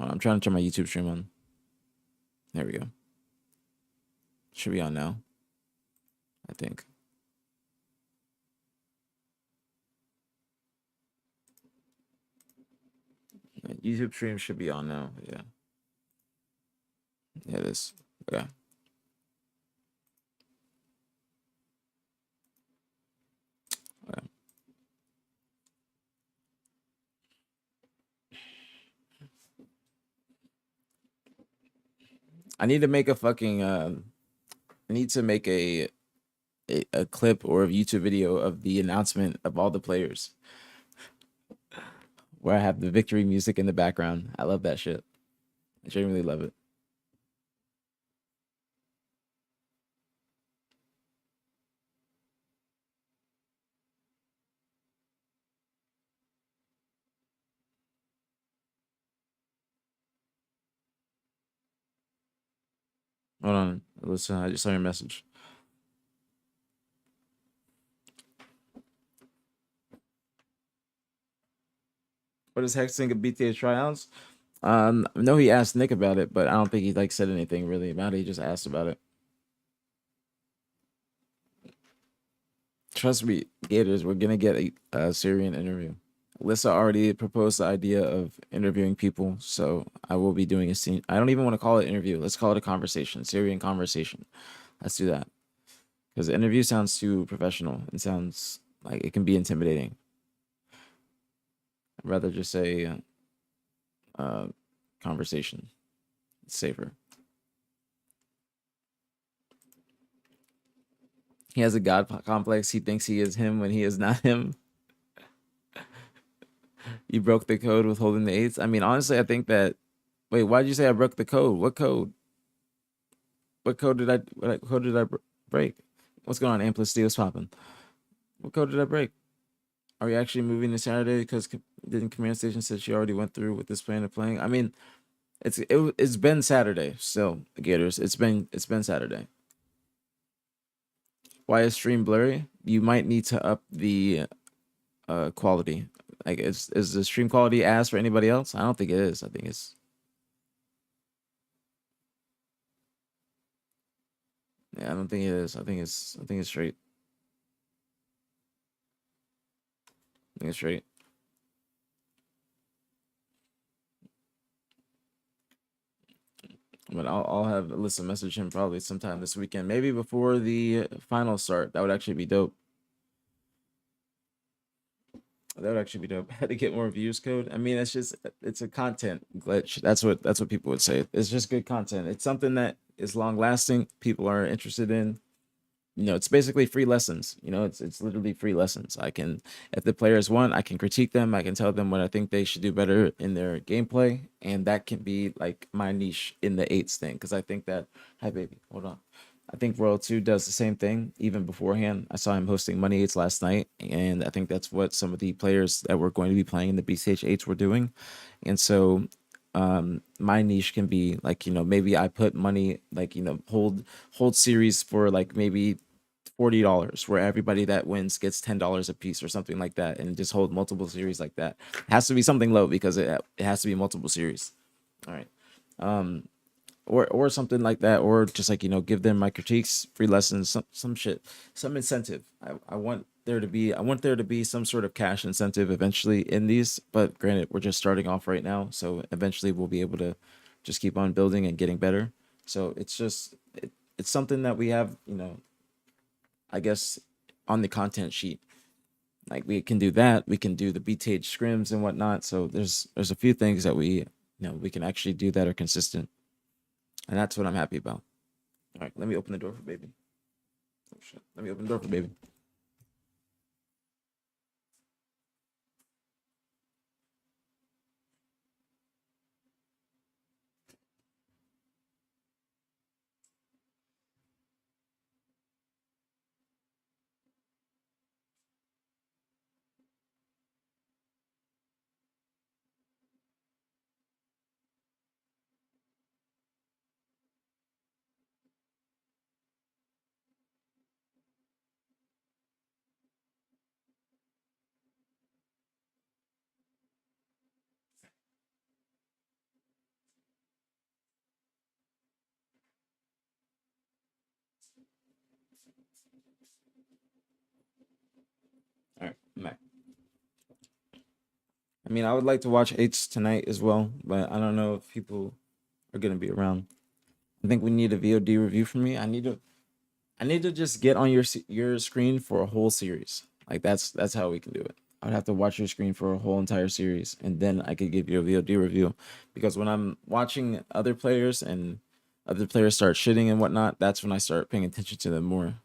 I'm trying to turn my YouTube stream on. There we go. Should be on now, I think. YouTube stream should be on now. Yeah. Yeah, it is. Okay. Okay. I need to make a fucking I need to make a clip or a YouTube video of the announcement of all the players where I have the victory music in the background. I love that shit. I genuinely love it. Hold on. Listen, I just saw your message. What does Hex think of BtH tryouts? I know he asked Nick about it, but I don't think he like said anything really about it. He just asked about it. Trust me, Gators, we're gonna get a Syrian interview. Alyssa already proposed the idea of interviewing people, so I will be doing a scene. I don't even want to call it interview. Let's call it a conversation, Syrian conversation. Let's do that because the interview sounds too professional. It sounds like it can be intimidating. I'd rather just say uh, conversation. It's safer. He has a god complex. He thinks he is him when he is not him. You broke the code with holding the eights. I mean, honestly, I think that. Wait, why did you say I broke the code? What code? What code did what code did I break? What's going on, Amplicity? What's popping? What code did I break? Are we actually moving to Saturday? Because didn't Command Station said she already went through with this plan of playing? I mean, it's been Saturday. So Gators, it's been Saturday. Why is stream blurry? You might need to up the quality. Like, is the stream quality ass for anybody else? I don't think it is. I think it's yeah. I don't think it is. I think it's straight. I think it's straight. But I'll have Alyssa message him probably sometime this weekend, maybe before the final start. That would actually be dope. That would actually be dope. Had to get more views code. I mean, it's a content glitch. That's what people would say. It's just good content. It's something that is long lasting. People are interested in. It's basically free lessons. It's literally free lessons. I can, if the players want, I can critique them. I can tell them what I think they should do better in their gameplay, and that can be like my niche in the eights thing. Because I think that, hi baby, hold on. I think Royal 2 does the same thing even beforehand. I saw him hosting Money Eights last night, and I think that's what some of the players that were going to be playing in the BCH eights were doing. And so my niche can be like, maybe I put money like, hold series for like maybe $40 where everybody that wins gets $10 a piece or something like that, and just hold multiple series like that. It has to be something low because it has to be multiple series. All right. Um or something like that, or just like, give them my critiques, free lessons, some shit, some incentive. I want there to be some sort of cash incentive eventually in these, but granted, we're just starting off right now, so eventually we'll be able to just keep on building and getting better. So it's something that we have, I guess, on the content sheet. Like, we can do that. We can do the BtH scrims and whatnot. So there's a few things that we can actually do that are consistent, and that's what I'm happy about. All right, let me open the door for baby. Oh shit! Let me open the door for baby. I mean, I would like to watch H tonight as well, but I don't know if people are gonna be around. I think we need a VOD review from me. I need to just get on your screen for a whole series. Like that's how we can do it. I'd have to watch your screen for a whole entire series, and then I could give you a VOD review. Because when I'm watching other players and other players start shitting and whatnot, that's when I start paying attention to them more.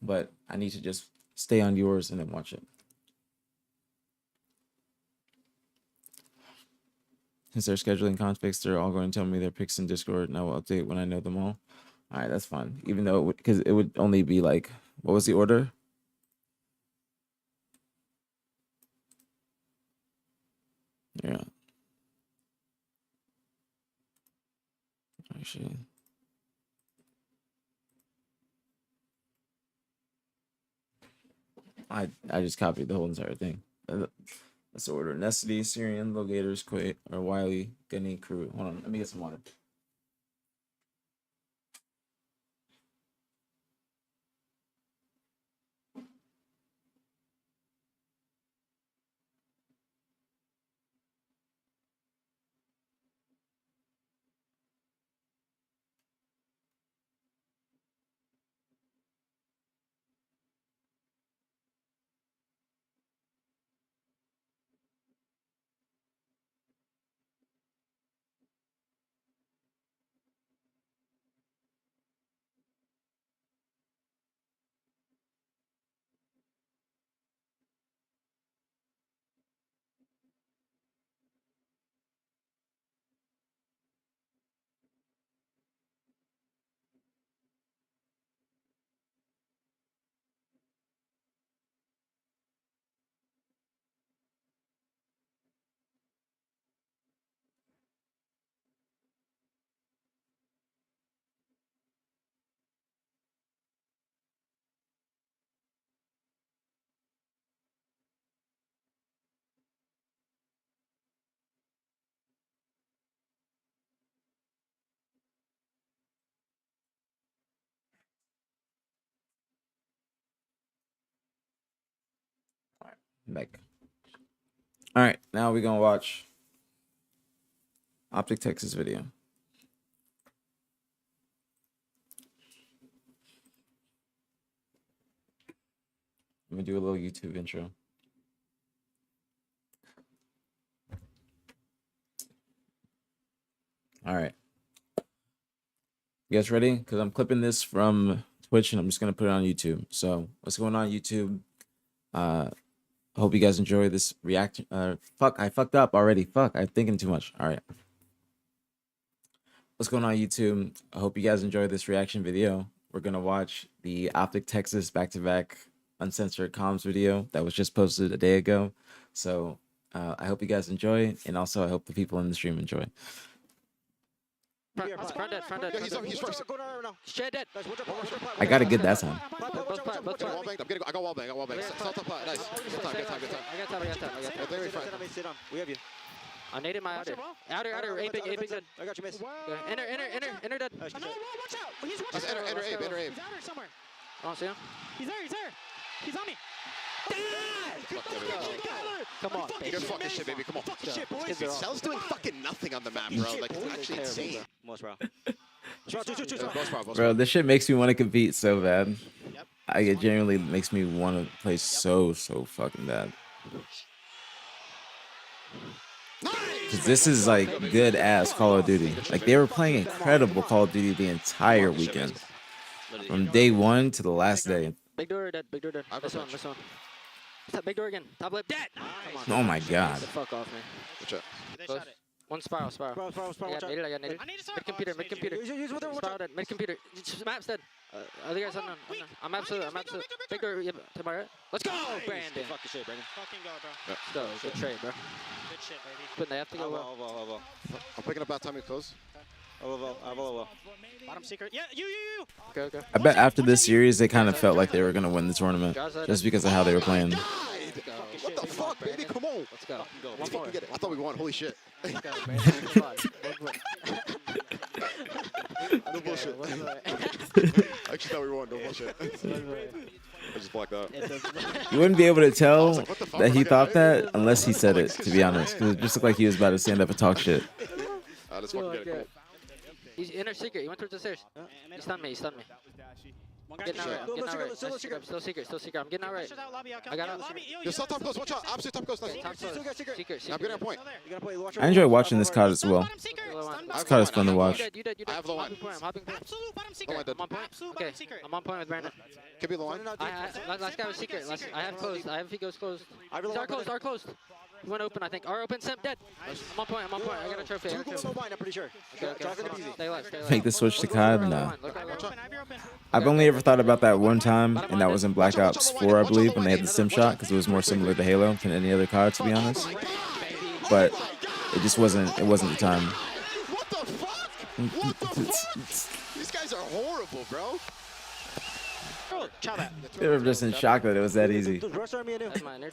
But I need to just stay on yours and then watch it. Since they're scheduling conflicts, they're all going to tell me their picks in Discord, and I will update when I know them all. All right, that's fine. Even though, because it would only be like, what was the order? Yeah. Actually, I just copied the whole entire thing. Let's order Necessity, Syrian, Logators, Quate, or Wiley, Gunny, Crew. Hold on, let me get some water. All right, back. All right, now we're gonna watch Optic Texas video. Let me do a little YouTube intro. All right. You guys ready? Because I'm clipping this from Twitch and I'm just going to put it on YouTube. So what's going on YouTube? I hope you guys enjoy this reaction. Fuck, I fucked up already. Fuck, I'm thinking too much. All right. What's going on YouTube? I hope you guys enjoy this reaction video. We're going to watch the Optic Texas back-to-back uncensored comms video that was just posted a day ago. So I hope you guys enjoy. And also I hope the people in the stream enjoy. Front dead. He's first. Straight dead. I gotta get that time. I got wall bang. Nice. Nice. Good time. I got time. We have you. I naded my outer. Outer. A big dead. I got you, miss. Enter dead. Watch out. He's watching. Enter Abe. He's outer somewhere. I don't see him. He's there. He's on me. Come on, baby. You're fucking shit, baby. Come on. Cell's doing fucking nothing on the map, bro. Like, it's actually insane. Most bro. Bro, this shit makes me want to compete so bad. It genuinely makes me want to play so fucking bad. Cause this is like good ass Call of Duty. Like they were playing incredible Call of Duty the entire weekend, from day one to the last day. Big door dead. This one. Big door again. Top lip dead. Oh my god. Fuck off, man. Watch out. One spiral. I got naded. Mid computer. Spiral dead. Mid computer. Map's dead. Other guys unknown. I'm absolute. Big door to my right. Let's go, Brandon. Fuck shit, Brandon. Fucking go, bro. Let's go. Good trade, bro. Good shit, baby. But they have to go well. I'm picking up that time he close. Bottom secret. Yeah, you. Okay. I bet after this series, they kind of felt like they were gonna win the tournament just because of how they were playing. What the fuck, baby? Come on. Let's go. Let's fucking get it. I thought we won. Holy shit. Let's go, No bullshit. I actually thought we won. No bullshit. I just blacked out. You wouldn't be able to tell like, what the fuck? that he We're not thought gonna- that unless he said it, to be honest. Because it just looked like he was about to stand up and talk shit. Let's fucking get it. He's inner secret. He went towards the stairs. He stunned me. He stunned me. I'm getting out right. I'm getting out right. Still secret. I'm getting out right. I got out. Yo, stop top ghost. Watch out. Opposite top ghost. Nice. Top secret. I'm getting a point. I enjoy watching this COD as well. This COD is fun to watch. You dead. I have the line. I'm hopping point. Absolute bottom Oh, I secret. did. I'm on point. Okay. I'm on point with Brandon. Could be the line. Last guy was secret. I have closed. I have he goes closed. He's our closed. He went open, I think. Our open, Simp, dead. I'm on point. I got a trophy. I'm pretty sure. Stay alive. Make the switch to COD? No. Look out. I've only ever thought about that one time, and that was in Black Ops 4, I believe, when they had the sim shot, because it was more similar to Halo than any other COD, to be honest. But it just wasn't the time. What the fuck? These guys are horrible, bro. They were just in shock that it was that easy. That's mine.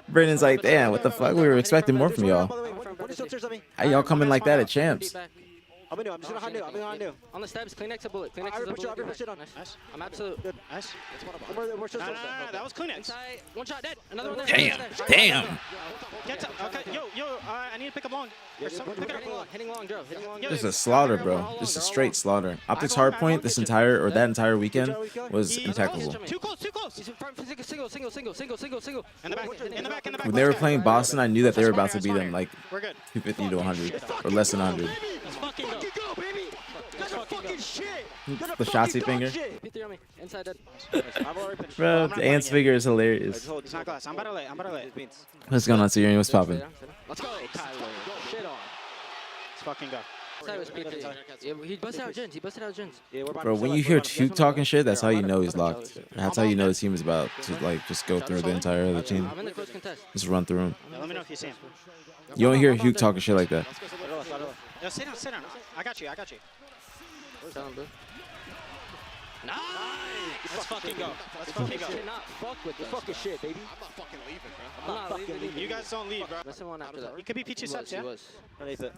Brandon's like, damn, what the fuck? We were expecting more from y'all. How y'all coming like that at champs? I'm just gonna hunt new. On the steps, Kleenex a bullet. Kleenex is a bullet. Nice. I'm absolute. Good. Nice. That was Kleenex. Inside. One shot dead. Another one there. Damn. Okay, yo, I need to pick up long. Hitting long, Joe. This is a slaughter, bro. This is straight slaughter. Optics hardpoint that entire weekend was impeccable. Too close. He's in front. Single. In the back. When they were playing Boston, I knew that they were about to beat them like We're good. 250 to 100 or less than 100. Let's fucking go. The Shotzi finger. P3 on me. Inside dead. Bro, the Ants figure is hilarious. It's not glass. I'm about to lay. What's going on, Siri? What's popping? Let's go, Kyler. Shit on. Let's fucking go. Inside was P3. Yeah, he busted out gens. Bro, when you hear Tuke talking shit, that's how you know he's locked. That's how you know the team is about to like just go through the entire other team. I'm in the close contest. Just run through him. Yeah, let me know if you see him. You don't hear Hugh talking shit like that. Yo, sit down. I got you. Tell him, bro. Nice. Let's fucking go. Cannot fuck with this fucking shit, baby. I'm not fucking leaving, bro. I'm not leaving. You guys don't leave, bro. Listen one after that. You could be P2 subs, yeah?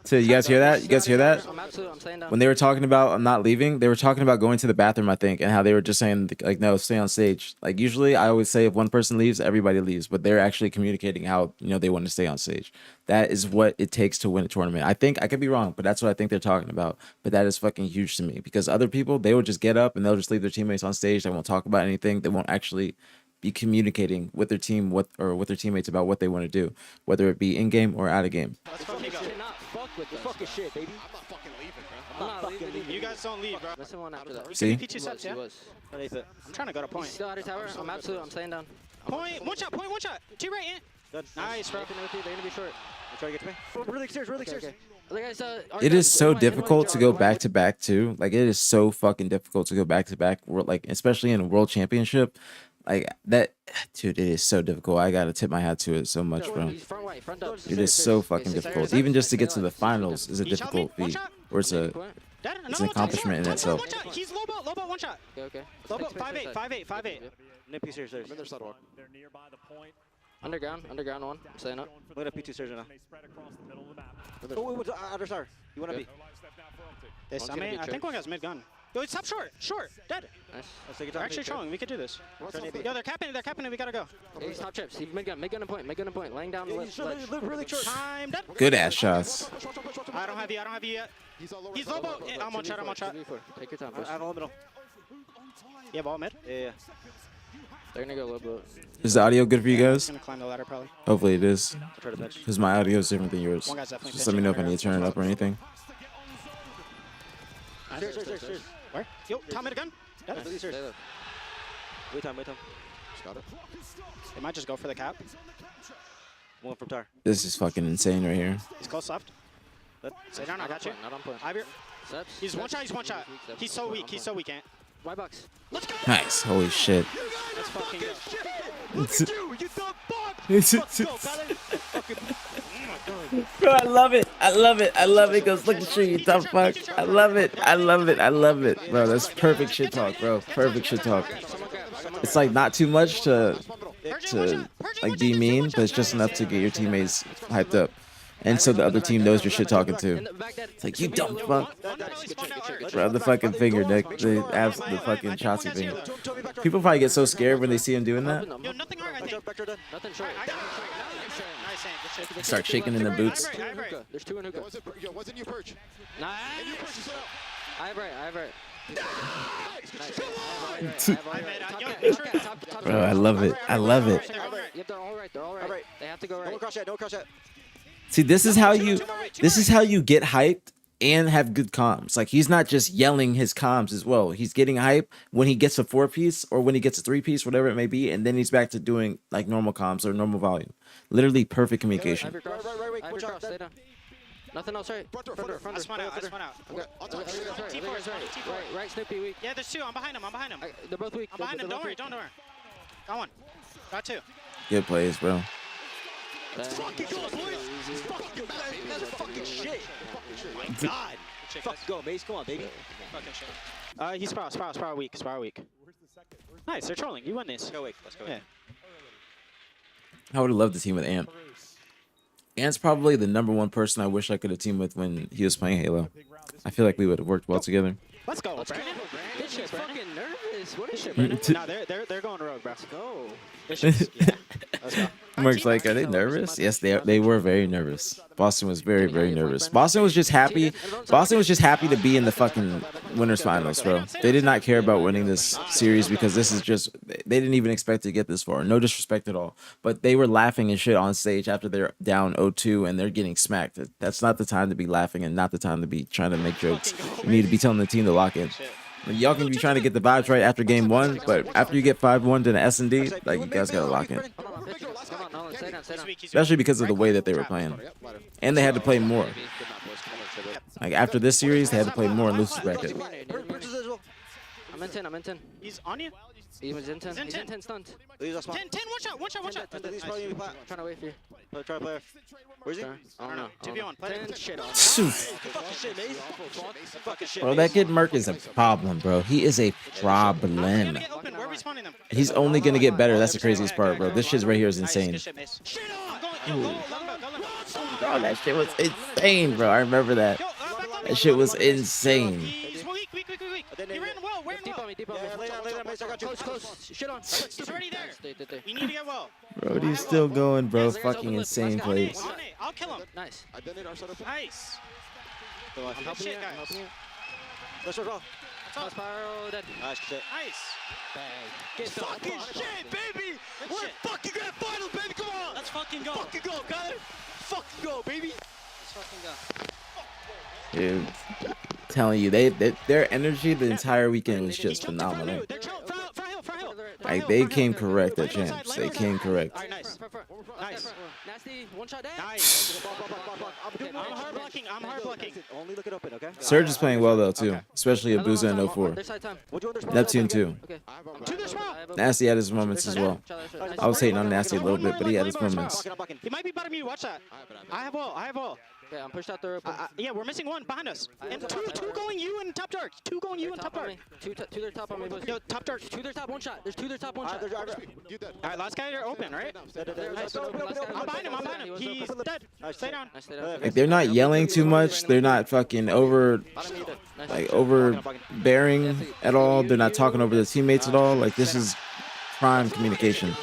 So you guys hear that? You guys hear that? I'm staying down. When they were talking about I'm not leaving, they were talking about going to the bathroom, I think, and how they were just saying like, no, stay on stage. Like usually I always say if one person leaves, everybody leaves, but they're actually communicating how, they want to stay on stage. That is what it takes to win a tournament. I think I could be wrong, but that's what I think they're talking about. But that is fucking huge to me because other people, they will just get up and they'll just leave their teammates on stage. They won't talk about anything. They won't actually be communicating with their team with their teammates about what they want to do, whether it be in game or out of game. Let's fucking go. Cannot fuck with this fucking shit, baby. I'm not fucking leaving, bro. I'm not leaving. You guys don't leave, bro. Listen one after that. See? P2 subs, yeah? I'm trying to go to point. Still out of tower. I'm absolute. I'm staying down. Point. One shot. To right, yeah. Nice, bro. They're gonna be short. Try to get to me. Really serious. Other guys, It is so difficult to go back to back too. Like it is so fucking difficult to go back to back. Like especially in a world championship, like that, dude. It is so difficult. I gotta tip my hat to it so much, bro. It is so fucking difficult. Even just to get to the finals is a difficult feat, or it's an accomplishment in itself. He's low boat, one shot. Okay. Low boat, 5'8". Nip P stairs. I'm in their sidewalk. Underground one. I'm staying up. Look at P2 stairs now. Oh, wait, outer star. You wanna be? This, One's gonna be I think one guy's mid gun. Yo, stop short, dead. Nice. They're actually showing, we could do this. Yo, they're capping it, we gotta go. Hey, top chips. Mid gun and point. Laying down the ledge. Really short. Time, dead. Good ass shots. I don't have you yet. He's all over. He's low boat. I'm on shot. Take your time, I first. have all middle. Yeah, ball mid. Yeah. They're gonna go low boat. Is the audio good for you He's guys? gonna climb the ladder probably. Hopefully it is, Try to pitch. because my audio is different than yours. One guy's definitely Just let me know if I pitching. need to turn it up or anything. Stairs. Where? Yo, top mid gun. Dead. Stay there. Wait time. Just got it. They might just go for the cap. One from tar. This is fucking insane right here. He's close left. Stay down, I got you. Not on point. Ivy. Steps. He's one shot. He's so weak, Ant. White box. Let's go. Nice. Holy shit. Let's fucking go. Look at you dumb fuck. Let's go, Kyler. Bro, I love it. Goes look at you dumb fuck. I love it. Bro, that's perfect shit talk, bro. Perfect shit talk. It's like not too much to like be mean, but it's just enough to get your teammates hyped up. And so the other team knows you're shit talking too. It's like, you dumb fuck. Bro, the fucking finger, Nick. The fucking Chauncey finger. People probably get so scared when they see him doing that. Yo, nothing wrong, I think. Nothing short. Start shaking in the boots. There's two in hookah. Wasn't you perch? Nice. I have right. Bro, I love it. I love it. Yep, they're all right. They have to go right. Don't cross yet. See, this is how you get hyped and have good comms. Like, he's not just yelling his comms as well. He's getting hype when he gets a 4-piece or when he gets a 3-piece, whatever it may be, and then he's back to doing like normal comms or normal volume. Literally perfect communication. Right. Stay down. Nothing else, right? Front door. I spun out. Okay. Right, Snoopy, weak. Yeah, there's two. I'm behind him. They're both weak. I'm behind him. Don't worry. Got one. Got two. Good plays, bro. Fucking go, boys! Fucking man, you guys are fucking shit. Oh my god. Fuck go, Mace. Come on, baby. Fucking shit. He's Spiral weak. Nice, they're trolling. You won this. Let's go weak. Yeah. I would have loved to team with Ant. Ant's probably the #1 person I wish I could have teamed with when he was playing Halo. I feel like we would have worked well together. Let's go, Brandon. This shit's fucking nervous. What is shit, No, Brandon? they're going rogue, bro. Let's go. Let's go. Mark's like, are they nervous? Yes, they were very nervous. Boston was very, very nervous. Boston was just happy. Boston was just happy to be in the fucking winners finals, bro. They did not care about winning this series because this is just, they didn't even expect to get this far. No disrespect at all. But they were laughing and shit on stage after they're down 0-2 and they're getting smacked. That's not the time to be laughing and not the time to be trying to make jokes. You need to be telling the team to lock in. Y'all can be trying to get the vibes right after game 1, but after you get 5-1 to the S&D, like, you guys gotta lock in. Especially because of the way that they were playing. And they had to play more. Like, after this series, they had to play more in losers bracket. I'm in 10. He's on you? He was in 10. He's in 10 stunned. 10, one shot. I'm trying to wait for you. Try player. Where's he? I don't know. 2v1. Play 10 shit on. Fucking shit, Mace. Fucking shit. Bro, that kid Merc is a problem, bro. He is a problem. Where are we spawning them? He's only gonna get better. That's the craziest part, bro. This shit right here is insane. Good shit, Mace. I'm going. Bro, that shit was insane, bro. I remember that. That shit was insane. He's weak. He ran well. Deep on me. Lay down, Mace. I got you. Close. Shit on. He's already there. Stay. We need to get well. Bro, he's still going, bro. Fucking insane plays. On it. I'll kill him. Nice. Nice. I'm helping you. Let's roll. Spiral dead. Nice shit. Nice. Get Fucking shit, baby! We're fucking grand finals, baby! Come on! Let's fucking go. Fucking go, Kyler! Fucking go, baby! Let's fucking go. Dude, telling you, their energy the entire weekend was just phenomenal. They're for hill. Like, they came correct at champs. They came correct. All right, nice. Nasty. One shot down. Nice. I'm hard blocking. Only look it open, okay? Surge is playing well, though, too. Especially Abuza and 04. Their side time. Neptune, too. Okay. To this round. Nasty had his moments as well. I was hating on Nasty a little bit, but he had his moments. He might be bottom you. Watch that. I have all. Yeah, I'm pushed out there. Yeah, we're missing one behind us. And two going you and top dark. Two going you and top dark. Two their top on me. Yo, top dark. Two their top one shot. There's two their top one shot. All right, last guy are open, right? I'm behind him. He's dead. Stay down. Like, they're not yelling too much. They're not fucking overbearing at all. They're not talking over their teammates at all. Like, this is prime communication.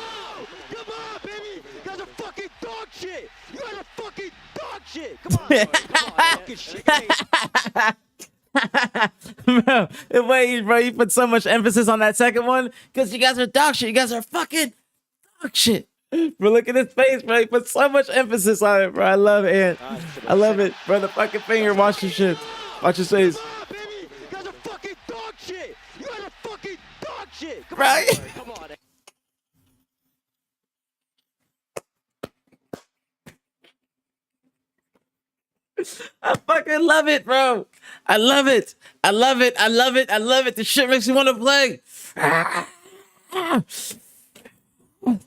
Come on, baby! You guys are fucking dog shit! You guys are fucking dog shit! Come on! Fucking shit, Bro, you put so much emphasis on that second one because you guys are dog shit. You guys are fucking dog shit. Bro, look at his face, bro. He put so much emphasis on it, bro. I love it. I love it, bro. The fucking finger. Watch your shit. Watch his face. Come on, baby! You guys are fucking dog shit! You guys are fucking dog shit! Come Right? on! Come on! I fucking love it, bro. I love it. I love it. I love it. I love it. This shit makes me want to play.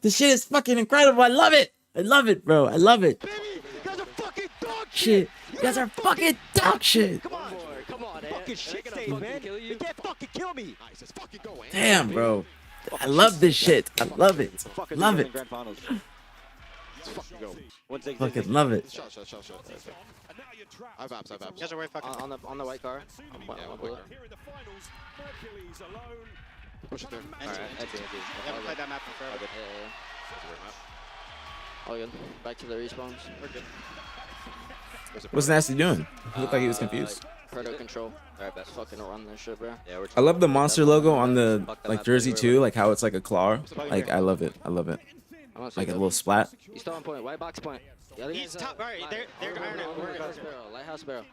This shit is fucking incredible. I love it. I love it, bro. I love it. Baby, you guys are fucking dog Shit. You guys are fucking dog shit. Come on, fucking shit stage, man. You can't fucking kill me. Damn, bro. I love this shit. I love it. Love it. Let's fucking go. One second. Fucking love it. Shot. I have apps. You guys are way fucking. On the white car. Yeah, On wait. blue. Push it there. Alright, that's it. I haven't played that map in forever. All good. Back to the respawns. We're good. What's Nasty doing? He looked like he was confused. Proto control. Alright, best. Fucking run this shit, bro. Yeah, we're I love the monster logo on the like jersey too, like how it's like a claw. Like I love it. I love it. Like a little splat. He's still on point. White box point. The other He's guy's, top. Alright, they're iron it. We're Lighthouse good. barrel. Lighthouse barrel.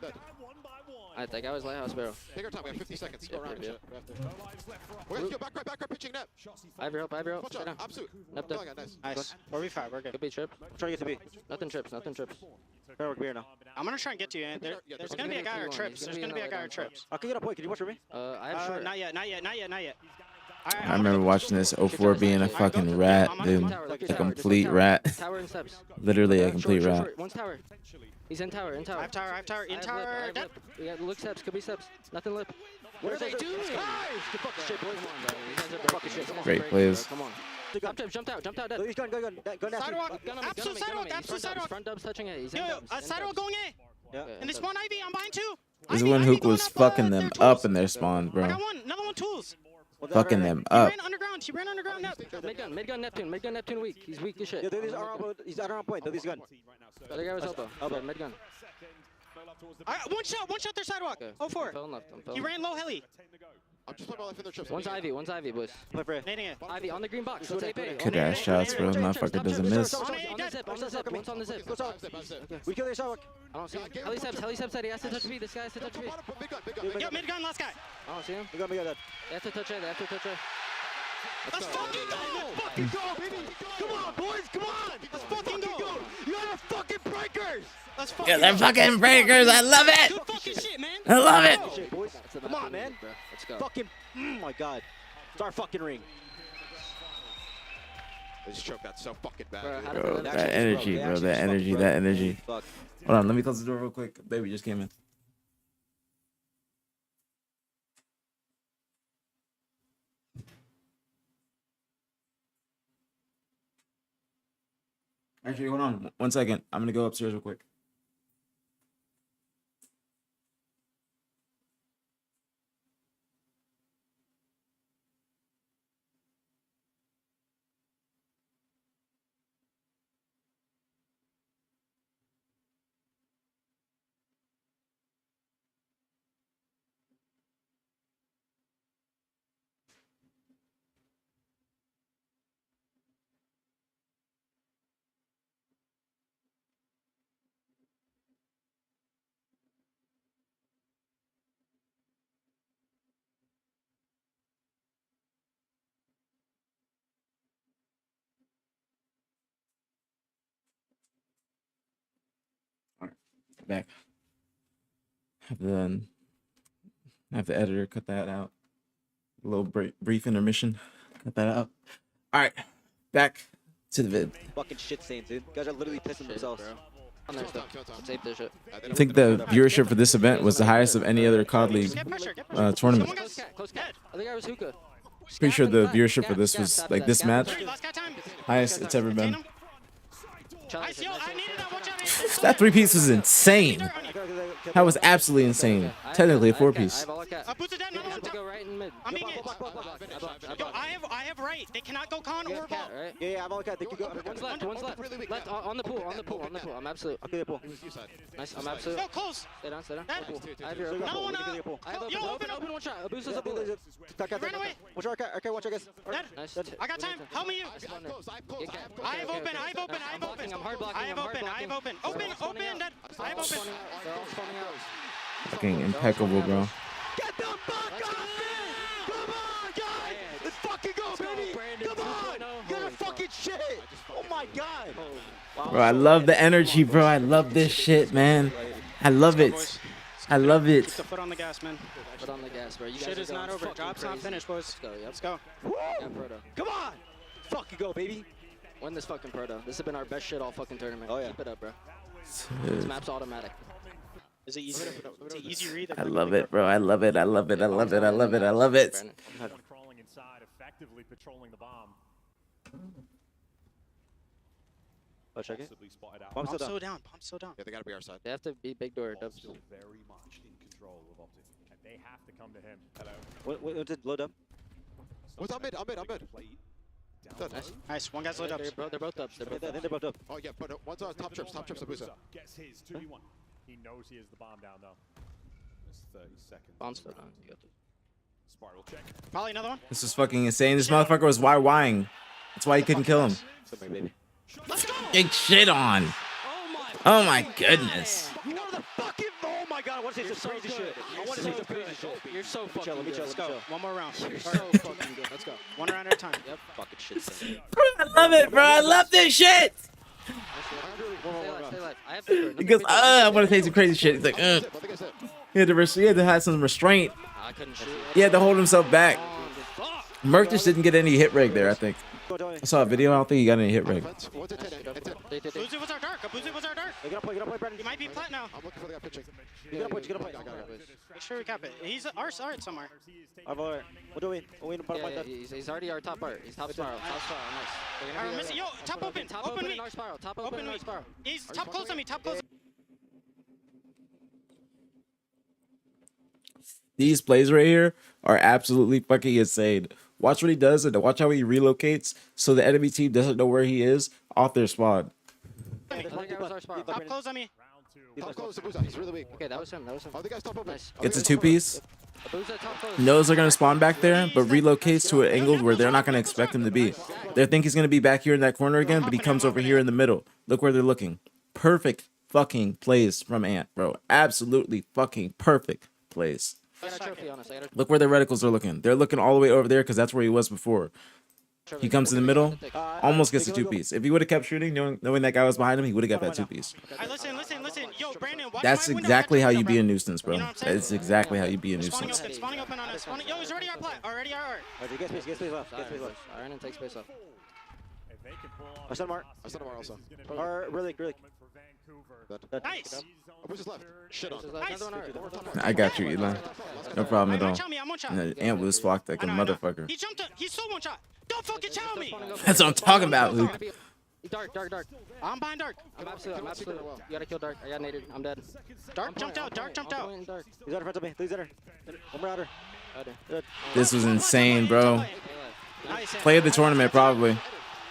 Alright, that guy was lighthouse barrel. Take our time. We have 50 seconds. Go around. Yeah. We're gonna go back right, pitching net. Ivy up. Watch Stay down. out. Absolute. Up there. Nice. Nice. 4v5. We're Could good. be trip. trying to get to B. Nothing trips. Bear work beer now. I'm gonna try and get to you. There's gonna be a guy or trips. There's gonna be a guy or trips. I can get a point. Can you watch for me? I have short. Not yet. I remember watching this 04 being a fucking rat, dude. A complete rat. Tower and steps. Literally a complete rat. Short. One's tower. He's in tower. I have tower. In tower. Dead. Yeah, look steps. Could be steps. Nothing lip. What are they doing? Get fucking shit, boys. Come on, bro. You guys are fucking shit. Come on, Great break, plays. bro. Come on. Jumped out. Dead. He's gone. Go down. Sidewalk. Gun on me. Absolute sidewalk. Absolute sidewalk. Front dubs touching it. He's in Yo, dubs. In sidewalk dubs. going A. Yeah. And this one Ivy. I'm behind two. This is Ivy, when Ivy Hook going was up, fucking their them tools. up in their spawn, I bro. got one. Another one tools. Fucking them He up. ran underground. Midgun Neptune weak. He's weak as shit. Yeah, these are on. He's out on point. He's gone. The other guy was elbow. Midgun. One shot their sidewalk. Okay. Oh, four. I'm filling left. He ran low heli. I'm just playing my life in their trips. One's Ivy, boys. Play for it. Nading it. Ivy on the green box. Let's AP. Good ass shots, bro. Motherfucker doesn't miss. On the zip. One's on the zip. We kill their sidewalk. I don't see him. Heli steps said he has to touch B. This guy has to touch B. Yo, midgun, last guy. I don't see him. We got that. They have to touch A. Let's fucking go. Fucking go, baby. Come on, boys. Come on. Let's fucking go. You are fucking breakers. Let's fucking Yeah, they're fucking breakers. I love it. Good fucking shit, man. I love it. Shit, boys. Come on, man. Let's go. Fucking. Oh my God. It's our fucking ring. They just choked that so fucking bad. Bro, how dude. did Bro, they- that energy, bro. That energy. Fuck. Hold on, let me close the door real quick. Baby just came in. Actually, hold on 1 second. I'm gonna go upstairs real quick. Back. Have the editor cut that out. A little brief intermission. Cut that out. All right, back to the vid. Fucking shit stains, dude. Guys are literally pissing themselves. On there stuff. Let's ape this shit. I think the viewership for this event was the highest of any other COD League Get pressure. tournament. Close cat. Other guy was hookah. Pretty sure the viewership for this was like this match Last guy time. highest it's ever been. Nice, yo, I needed that. Watch out, man. That 3-piece was insane. That was absolutely insane. Technically a 4-piece. Boots it down. Another one. Go right in mid. I'm being it. Yo, I have right. They cannot go con or ball. Right? Yeah, I'm all cat. They can go. One's left. Left on the pool. I'm absolute. Okay, pull. Nice. I'm absolute. Yo, close. Stay down. Dead. I have your open. Another one. I have Yo, open one shot. A boost is a bullet. Ran away. Watch our cat. Okay, watch our guys. Dead. Nice. I got time. Help me, you. I have open. I'm hard blocking. I have open. Open. Dead. I have open. They're all spawning out. Fucking impeccable, bro. Get the fuck off me! Come on, guys! Let's fucking go, baby! Come on! Get a fucking shit! Oh my god! Bro, I love the energy, bro. I love this shit, man. I love it. I love it. Keep the foot on the gas, man. Foot on the gas, bro. You guys Shit are is not going over. fucking Job's not crazy. finished, boys. Let's go. Yep. Let's go. Yeah, proto. Come on! Fucking go, baby. Win this fucking proto. This has been our best shit all fucking tournament. Oh, yeah. Keep it up, bro. This map's automatic. Is it easy? It's an easy read. I love it, bro. I love it. I love it. I love it. I love it. I love it. Brandon. Crawling inside, effectively patrolling the bomb. Oh, check it. possibly spotted out. Pump's Pump's still down. so down. Pump's so down. Yeah, they gotta be our side. They have to be big door dubs. Still very much in control of Optic. And they have to come to him. Hello. What did load up? What's I'm mid? I'm mid. I'm mid. Dead. Nice. Nice. One guy's lit up. They're both ups. They're I both think ups. they're both up. Oh yeah, but one's top trips. Top trips. Abusa. Gets his 2v1. He knows he has the bomb down though. That's 30 seconds. Bomb's still down. You got this. Spiral check. Probably another one. This is fucking insane. This motherfucker was YYing. That's why he couldn't kill him. Somebody, baby. Let's go. Big shit on. Oh my goodness. You are the fucking. Oh my god, I want to say some crazy shit. I want to say some crazy shit. You're so Let me fucking chill, let me good. chill, Let's let me go. chill. One more round. You're so fucking good. Let's go. One round at a time. Yep. Fucking shit. Stay Bro, I love it, bro. I love this shit. Stay alive. Stay alive. I have big door. He goes, I want to say some crazy shit. He's like, I think I said. he had to have some restraint. I couldn't shoot. He had to hold himself back. Fuck. Merc just didn't get any hit reg there, I think. I saw a video. I don't think he got any hit reg. What's it? It's it. They. Boozy was our dark. Boozy was our dark. Get up, Brandon. He might be plat now. I'm looking for the guy pitching. You gotta point, Make sure we cap it. He's our side somewhere. I've alright. What do we? Oh, we in front of my Yeah, dad. he's already our top art. He's top spiral. Top spiral. Nice. They're gonna Alright, be missing. Yo, top open. Top Open open me. in our spiral. Top open Open in our me. spiral. He's top close on me. Top close. These plays right here are absolutely fucking insane. Watch what he does and watch how he relocates so the enemy team doesn't know where he is off their spawn. I think that was our spiral. Top close on me. Top close to Abusa. He's really weak. Okay, that was him. That was him. Oh, the guy's top open. Nice. It's a two-piece. Abusa top close. Knows they're going to spawn back there, but relocates to an angle where they're not going to expect him to be. They think he's going to be back here in that corner again, but he comes over here in the middle. Look where they're looking. Perfect fucking plays from Ant, bro. Absolutely fucking perfect plays. I got a trophy on us. Look where the reticles are looking. They're looking all the way over there because that's where he was before. He comes in the middle, almost gets a two-piece. If he would have kept shooting, knowing that guy was behind him, he would have got that two-piece. Alright, listen. Yo, Brandon. Watch That's my window exactly how after you be a window, nuisance, bro. You know what I'm saying? That's exactly how you be a Spawning nuisance. open on us. Yo, he's already our plat. Already our art. Alright, get space left. Get space left. Iron and take space off. If they can pull off I said Mark. I said him also. Or really. for Vancouver. Nice. Abusa's left. Shit on. Another one art. I got you, Eli. No problem at I'm all. shot me. I'm one shot. And the Ant was flocked like a I know. motherfucker. He jumped. He stole one shot. Don't fucking chow me. That's what I'm talking about, Luke. Dark. I'm behind Dark. I'm absolute. You gotta kill Dark. I got naded. I'm dead. Dark jumped out. Dark jumped out. Dark. He's out in front of me. He's at her. One more outer. This was insane, bro. Nice. Play of the tournament, probably.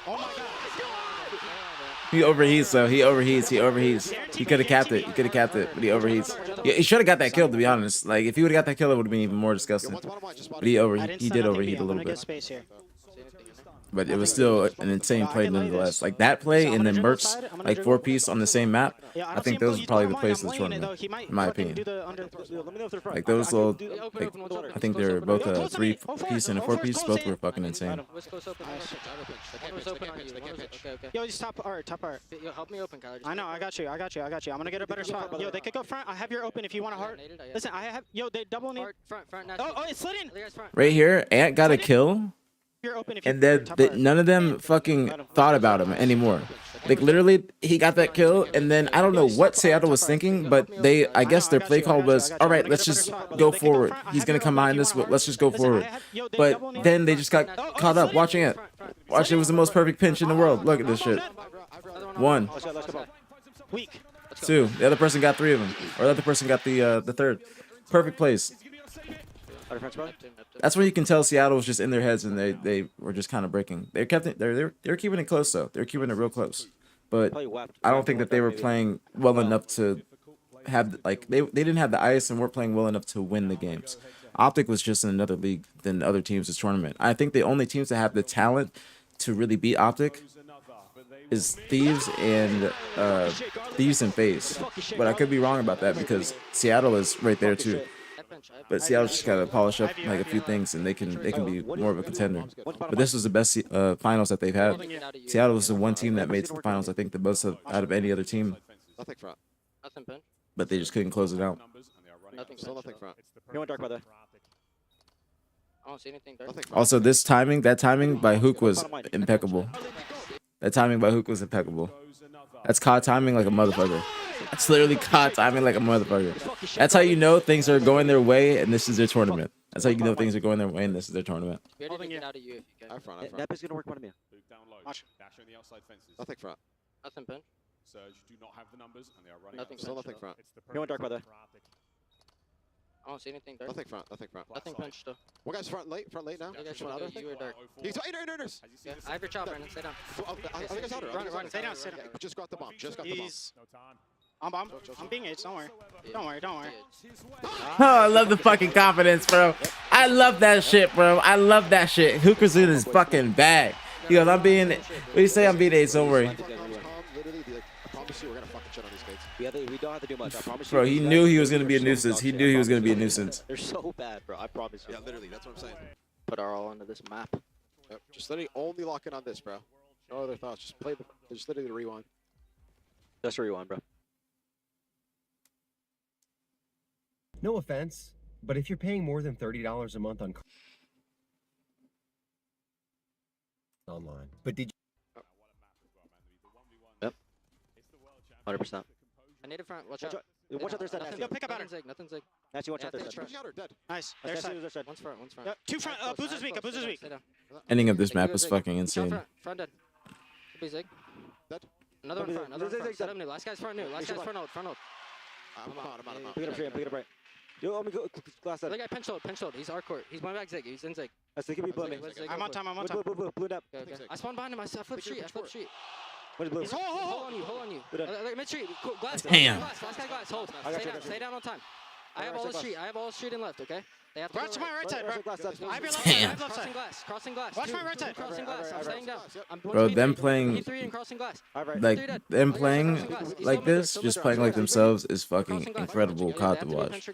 Oh my god. He overheats, though. He overheats. He could have capped it, but he overheats. Yeah, he should have got that kill, to be honest. Like, if he would have got that kill, it would have been even more disgusting. One's bottom line, just But spotted. he did overheat a little I'm gonna get bit. space here. But it was still an insane play nonetheless. Like, that play and then Merc's, like, four-piece on the same map, Yeah, I think those are probably the plays of the tournament, in my opinion. Let me know if they're front. Like, those little, Open, like, open. I think they were both a three-piece and a four-piece. Both were fucking insane. West coast open. One was open on you. Okay. Yo, he's top art. Yo, help me open, Kyler. I know. I got you. I'm gonna get a better spot. Yo, they could go front. I have your open if you want to heart. Listen, I have. Yo, they double need. Front. Oh, it's slid in. Right here, Ant got a kill. You're open if you. And then none of them fucking thought about him anymore. Like, literally, he got that kill, and then I don't know what Seattle was thinking, but I guess their play call was, all right, let's just go forward. He's going to come behind us, but let's just go forward. But then they just got caught up watching it. Watch, it was the most perfect pinch in the world. Look at this shit. 1, Weak. 2. The other person got 3 of them. Or the other person got the third. Perfect plays. That's where you can tell Seattle was just in their heads and they were just kind of breaking. They kept it. They're keeping it close though. They're keeping it real close. But I don't think that they were playing well enough to have like they didn't have the ice and weren't playing well enough to win the games. Optic was just in another league than other teams this tournament. I think the only teams that have the talent to really beat Optic is Thieves and FaZe. But I could be wrong about that because Seattle is right there too. But Seattle's just gotta polish up like a few things, and they can be more of a contender. But this was the best finals that they've had. Seattle was the one team that made it to the finals, I think, the most out of any other team. Nothing front. Nothing pinch. But they just couldn't close it out. Nothing Still pinch. nothing front. You want dark by the. I don't see anything dark. Nothing front. Also, that timing by Hook was impeccable. That timing by Hook was impeccable. That's COD timing like a motherfucker. That's literally COD timing like a motherfucker. That's how you know things are going their way and this is their tournament. That's how you know things are going their way and this is their tournament. We already get out of you if you can. I'm front. Nap is gonna work one of me. Luke down low. Watch. Dash on the outside fences. Nothing front. Nothing pinch. Surge do not have the numbers, and they are running. Nothing out of Still pinch. nothing front. It's the He went dark, perfect brother. for Optic. I don't see anything dark. Nothing front. Nothing front. Nothing pinch though. One guy's front late now. You guys One should other go. thing. You were dark. He's inners. Has he seen Yeah. this? I have your chop, Brandon. Stay down. Other guy's outer. Run. Stay down, stay down. Just got the bomb. Just got the bomb. He's. No time. I'm being H. Don't worry. Don't worry. Don't worry. Oh, I love the fucking confidence, bro. I love that shit, bro. I love that shit. Hooker's in his fucking bag. He goes, I'm being. What do you say? I'm BtH. Don't worry. Literally, be like, I promise you, we're gonna fucking shit on these kids. We don't have to do much. I promise Bro, you. he knew he was gonna be a nuisance. He knew he was gonna be a nuisance. They're so bad, bro. I promise you. Yeah, literally. That's what I'm saying. Put our all into this map. Yep. Just literally only lock in on this, bro. No other thoughts. Just play the. Just literally the rewind. Just rewind, bro. No offense, but if you're paying more than $30 a month on online, but did you? Yep. 100%. I need a front. Watch out. Watch out, there's that Nothing- Go pick up nothing better. zig. Nothing zig. Actually, watch out, Yeah, there's that's that. Dead. Nice. There's side. One's front. One's front. Yeah, two front. Booze is weak. Booze is weak. Stay down. Ending of this Zig, you map go is zig. fucking Shot insane. Front dead. Could be zig. Dead. Another one front. Another one Zig, front. zig, Set zig. up new. Last guy's front new. Last guy's front old. Front old. I'm out. Yeah, Pick it up straight. Pick it up right. Yo, let me go. Glass Other that. guy pinch hold. He's our court. He's going back zig. He's in zig. That's the keep Let's blue. zig, let's zig, I'm go on for it. time. I'm on time. Blue up. Okay, okay. I spawned behind him. I flipped street. What is blue? He's Hold on you. Good up. Mid street. Glass. Damn. Last guy glass. Hold. I got you, Stay down on time. I have Alright, all the stay street. I have all the street and left. Okay. They have to Right to my right side, bro. Glass up. I have your left Damn. side. I have left Crossing side. glass. Crossing glass. Watch Two, my right side. Crossing glass. I'm staying down. I'm Bro, them playing P3 and crossing glass. Alright. like them playing like this, just playing like themselves is fucking incredible COD to watch.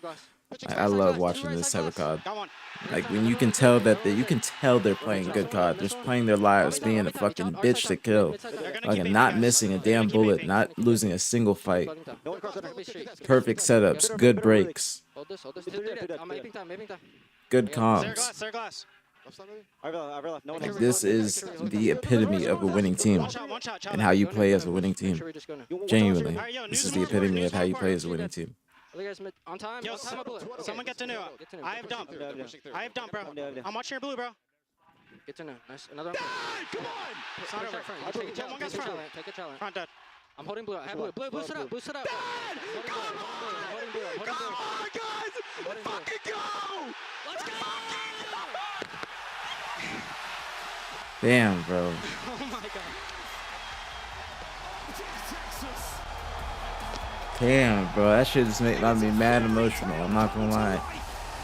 I love watching this type of COD. Got one. Like when you can tell that you can tell they're playing good COD. Just playing their lives, being a fucking bitch to kill, like not missing a damn bullet, not losing a single fight. Perfect setups, good breaks, Hold this. I'm aping time. good Their comms. glass. Their glass. I've left. No one Like else. this is the epitome of a winning team One shot. Challenge. and how you play as a winning team. Genuinely, Alright, yo, this news is the more. epitome of how you News play more. as a winning team. Other guys on time. Yo, On time, a bullet. Okay, someone get to new. I have dump. I have dump, bro. I'm watching your blue, bro. Get to new. Nice. Another one. Come on! It's not over. Take a challenge. One guy's front. Take a challenge. Front dead. I'm holding blue. I have blue. Boost it up. Boost it up. I'm holding blue. Come on, guys! Fucking go! Let's go! Damn, bro. Oh my god. Damn, bro. That shit just made me mad emotional. I'm not gonna lie.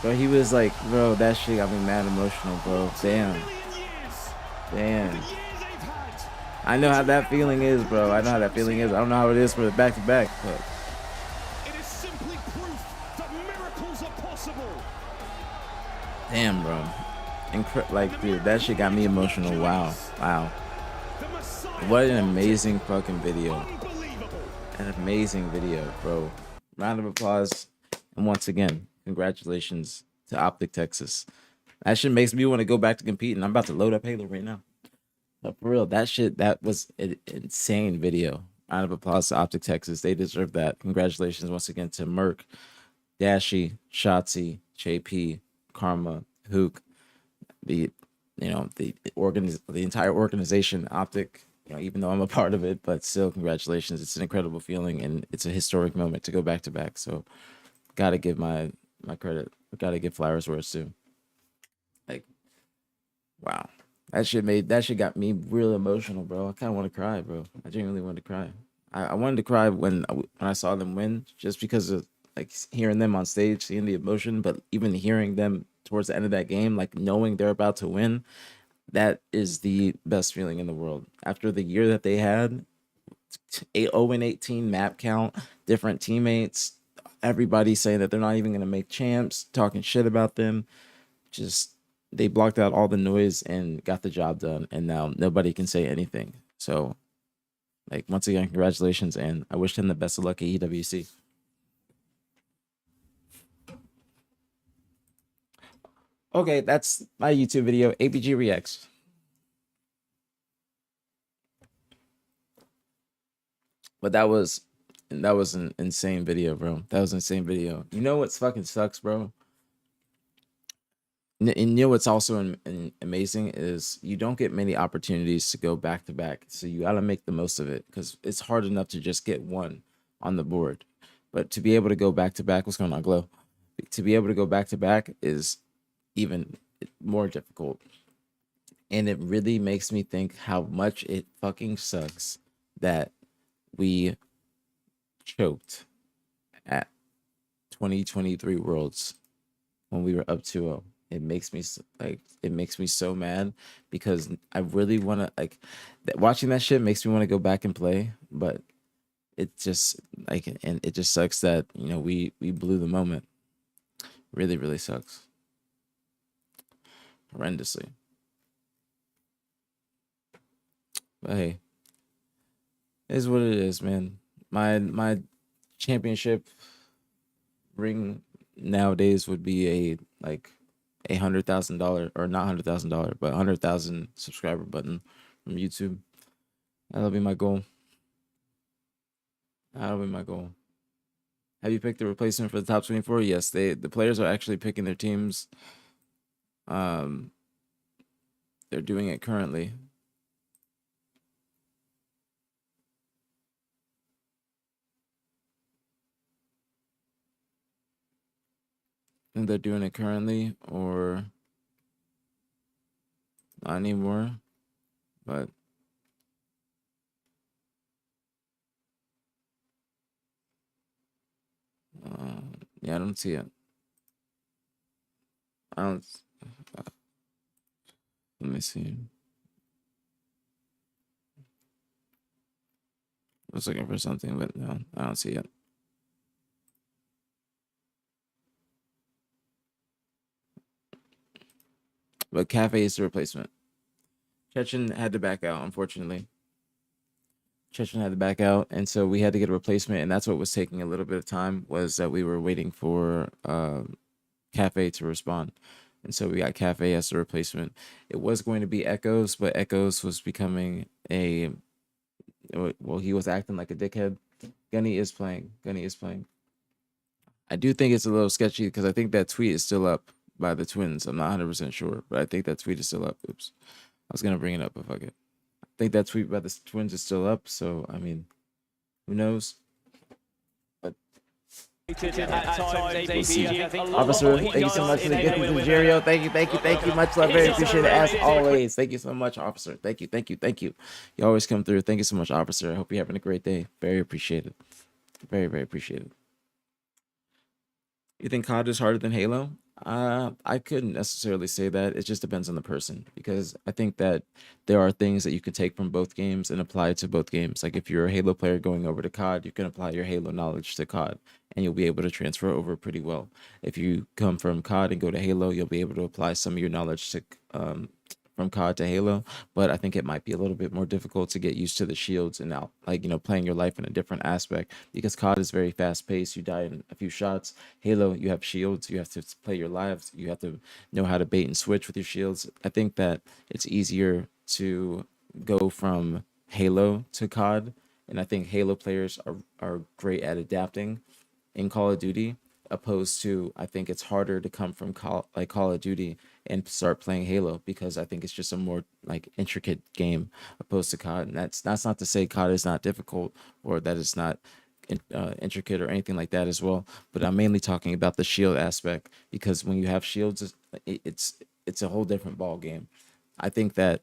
Bro, he was like, bro, that shit got me mad emotional, bro. Damn. Damn. I know how that feeling is, bro. I know how that feeling is. I don't know how it is for the back-to-back, but It is simply proof that miracles are possible. damn, bro. Like, dude, that shit got me emotional. Wow. The Messiah. What an amazing fucking video. Unbelievable. An amazing video, bro. Round of applause. And once again, congratulations to Optic Texas. That shit makes me want to go back to competing. I'm about to load up Halo right now. But for real, that was an insane video. Round of applause to Optic Texas. They deserve that. Congratulations once again to Merc, Dashy, Shotzi, JP, Karma, Hook, the entire organization, Optic. Even though I'm a part of it, but still, congratulations. It's an incredible feeling, and it's a historic moment to go back to back. So, gotta give my credit. Gotta give flowers where it's due. Like, wow, that shit got me real emotional, bro. I kind of want to cry, bro. I genuinely wanted to cry. I wanted to cry when I saw them win, just because of like hearing them on stage, seeing the emotion, but even hearing them towards the end of that game, like knowing they're about to win. That is the best feeling in the world. After the year that they had, 0-18 map count, different teammates, everybody saying that they're not even going to make champs, talking shit about them. Just, they blocked out all the noise and got the job done. And now nobody can say anything. So, like, once again, congratulations. And I wish them the best of luck at EWC. Okay, that's my YouTube video, ABG Reacts. But that was an insane video, bro. That was an insane video. You know what fucking sucks, bro? And you know what's also amazing is you don't get many opportunities to go back to back, so you got to make the most of it because it's hard enough to just get one on the board, but to be able to go back to back, what's going on, Glow? To be able to go back to back is even more difficult, and it really makes me think how much it fucking sucks that we choked at 2023 Worlds when we were up 2-0. It makes me it makes me so mad because I really want to watching that shit makes me want to go back and play, but it just and it just sucks that we blew the moment. Really sucks horrendously. But hey, it is what it is, man. My championship ring nowadays would be $100,000, or not $100,000, but 100,000 subscriber button from YouTube. That'll be my goal. That'll be my goal. Have you picked the replacement for the top 24? Yes, the players are actually picking their teams. They're doing it currently. And they're doing it currently, or not anymore, but yeah, I don't see it. I don't. Let me see. I was looking for something, but no, I don't see it. But Cafe is the replacement. Chechen had to back out, unfortunately. Chechen had to back out, and so we had to get a replacement, and that's what was taking a little bit of time, was that we were waiting for Cafe to respond. And so we got Cafe as the replacement. It was going to be Echoes, but Echoes was becoming he was acting like a dickhead. Gunny is playing. I do think it's a little sketchy because I think that tweet is still up by the twins. I'm not 100% sure, but I think that tweet is still up. Oops. I was going to bring it up if I could. I think that tweet by the twins is still up, so, I mean, who knows? But Officer, thank you so much for the gift to Jerio. Thank you. Much love, very appreciated as always. Thank you so much, Officer. Thank you. You always come through. Thank you so much, Officer. I hope you're having a great day. Very appreciated. Very appreciated. You think COD is harder than Halo? I couldn't necessarily say that. It just depends on the person, because I think that there are things that you can take from both games and apply to both games. Like if you're a Halo player going over to COD, you can apply your Halo knowledge to COD and you'll be able to transfer over pretty well. If you come from COD and go to Halo, you'll be able to apply some of your knowledge to from COD to Halo, but I think it might be a little bit more difficult to get used to the shields and now, playing your life in a different aspect, because COD is very fast paced. You die in a few shots. Halo, you have shields. You have to play your lives. You have to know how to bait and switch with your shields. I think that it's easier to go from Halo to COD, and I think Halo players are great at adapting in Call of Duty, opposed to, I think it's harder to come from Call of Duty and start playing Halo, because I think it's just a more intricate game opposed to COD. And that's not to say COD is not difficult or that it's not intricate or anything like that as well, but I'm mainly talking about the shield aspect, because when you have shields, it's a whole different ball game. I think that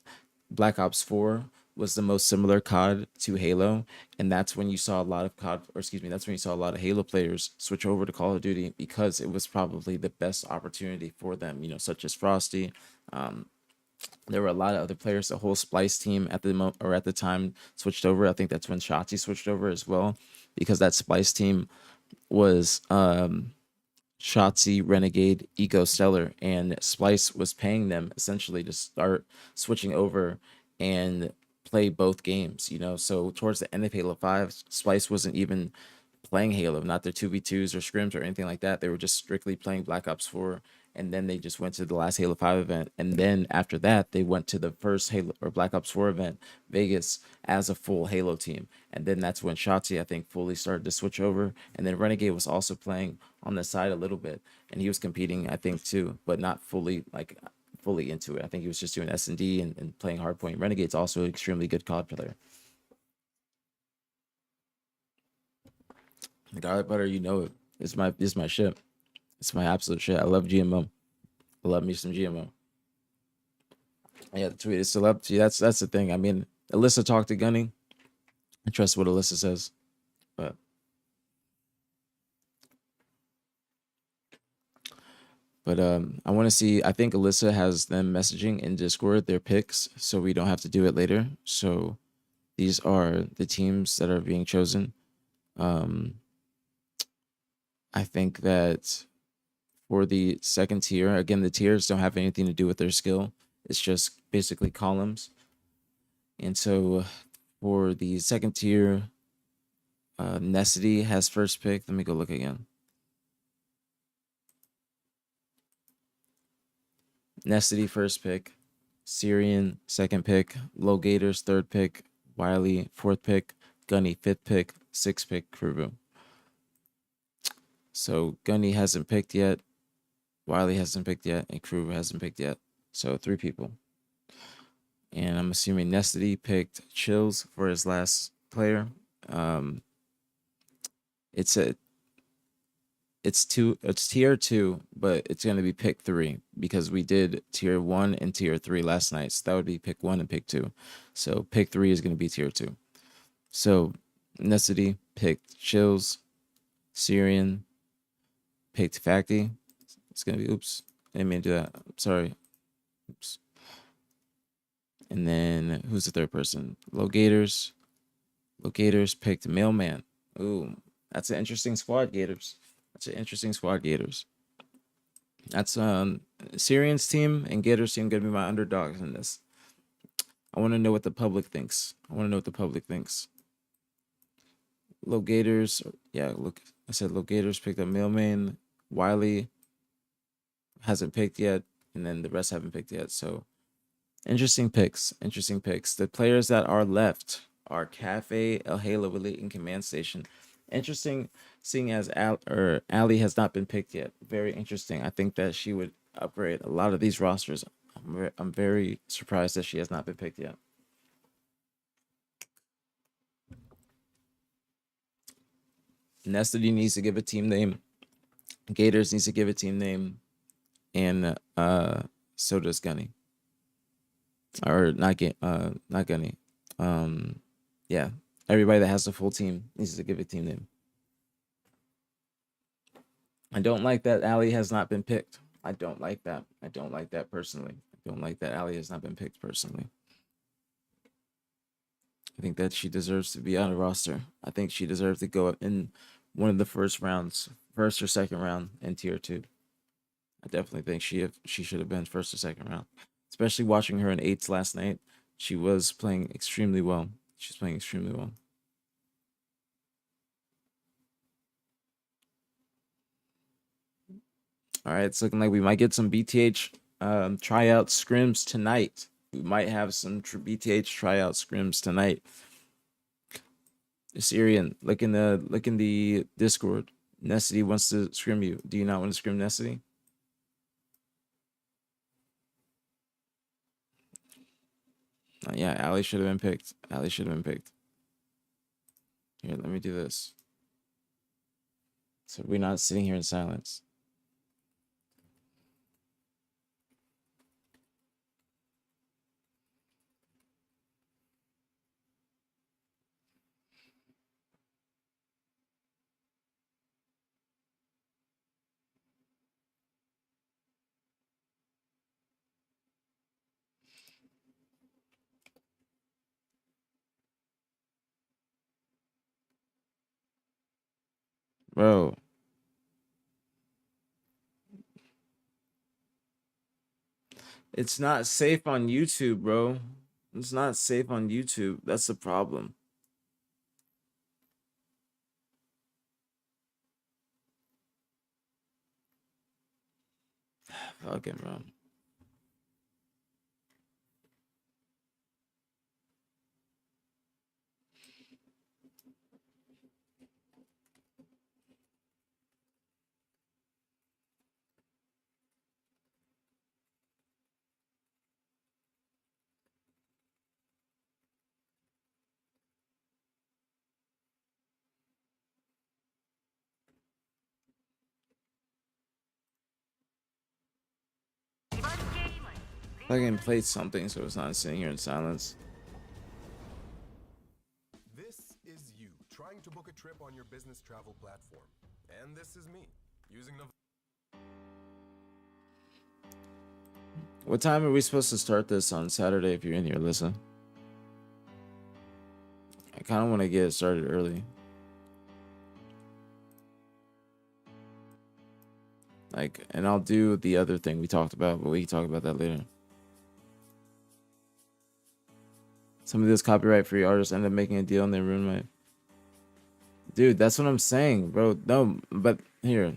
Black Ops 4 was the most similar COD to Halo, and that's when you saw a lot of that's when you saw a lot of Halo players switch over to Call of Duty, because it was probably the best opportunity for them, such as Frosty. There were a lot of other players. The whole Splice team at the time switched over. I think that's when Shotzi switched over as well, because that Splice team was Shotzi, Renegade, Eco, Stellar, and Splice was paying them essentially to start switching over and play both games, so towards the end of Halo 5, Splice wasn't even playing Halo, not their 2v2s or scrims or anything like that. They were just strictly playing Black Ops 4, and then they just went to the last Halo 5 event, and then after that they went to the first Halo or Black Ops 4 event, Vegas, as a full Halo team. And then that's when Shotzi, I think, fully started to switch over, and then Renegade was also playing on the side a little bit, and he was competing, I think, too, but not fully into it. I think he was just doing S&D and playing hardpoint. Renegade's also an extremely good COD player. Garlic butter, you know it. It's my shit. It's my absolute shit. I love GMO. I love me some GMO. Yeah, the tweet is still up. See, that's the thing. I mean, Alyssa talked to Gunny. I trust what Alyssa says, but I want to see. I think Alyssa has them messaging in Discord their picks, so we don't have to do it later. So these are the teams that are being chosen. I think that for the second tier, again, the tiers don't have anything to do with their skill. It's just basically columns. And so for the second tier, Necessity has first pick. Let me go look again. Necessity first pick, Syrian second pick, Low Gators third pick, Wiley fourth pick, Gunny fifth pick, sixth pick, Krubu. So Gunny hasn't picked yet, Wiley hasn't picked yet, and Krubu hasn't picked yet. So 3 people. And I'm assuming Necessity picked Chills for his last player. It's tier 2, but it's going to be pick 3 because we did tier 1 and tier 3 last night. So that would be pick 1 and pick 2. So pick 3 is going to be tier 2. So Necessity picked Chills, Syrian picked Facty. It's going to be, oops, I didn't mean to do that. Sorry. Oops. And then who's the third person? Low Gators. Low Gators picked Mailman. Ooh, that's an interesting squad, Gators. That's an interesting squad, Gators. That's Syrian's team and Gators team gonna be my underdogs in this. I want to know what the public thinks. Low Gators, yeah, look, I said Low Gators picked up Mailman. Wiley hasn't picked yet, and then the rest haven't picked yet. So interesting picks. The players that are left are Cafe, El Halo Elite, and Command Station. Interesting, seeing as Ali has not been picked yet. Very interesting. I think that she would upgrade a lot of these rosters. I'm very surprised that she has not been picked yet. Necessity needs to give a team name. Gators needs to give a team name, and so does Gunny. Or not Gunny. Yeah. Everybody that has the full team needs to give a team name. I don't like that Ali has not been picked. I don't like that personally. I don't like that Ali has not been picked personally. I think that she deserves to be on a roster. I think she deserves to go up in one of the first or second round in tier 2. I definitely think she should have been first or second round. Especially watching her in 8s last night. She was playing extremely well. She's playing extremely well. All right, it's looking like we might get some BtH tryout scrims tonight. We might have some BtH tryout scrims tonight. Syrian, look in the Discord. Necessity wants to scrim you. Do you not want to scrim Necessity? Yeah, Ali should have been picked. Here, let me do this. So we're not sitting here in silence. Bro. It's not safe on YouTube, bro. It's not safe on YouTube. That's the problem. Fucking bro. I can play something so it's not sitting here in silence. This is you trying to book a trip on your business travel platform. And this is me using the... What time are we supposed to start this on Saturday if you're in here, Alyssa? I kind of want to get it started early. Like, and I'll do the other thing we talked about, but we can talk about that later. Some of those copyright-free artists end up making a deal and they ruin my... Dude, that's what I'm saying, bro. No, but here. I'm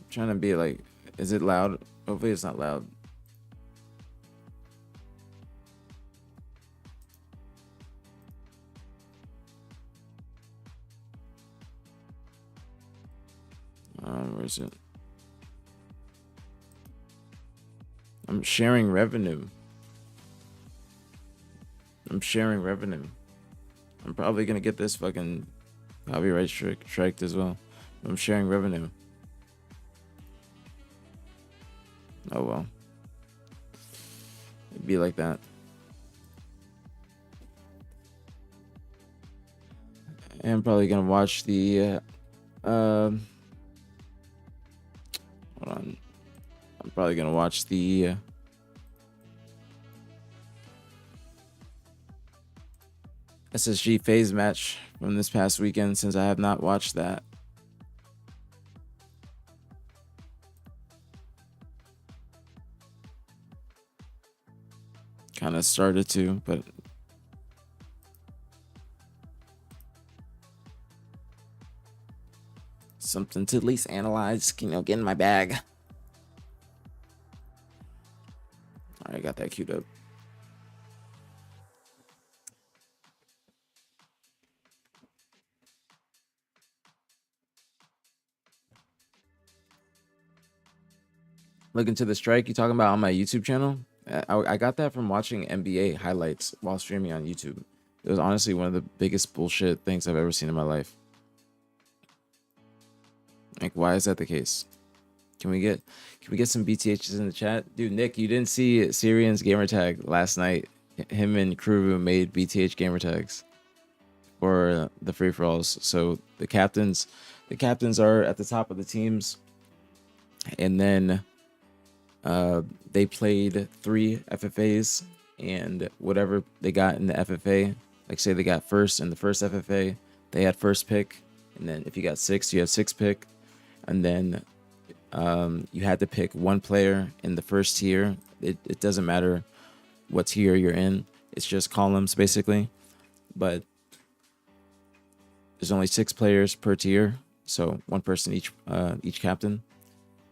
trying to be like, is it loud? Hopefully it's not loud. Where is it? I'm sharing revenue. I'm sharing revenue. I'm probably gonna get this fucking copyright striked as well. I'm sharing revenue. Oh well. It'd be like that. And I'm probably gonna watch the hold on. I'm probably gonna watch the SSG phase match from this past weekend since I have not watched that. Kind of started to, but something to at least analyze, you know, get in my bag. All right, got that queued up. Looking to the strike you talking about on my YouTube channel? I got that from watching NBA highlights while streaming on YouTube. It was honestly one of the biggest bullshit things I've ever seen in my life. Like, why is that the case? Can we get some BtHs in the chat? Dude, Nick, you didn't see Syrian's gamertag last night. Him and Kruvu made BtH gamertags for the free-for-alls. So the captains are at the top of the teams. And then they played 3 FFAs, and whatever they got in the FFA, like say they got first in the first FFA, they had first pick. And then if you got 6, you have 6 pick. And then you had to pick 1 player in the first tier. It doesn't matter what tier you're in. It's just columns basically. But there's only 6 players per tier, so 1 person each captain.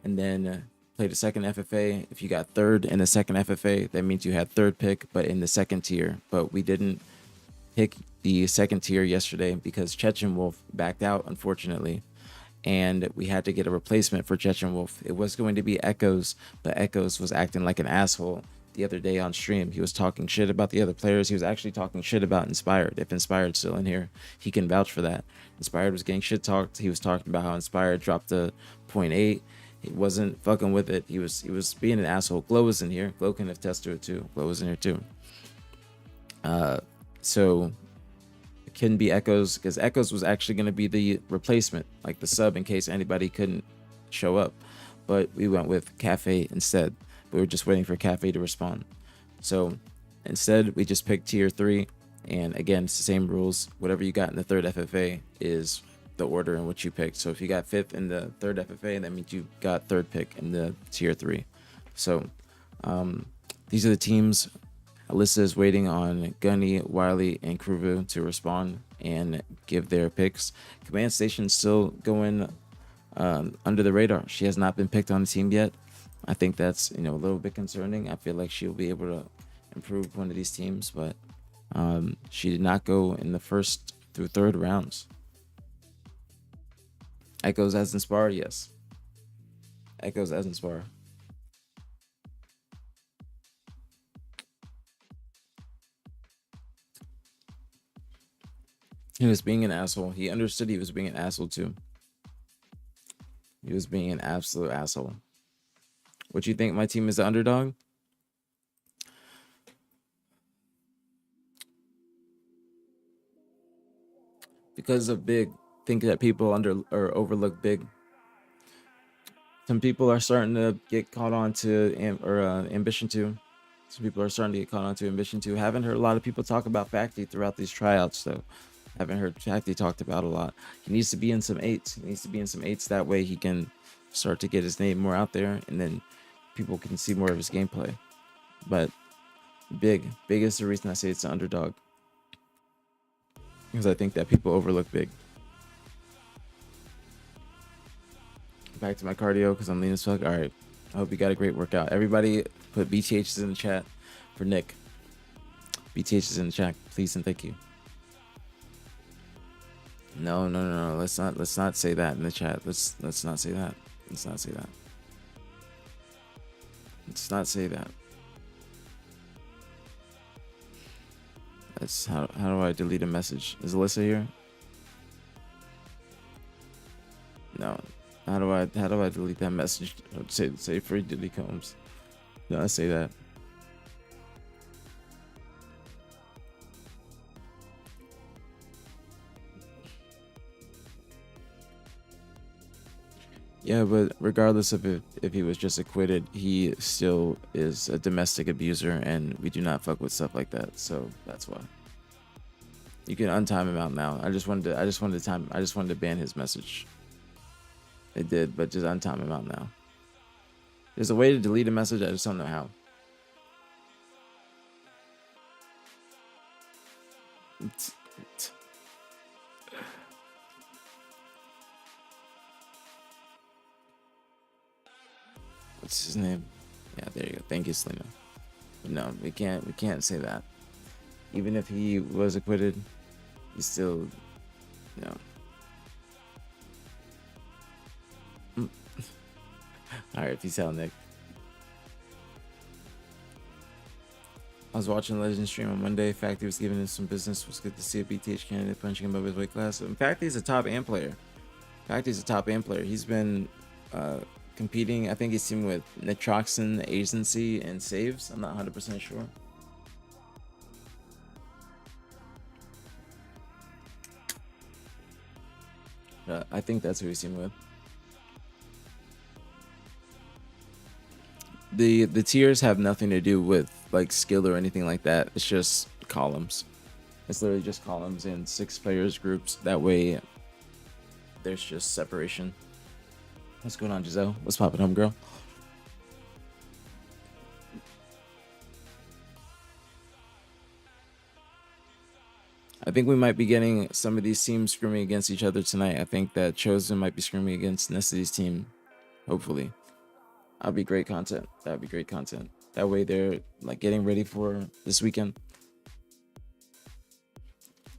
And then play the second FFA. If you got 3rd in the second FFA, that means you had 3rd pick, but in the second tier. But we didn't pick the second tier yesterday because Chechen Wolf backed out, unfortunately. And we had to get a replacement for Chechen Wolf. It was going to be Echoes, but Echoes was acting like an asshole the other day on stream. He was talking shit about the other players. He was actually talking shit about Inspired. If Inspired's still in here, he can vouch for that. Inspired was getting shit talked. He was talking about how Inspired dropped to 0.8. He wasn't fucking with it. He was being an asshole. Glow was in here. Glow can attest to it too. Glow was in here too. So it couldn't be Echoes because Echoes was actually going to be the replacement, like the sub in case anybody couldn't show up. But we went with Cafe instead. We were just waiting for Cafe to respond. So instead, we just picked tier 3. And again, it's the same rules. Whatever you got in the 3rd FFA is the order in which you picked. So if you got 5th in the 3rd FFA, that means you got 3rd pick in the tier 3. So these are the teams. Alyssa is waiting on Gunny, Wiley, and Kruvu to respond and give their picks. Command Station's still going under the radar. She has not been picked on the team yet. I think that's, you know, a little bit concerning. I feel like she'll be able to improve one of these teams, but she did not go in the first through third rounds. Echoes as inspired, yes. Echoes as inspired. He was being an asshole. He understood he was being an asshole too. He was being an absolute asshole. What you think? My team is the underdog? Because of big, think that people under or overlook big. Some people are starting to get caught on to ambition too. Some people are starting to get caught on to ambition too. Haven't heard a lot of people talk about Facty throughout these tryouts though. Haven't heard Facty talked about a lot. He needs to be in some eights. He needs to be in some eights. That way he can start to get his name more out there, and then people can see more of his gameplay. But big is the reason I say it's an underdog, because I think that people overlook big. Back to my cardio because I'm lean as fuck. All right, I hope you got a great workout. Everybody put BtHs in the chat for Nick. BtHs in the chat, please and thank you. No. Let's not say that in the chat. Let's not say that. Let's not say that. Let's not say that. That's how do I delete a message? Is Alyssa here? No. How do I delete that message? Say free Diddy Combs. No, I say that. Yeah, but regardless of if he was just acquitted, he still is a domestic abuser, and we do not fuck with stuff like that. So that's why. You can untime him out now. I just wanted to ban his message. It did, but just untime him out now. There's a way to delete a message. I just don't know how. What's his name? Yeah, there you go. Thank you, Selena. No, we can't say that. Even if he was acquitted, he's still, you know. All right, peace out, Nick. I was watching Legend stream on Monday. Facty was giving him some business. It was good to see a BtH candidate punching him above his weight class. In fact, he's a top AMP player. He's been competing. I think he's teaming with Nitroxin, Agency, and Saves. I'm not 100% sure. I think that's who he's teaming with. The tiers have nothing to do with like skill or anything like that. It's just columns. It's literally just columns in 6 players groups. That way there's just separation. What's going on, Giselle? What's poppin', homegirl? I think we might be getting some of these teams screaming against each other tonight. I think that Chosen might be screaming against Nessity's team. Hopefully. That'd be great content. That'd be great content. That way they're like getting ready for this weekend.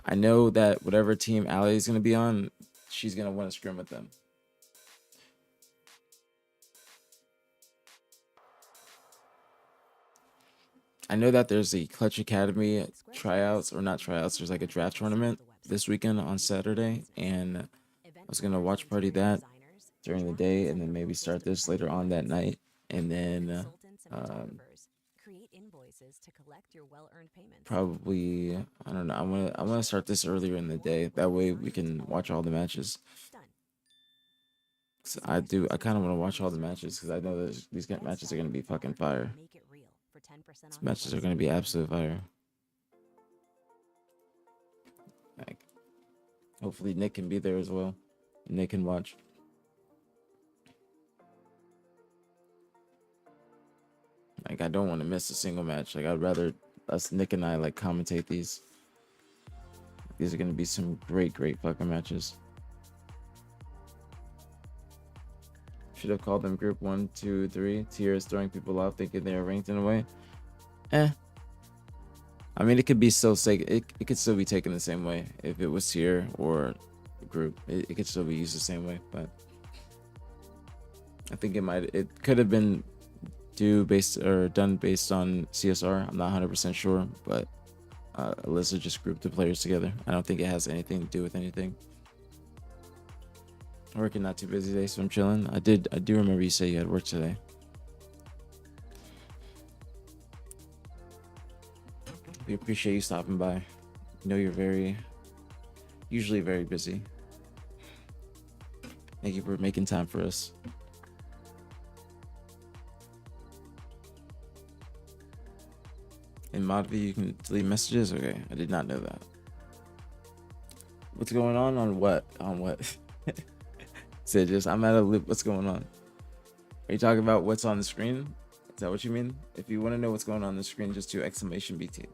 I know that whatever team Allie is going to be on, she's going to want to scrim with them. I know that there's a Clutch Academy tryouts, or not tryouts, there's like a draft tournament this weekend on Saturday, and I was going to watch party that during the day, and then maybe start this later on that night, and then probably, I don't know, I'm gonna start this earlier in the day. That way we can watch all the matches. So I kind of want to watch all the matches because I know that these matches are gonna be fucking fire. These matches are gonna be absolute fire. Like, hopefully Nick can be there as well. Nick can watch. Like, I don't want to miss a single match. Like, I'd rather us, Nick and I, like, commentate these. These are going to be some great fucking matches. Should have called them group 1, 2, 3 tiers, throwing people off thinking they are ranked in a way. I mean, it could be still it could still be taken the same way if it was tier or group. It could still be used the same way, but I think it could have been done based on CSR. I'm not 100% sure, but Alyssa just grouped the players together. I don't think it has anything to do with anything. Working, not too busy today, so I'm chilling. I do remember you say you had work today. We appreciate you stopping by. I know you're usually very busy. Thank you for making time for us. In Modv, you can delete messages? Okay, I did not know that. What's going on? On what? On what? Said just, I'm at a loop. What's going on? Are you talking about what's on the screen? Is that what you mean? If you want to know what's going on the screen, just do exclamation BtH.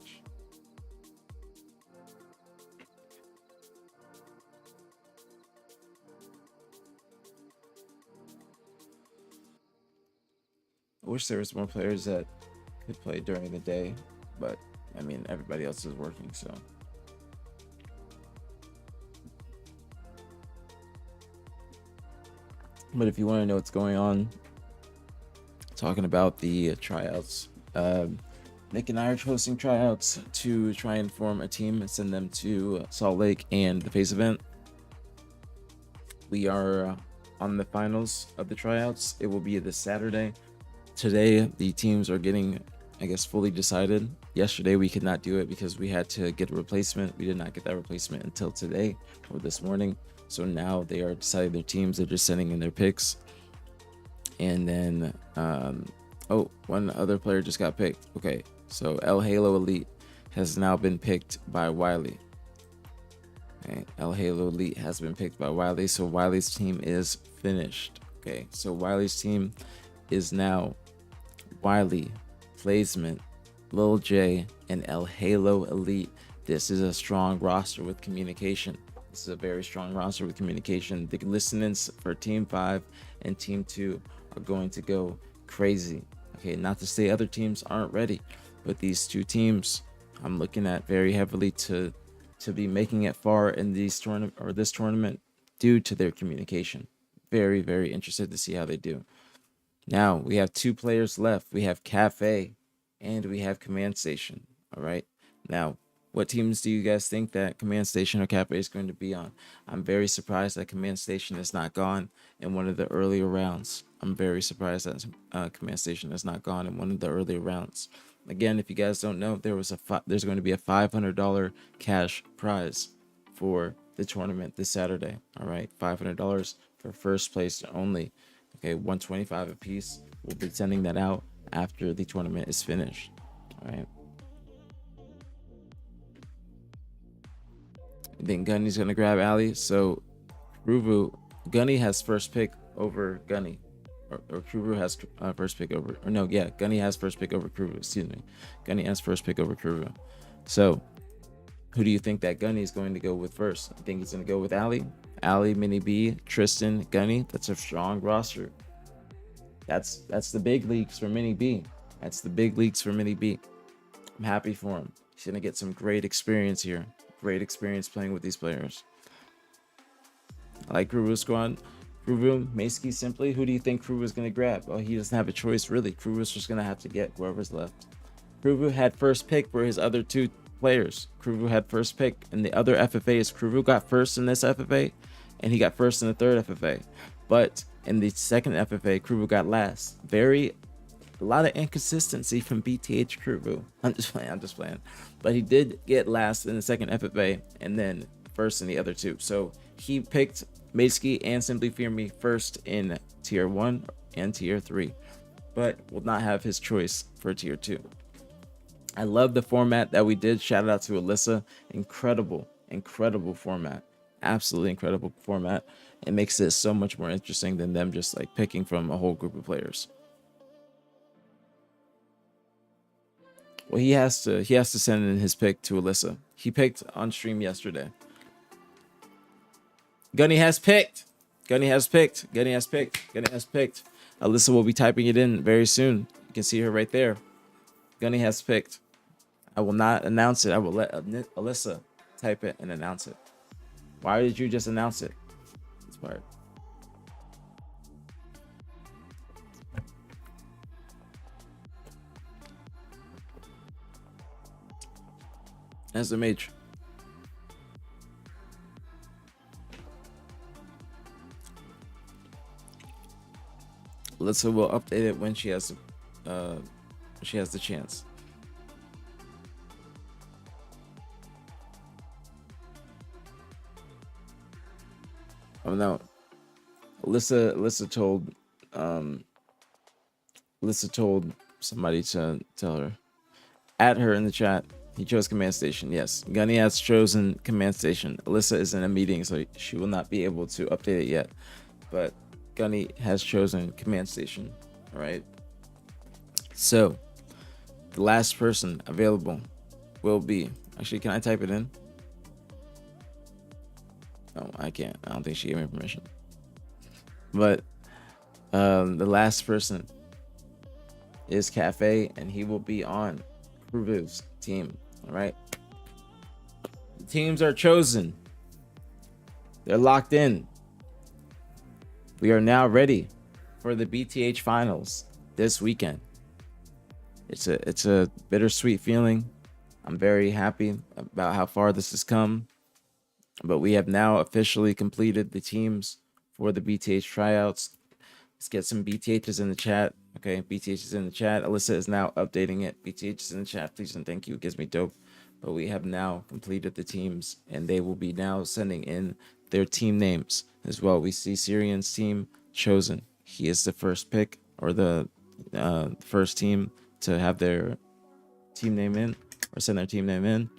I wish there was more players that could play during the day, but I mean, everybody else is working, so. But if you want to know what's going on, talking about the tryouts, Nick and I are hosting tryouts to try and form a team and send them to Salt Lake and the FaZe event. We are on the finals of the tryouts. It will be this Saturday. Today, the teams are getting, I guess, fully decided. Yesterday, we could not do it because we had to get a replacement. We did not get that replacement until today or this morning. So now they are deciding their teams. They're just sending in their picks. And then, one other player just got picked. Okay, so Halo Elite has now been picked by Wiley. Okay, Halo Elite has been picked by Wiley. So Wiley's team is finished. Okay, so Wiley's team is now Wiley, Placement, Lil J, and Halo Elite. This is a strong roster with communication. This is a very strong roster with communication. The listenings for Team 5 and Team 2 are going to go crazy. Okay, not to say other teams aren't ready, but these two teams I'm looking at very heavily to be making it far in this tournament due to their communication. Very, very interested to see how they do. Now we have two players left. We have Cafe and we have Command Station. All right. Now, what teams do you guys think that Command Station or Cafe is going to be on? I'm very surprised that Command Station is not gone in one of the earlier rounds. I'm very surprised that Command Station is not gone in one of the earlier rounds. Again, if you guys don't know, there's going to be a $500 cash prize for the tournament this Saturday. All right, $500 for first place only. Okay, $125 a piece. We'll be sending that out after the tournament is finished. All right. I think Gunny's gonna grab Ali. So Ruvu, Gunny has first pick over Gunny, or Kruvu has first pick over. Or no, yeah, Gunny has first pick over Kruvu. Excuse me, Gunny has first pick over Kruvu. So who do you think that Gunny is going to go with first? I think he's gonna go with Ali, Mini B, Tristan, Gunny. That's a strong roster. That's the big leagues for Mini B. That's the big leagues for Mini B. I'm happy for him. He's gonna get some great experience here. Great experience playing with these players. I like Kruvu's squad. Kruvu, Maski, simply. Who do you think Kruvu is gonna grab? Well, he doesn't have a choice really. Kruvu's just gonna have to get whoever's left. Kruvu had first pick for his other two players. Kruvu had first pick in the other FFAs. Kruvu got first in this FFA, and he got first in the third FFA. But in the second FFA, Kruvu got last. A lot of inconsistency from BtH Kruvu. I'm just playing. But he did get last in the second FFA and then first in the other two. So he picked Maski and Simply Fear Me first in tier 1 and tier 3, but will not have his choice for tier 2. I love the format that we did. Shout out to Alyssa. Incredible format. Absolutely incredible format. It makes this so much more interesting than them just like picking from a whole group of players. Well, he has to send in his pick to Alyssa. He picked on stream yesterday. Gunny has picked. Gunny has picked. Gunny has picked. Gunny has picked. Alyssa will be typing it in very soon. You can see her right there. Gunny has picked. I will not announce it. I will let Alyssa type it and announce it. Why did you just announce it? This part. That's the mage. Alyssa will update it when she has the chance. Oh no. Alyssa told somebody to tell her. At her in the chat. He chose command station. Yes. Gunny has chosen command station. Alyssa is in a meeting, so she will not be able to update it yet. But Gunny has chosen command station. All right. So the last person available will be, actually, can I type it in? No, I can't. I don't think she gave me permission. But the last person is Cafe, and he will be on Kruvu's team. All right. The teams are chosen. They're locked in. We are now ready for the BtH finals this weekend. It's a bittersweet feeling. I'm very happy about how far this has come. But we have now officially completed the teams for the BtH tryouts. Let's get some BTHs in the chat. Okay, BTH is in the chat. Alyssa is now updating it. BTH is in the chat. Please and thank you. It gives me dope. But we have now completed the teams, and they will be now sending in their team names as well. We see Syrian's team chosen. He is the first pick, or the first team to have their team name in, or send their team name in.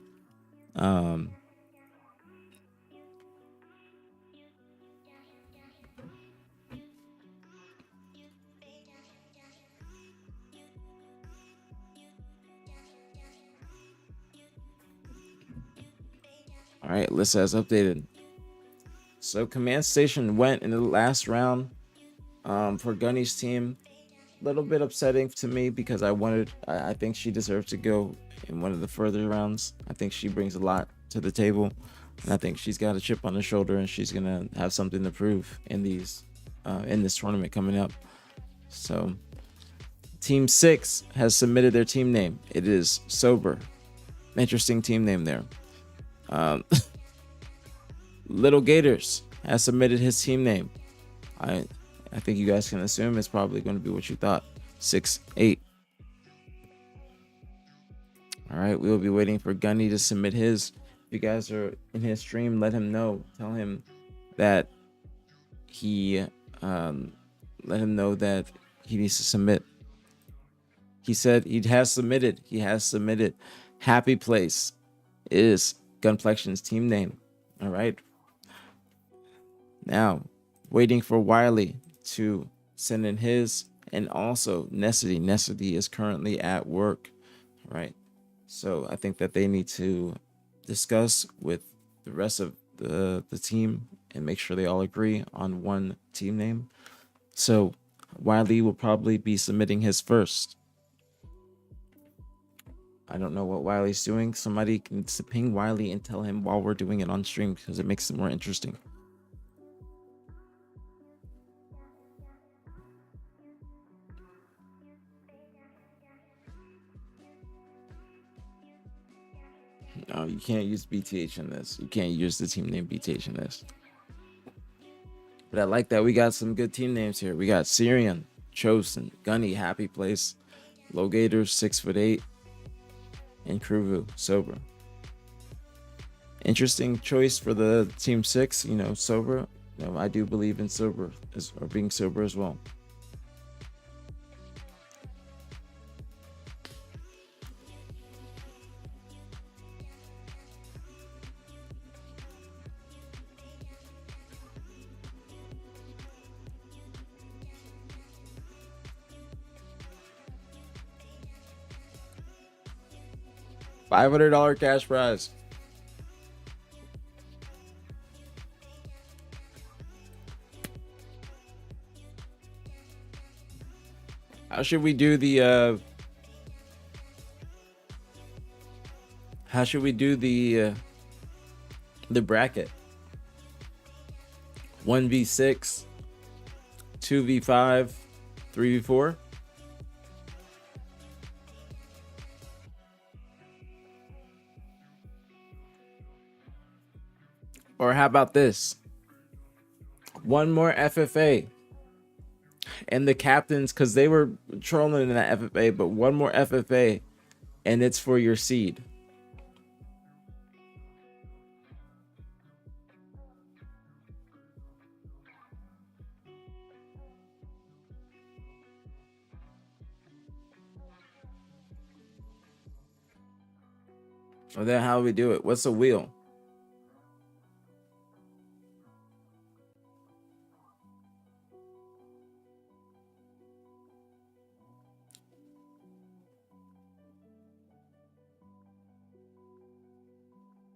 All right, Alyssa has updated. So command station went in the last round for Gunny's team. A little bit upsetting to me because I think she deserves to go in one of the further rounds. I think she brings a lot to the table, and I think she's got a chip on her shoulder, and she's gonna have something to prove in this tournament coming up. So Team 6 has submitted their team name. It is Sober. Interesting team name there. Little Gators has submitted his team name. I think you guys can assume it's probably going to be what you thought. 6-8. All right, we will be waiting for Gunny to submit his. If you guys are in his stream, let him know. Tell him that he needs to submit. He said he has submitted. He has submitted. Happy Place is Gunflection's team name. All right. Now, waiting for Wiley to send in his, and also Nessity. Nessity is currently at work. All right. So I think that they need to discuss with the rest of the team and make sure they all agree on one team name. So Wiley will probably be submitting his first. I don't know what Wiley's doing. Somebody can ping Wiley and tell him while we're doing it on stream, because it makes it more interesting. No, you can't use BtH in this. You can't use the team name BtH in this. But I like that we got some good team names here. We got Syrian, Chosen, Gunny, Happy Place, Low Gators, 6'8", and Kruvu, Sober. Interesting choice for the team 6. You know, Sober. You know, I do believe in sober or being sober as well. $500 cash prize. How should we do the how should we do the bracket? 1v6, 2v5, 3v4? Or how about this? One more FFA. And the captains, because they were trolling in that FFA, but one more FFA, and it's for your seed. Or then how do we do it? What's the wheel?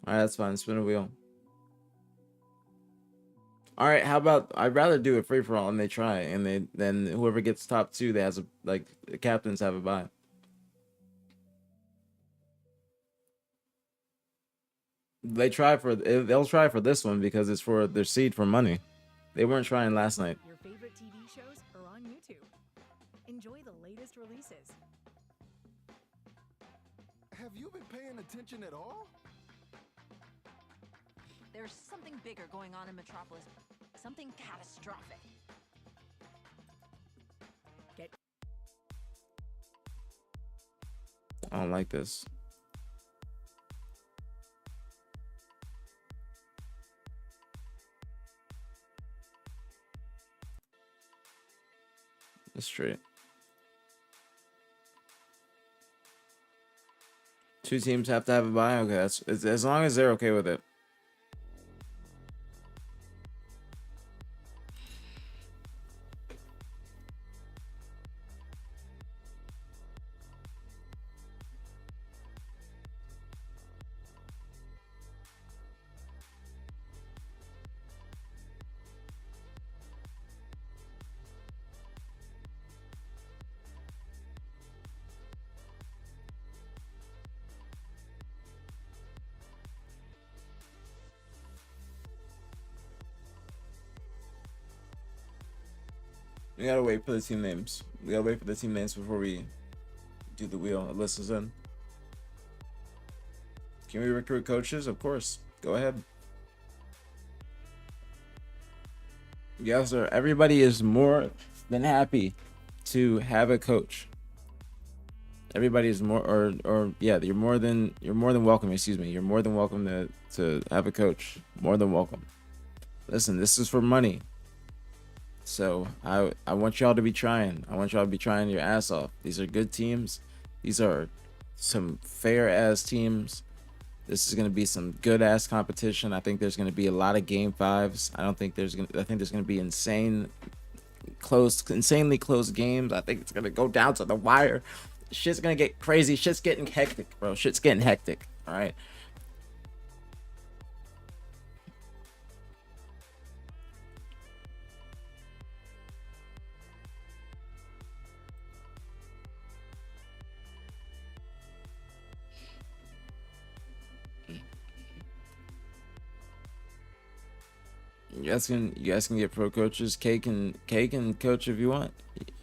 All right, that's fine. Spin a wheel. All right, how about I'd rather do it free for all and they try, and then whoever gets top two, they has a, like, the captains have a bye. They'll try for this one because it's for their seed for money. They weren't trying last night. Your favorite TV shows are on YouTube. Enjoy the latest releases. Have you been paying attention at all? There's something bigger going on in Metropolis. Something catastrophic. I don't like this. That's straight. Two teams have to have a bye. Okay, that's as long as they're okay with it. We gotta wait for the team names. We gotta wait for the team names before we do the wheel. List is in. Can we recruit coaches? Of course. Go ahead. Yes, sir. Everybody is more than happy to have a coach. Everybody is more, or yeah, you're more than welcome. Excuse me. You're more than welcome to have a coach. More than welcome. Listen, this is for money. So I want y'all to be trying. I want y'all to be trying your ass off. These are good teams. These are some fair ass teams. This is gonna be some good ass competition. I think there's gonna be a lot of game fives. I think there's gonna be insanely close games. I think it's gonna go down to the wire. Shit's gonna get crazy. Shit's getting hectic, bro. Shit's getting hectic. All right. You guys can get pro coaches. K can coach if you want.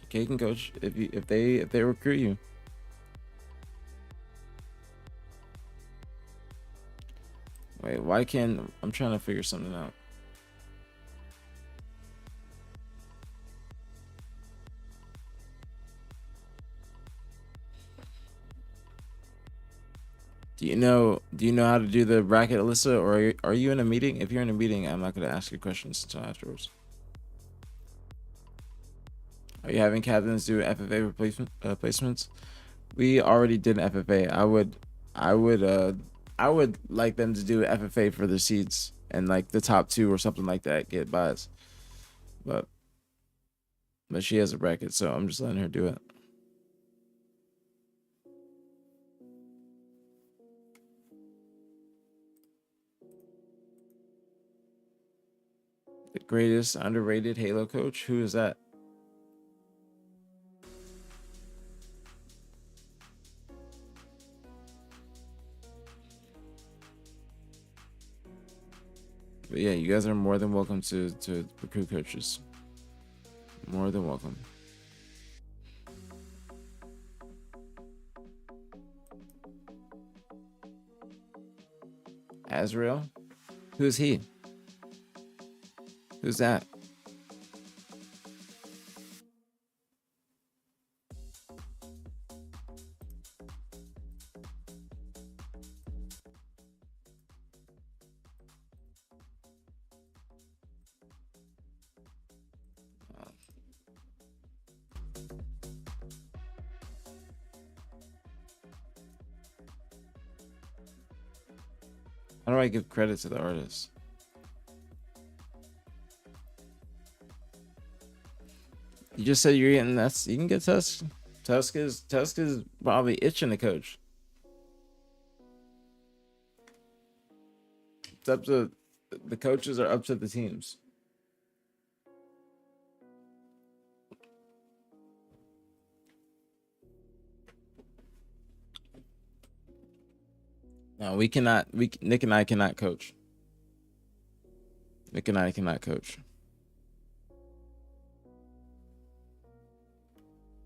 K can coach if they recruit you. Wait, why can't I'm trying to figure something out. Do you know how to do the bracket, Alyssa, or are you in a meeting? If you're in a meeting, I'm not going to ask you questions until afterwards. Are you having captains do FFA placements? We already did an FFA. I would like them to do FFA for the seeds and like the top two or something like that get buys. But she has a bracket, so I'm just letting her do it. The greatest underrated Halo coach? Who is that? But yeah, you guys are more than welcome to recruit coaches. More than welcome. Azrael? Who's he? Who's that? How do I give credit to the artist? You just said you're getting that's you can get Tusk. Tusk is probably itching to coach. It's up to the coaches are up to the teams. No, we cannot. Nick and I cannot coach. Nick and I cannot coach.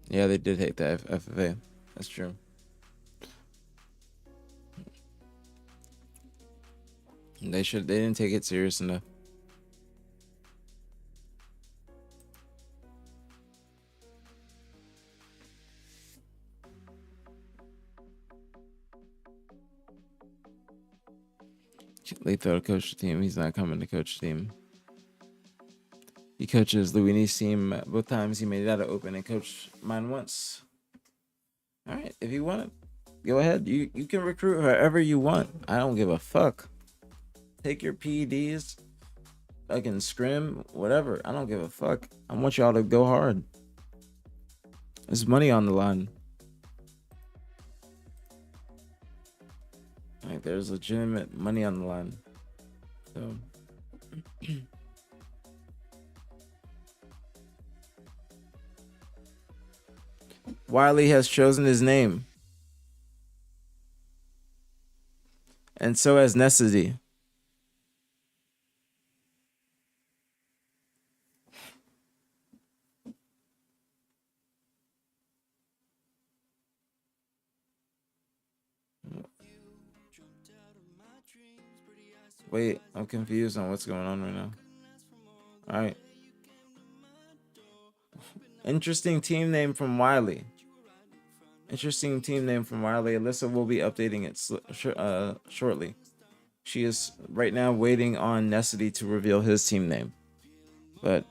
Yeah, they did hate the FFA. That's true. They didn't take it serious enough. They thought to coach the team. He's not coming to coach the team. He coaches Luini's team both times. He made it out of open and coached mine once. All right, if you want it, go ahead. You can recruit whoever you want. I don't give a fuck. Take your PEDs, fucking scrim, whatever. I don't give a fuck. I want y'all to go hard. There's money on the line. Like, there's legitimate money on the line. So Wiley has chosen his name. And so has Necessity. Wait, I'm confused on what's going on right now. All right. Interesting team name from Wiley. Interesting team name from Wiley. Alyssa will be updating it shortly. She is right now waiting on Necessity to reveal his team name. But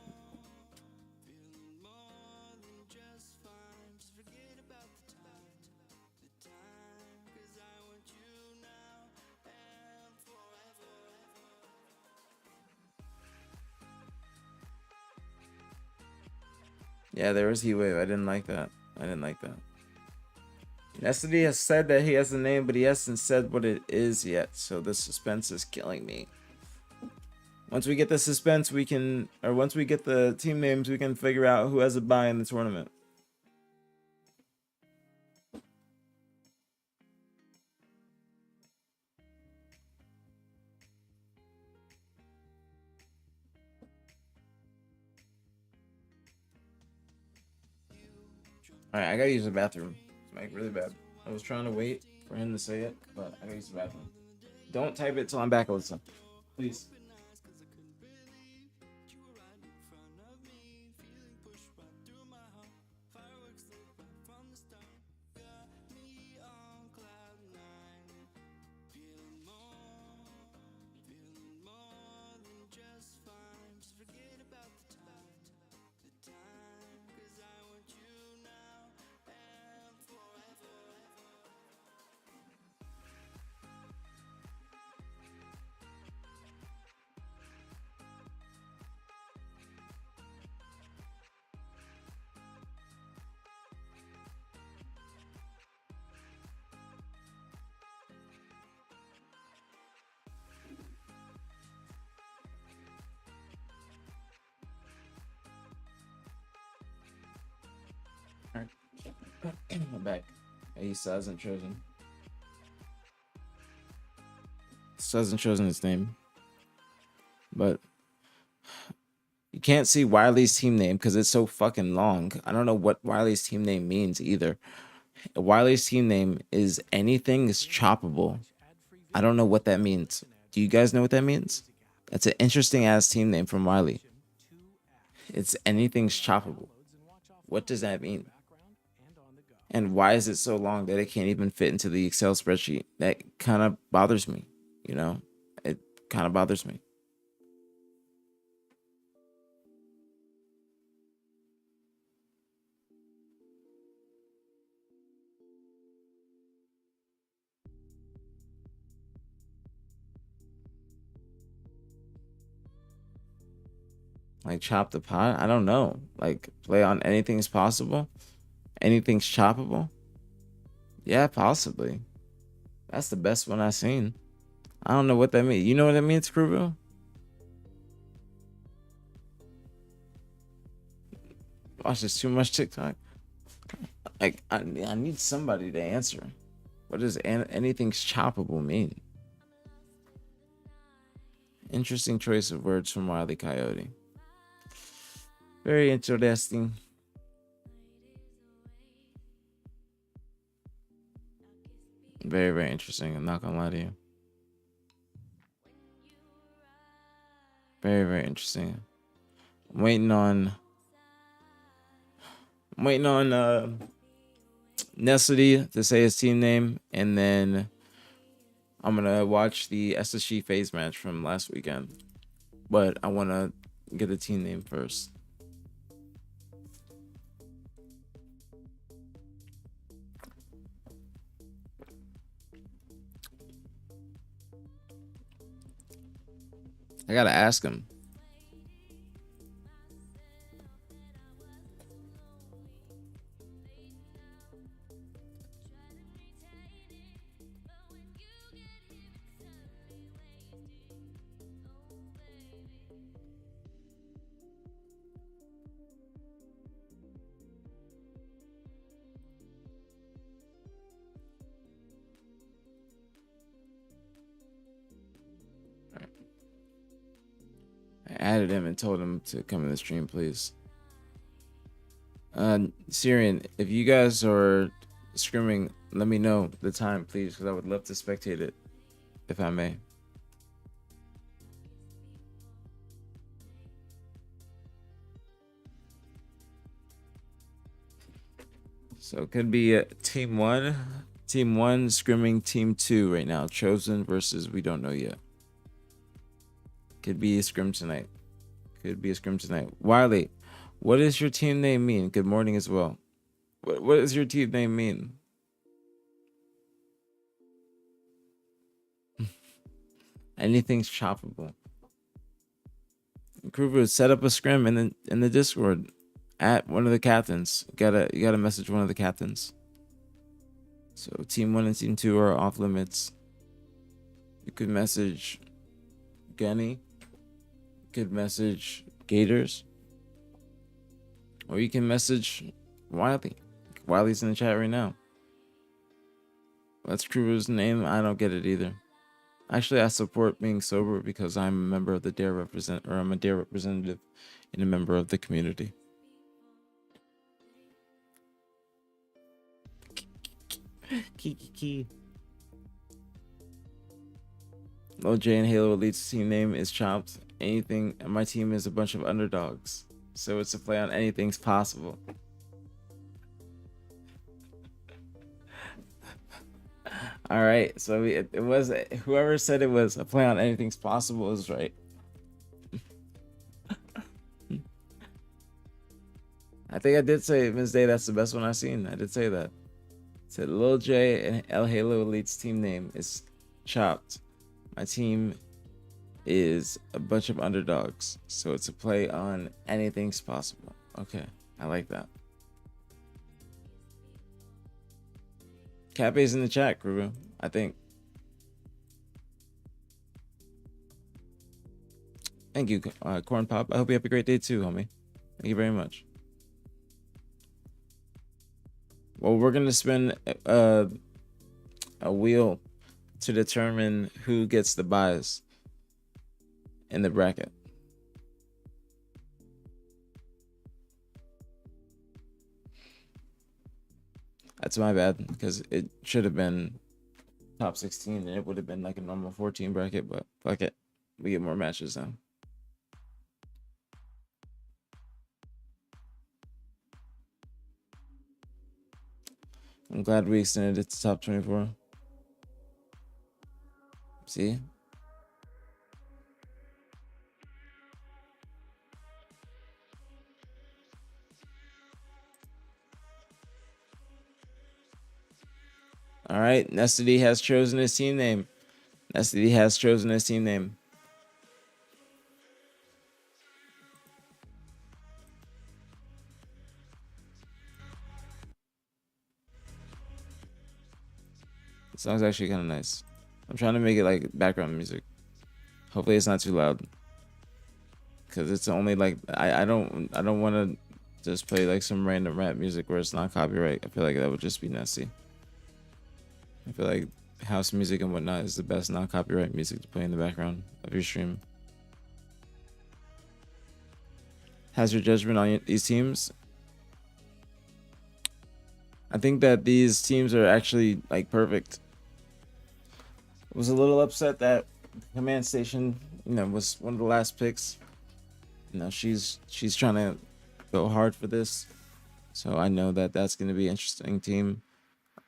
yeah, there was Heatwave. I didn't like that. Necessity has said that he has a name, but he hasn't said what it is yet. So the suspense is killing me. Once we get the suspense, once we get the team names, we can figure out who has a bye in the tournament. All right, I gotta use the bathroom. It's like really bad. I was trying to wait for him to say it, but I gotta use the bathroom. Don't type it till I'm back, Alyssa. Please. I'm back. He still hasn't chosen. Still hasn't chosen his name. But you can't see Wiley's team name because it's so fucking long. I don't know what Wiley's team name means either. Wiley's team name is anything is choppable. I don't know what that means. Do you guys know what that means? That's an interesting ass team name from Wiley. It's anything's choppable. What does that mean? And why is it so long that it can't even fit into the Excel spreadsheet? That kind of bothers me, you know? It kind of bothers me. Like chop the pot? I don't know. Like play on anything's possible? Anything's choppable? Yeah, possibly. That's the best one I've seen. I don't know what that means. You know what that means, Kruvo? Watch this too much TikTok. Like I need somebody to answer. What does anything's choppable mean? Interesting choice of words from Wile E. Coyote. Very interesting. Very, very interesting. I'm not gonna lie to you. Very, very interesting. I'm waiting on Nestledy to say his team name, and then I'm gonna watch the SSG phase match from last weekend. But I wanna get the team name first. I gotta ask him. I added him and told him to come in the stream, please. Syrian, if you guys are scrimming, let me know the time, please, because I would love to spectate it, if I may. So it could be team one scrimming team 2 right now. Chosen versus we don't know yet. Could be a scrim tonight. Wiley, what does your team name mean? Good morning as well. What does your team name mean? Anything's choppable. Kruvu, set up a scrim in the Discord at one of the captains. You gotta message one of the captains. So team 1 and team 2 are off limits. You could message Gunny. Could message Gators, or you can message Wiley. Wiley's in the chat right now. That's Kruger's name. I don't get it either. Actually, I support being sober because I'm a member of the DARE I'm a DARE representative and a member of the community. Kiki. Lil J and Halo Elite's team name is Chopped. Anything, my team is a bunch of underdogs, so it's a play on anything's possible. All right, so it was whoever said it was a play on anything's possible is right. I think I did say Ms. Day that's the best one I've seen. I did say that. Said Lil J and El Halo Elite's team name is Chopped. My team is a bunch of underdogs, so it's a play on anything's possible. Okay, I like that. Cape's in the chat, Kruger, I think. Thank you, Corn Pop. I hope you have a great day too, homie. Thank you very much. Well, we're gonna spin a wheel to determine who gets the buys. in the bracket. That's my bad, because it should have been top 16 and it would have been like a normal 14 bracket, but fuck it. We get more matches now. I'm glad we extended it to top 24. See? All right, Nestedy has chosen his team name. Nestedy has chosen his team name. The song's actually kind of nice. I'm trying to make it like background music. Hopefully it's not too loud, because it's only like I don't want to just play like some random rap music where it's not copyright. I feel like that would just be nasty. I feel like house music and whatnot is the best non-copyright music to play in the background of your stream. Has your judgment on these teams? I think that these teams are actually like perfect. I was a little upset that Command Station, was one of the last picks. She's trying to go hard for this, so I know that that's going to be an interesting team.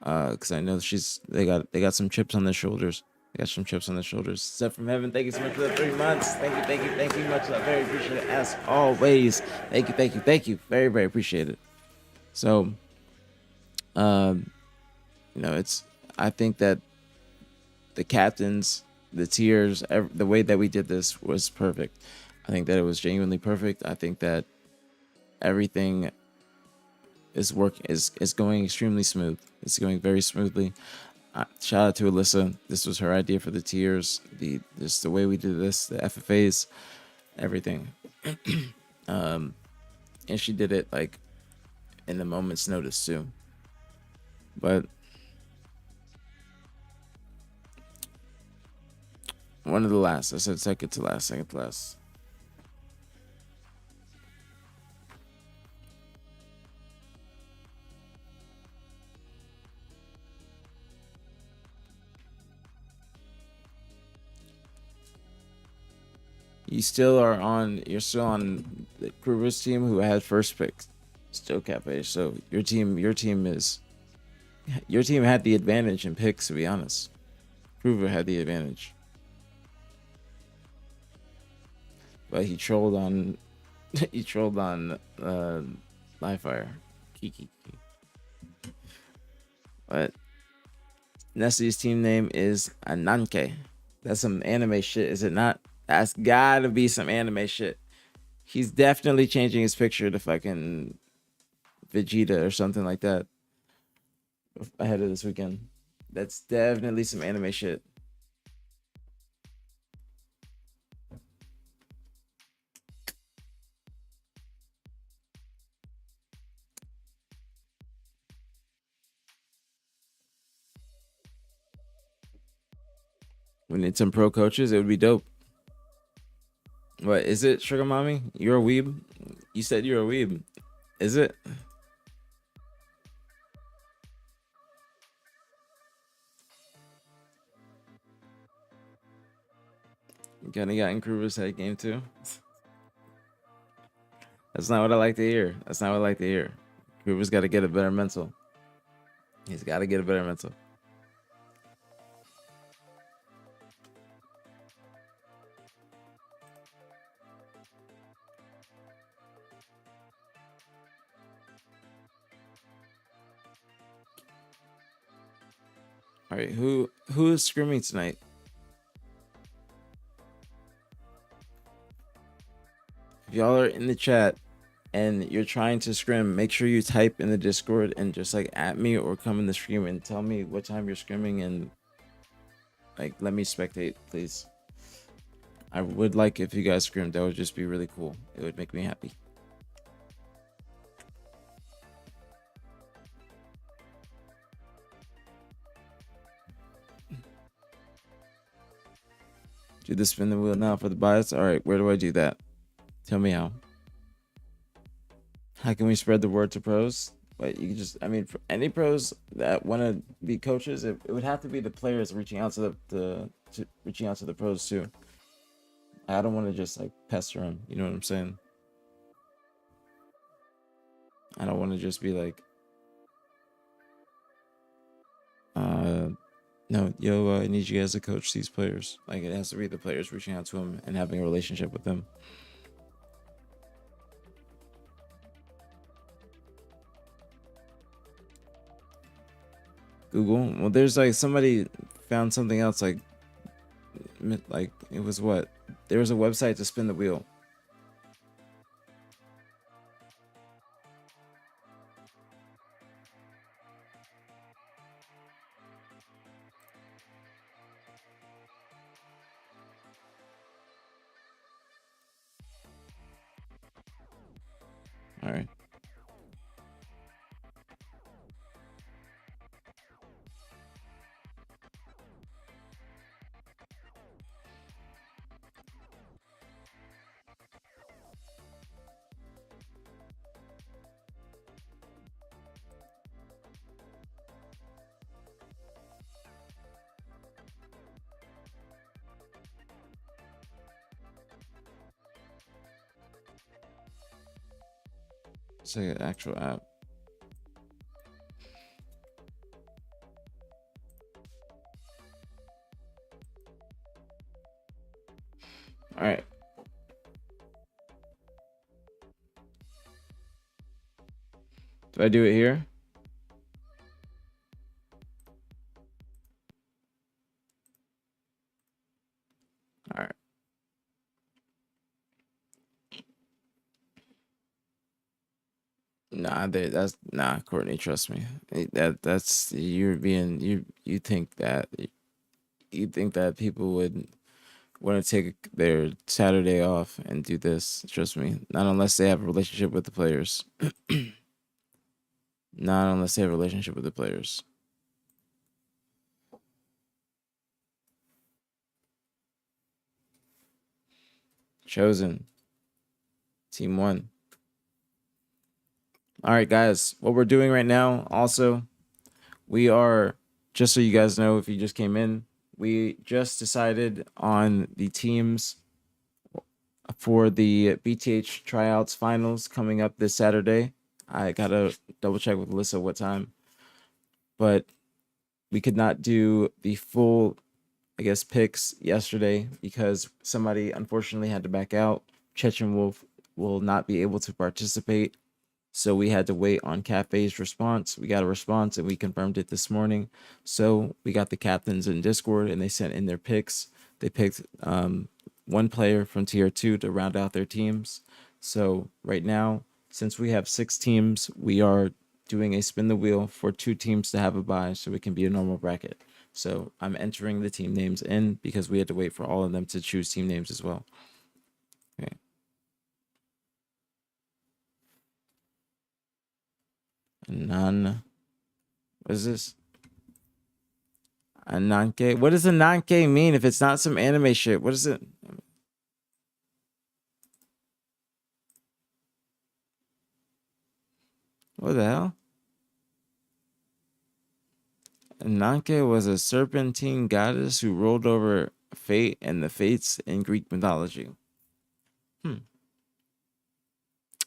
Because I know they got some chips on their shoulders. They got some chips on their shoulders. Step from Heaven, thank you so much for the 3 months. Thank you much. I very appreciate it as always. Thank you. Very, very appreciate it. So, I think that the captains, the tiers, the way that we did this was perfect. I think that it was genuinely perfect. I think that everything is going extremely smooth. It's going very smoothly. Shout out to Alyssa. This was her idea for the tiers, just the way we did this, the FFAs, everything. And she did it like in the moment's notice too. But one of the last. I said second to last. You're still on the Kruger's team, who had first pick. Still Cafe. So your team had the advantage in picks, to be honest. Kruger had the advantage. But he trolled on Livefire. Kiki. But Nessie's team name is Ananke. That's some anime shit, is it not? That's gotta be some anime shit. He's definitely changing his picture to fucking Vegeta or something like that ahead of this weekend. That's definitely some anime shit. We need some pro coaches. It would be dope. What is it, Sugar Mommy? You're a weeb? You said you're a weeb. Is it? Gonna got in Kruger's head game too. That's not what I like to hear. Kruger's got to get a better mental. He's got to get a better mental. All right, who is scrimming tonight? If y'all are in the chat and you're trying to scrim, make sure you type in the Discord and just like at me or come in the stream and tell me what time you're scrimming and like let me spectate, please. I would like if you guys scrimmed. That would just be really cool. It would make me happy. Do the spin the wheel now for the bias. All right, where do I do that? Tell me how. How can we spread the word to pros? But you can just, I mean, for any pros that want to be coaches, it would have to be the players reaching out to reaching out to the pros too. I don't want to just like pester them. You know what I'm saying? I don't want to just be like, no, yo, I need you guys to coach these players. Like, it has to be the players reaching out to them and having a relationship with them. Google. Well, there's like somebody found something else. Like it was what? There was a website to spin the wheel. All right. It's like an actual app. All right. Do I do it here? All right. Nah, Courtney, trust me. That's you're being you think that people would want to take their Saturday off and do this. Trust me. Not unless they have a relationship with the players. Not unless they have a relationship with the players. Chosen. Team 1. All right, guys. What we're doing right now, also, we are, just so you guys know, if you just came in, we just decided on the teams for the BtH tryouts finals coming up this Saturday. I gotta double check with Alyssa what time, but we could not do the full, I guess, picks yesterday because somebody unfortunately had to back out. Chechen Wolf will not be able to participate. So we had to wait on Cafe's response. We got a response and we confirmed it this morning. So we got the captains in Discord and they sent in their picks. They picked one player from tier 2 to round out their teams. So right now, since we have 6 teams, we are doing a spin the wheel for 2 teams to have a bye so it can be a normal bracket. So I'm entering the team names in because we had to wait for all of them to choose team names as well. Okay. What is this? A Nanke? What does a Nanke mean if it's not some anime shit? What is it? What the hell? Nanke was a serpentine goddess who ruled over fate and the fates in Greek mythology.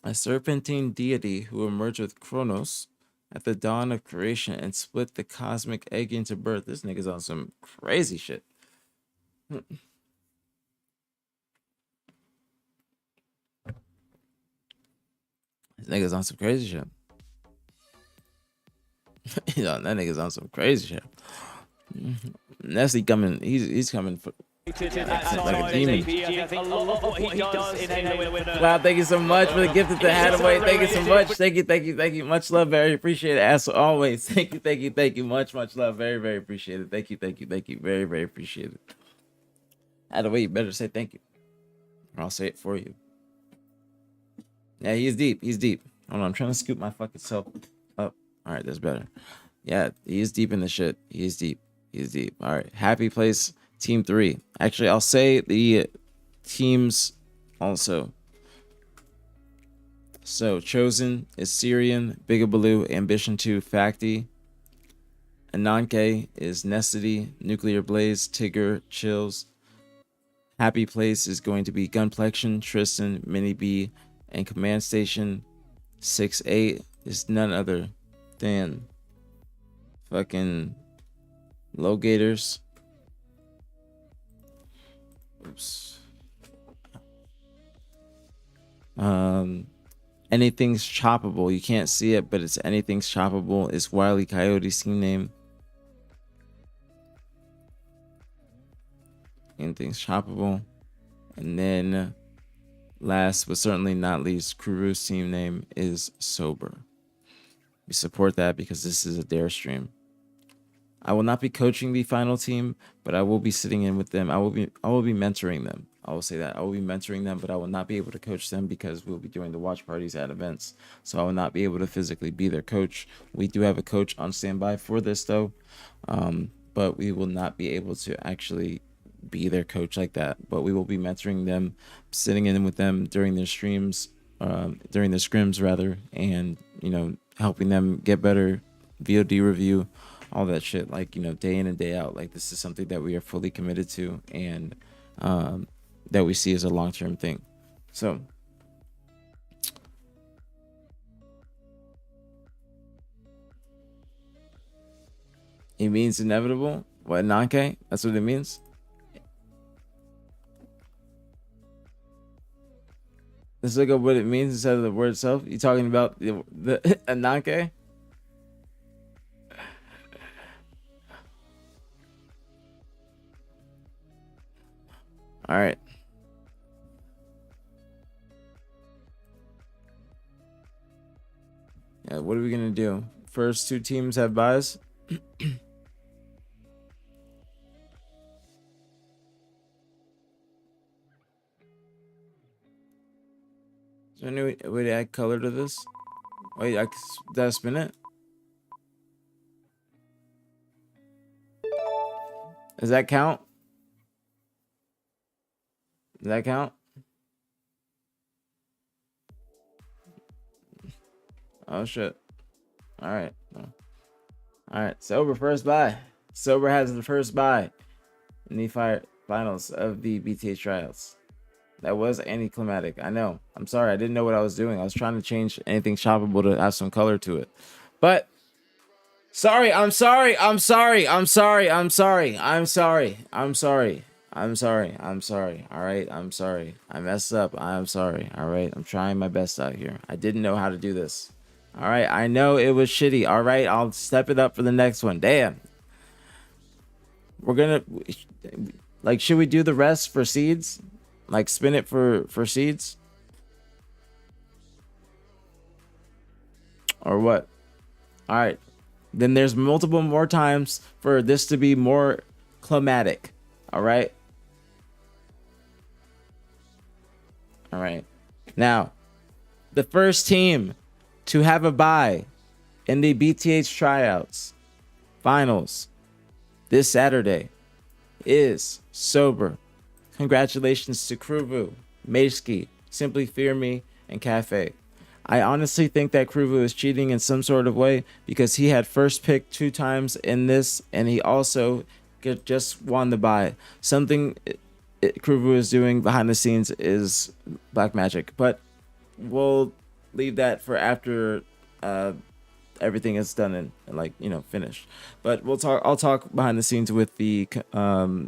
A serpentine deity who emerged with Kronos at the dawn of creation and split the cosmic egg into birth. This nigga's on some crazy shit. This nigga's on some crazy shit. You know, that nigga's on some crazy shit. Nessie coming, he's coming for like a demon. Wow, thank you so much for the gift of the Hadaway. Thank you so much. Thank you. Much love, very appreciate it. As always, thank you. Much love, very appreciate it. Thank you. Very appreciate it. Hadaway, you better say thank you, or I'll say it for you. Yeah, he's deep. Hold on, I'm trying to scoop my fucking self up. All right, that's better. Yeah, he is deep in the shit. He is deep. All right, happy place Team 3. Actually, I'll say the teams also. So Chosen is Syrian, Bigabaloo, Ambition 2, Facti. Ananke is Necessity, Nuclear Blaze, Tigger, Chills. Happy Place is going to be Gunplexion, Tristan, Mini B, and Command Station. 6-8 is none other than fucking Low Gators. Oops. Anything's Choppable. You can't see it, but it's Anything's Choppable. It's Wily Coyote's team name. Anything's Choppable. And then last but certainly not least, Kuru's team name is Sober. We support that because this is a dare stream. I will not be coaching the final team, but I will be sitting in with them. I will be mentoring them. I will say that. I will be mentoring them, but I will not be able to coach them because we'll be doing the watch parties at events. So I will not be able to physically be their coach. We do have a coach on standby for this though. But we will not be able to actually be their coach like that. But we will be mentoring them, sitting in with them during their streams, during their scrims rather, and helping them get better, VOD review, all that shit, like, day in and day out. Like, this is something that we are fully committed to and that we see as a long-term thing. So it means inevitable. What, Nanke? That's what it means. Let's look up what it means instead of the word itself. You talking about the Nanke? All right. Yeah, what are we gonna do? First two teams have buys. Is there any way to add color to this? Wait, did I spin it? Does that count? Does that count? Oh shit. All right. All right. Sober first buy. Sober has the first buy in the finals of the BtH tryouts. That was anticlimactic. I know. I'm sorry. I didn't know what I was doing. I was trying to change anything shoppable to have some color to it. But sorry. I'm sorry. I'm sorry. I'm sorry. I'm sorry. I'm sorry. I'm sorry. I'm sorry. I'm sorry. All right. I'm sorry. I messed up. I'm sorry. All right. I'm trying my best out here. I didn't know how to do this. All right. I know it was shitty. All right. I'll step it up for the next one. Damn. We're going to, like, should we do the rest for seeds? Like, spin it for seeds? Or what? All right. Then there's multiple more times for this to be more climatic. All right. All right. Now, the first team to have a bye in the BtH tryouts finals this Saturday is Sober. Congratulations to Kruvu, Maeski, Simply Fear Me, and Cafe. I honestly think that Kruvu is cheating in some sort of way because he had first pick 2 times in this, and he also just won the bye. Something Kruvu is doing behind the scenes is black magic, but we'll leave that for after everything is done and like, finished. But I'll talk behind the scenes with the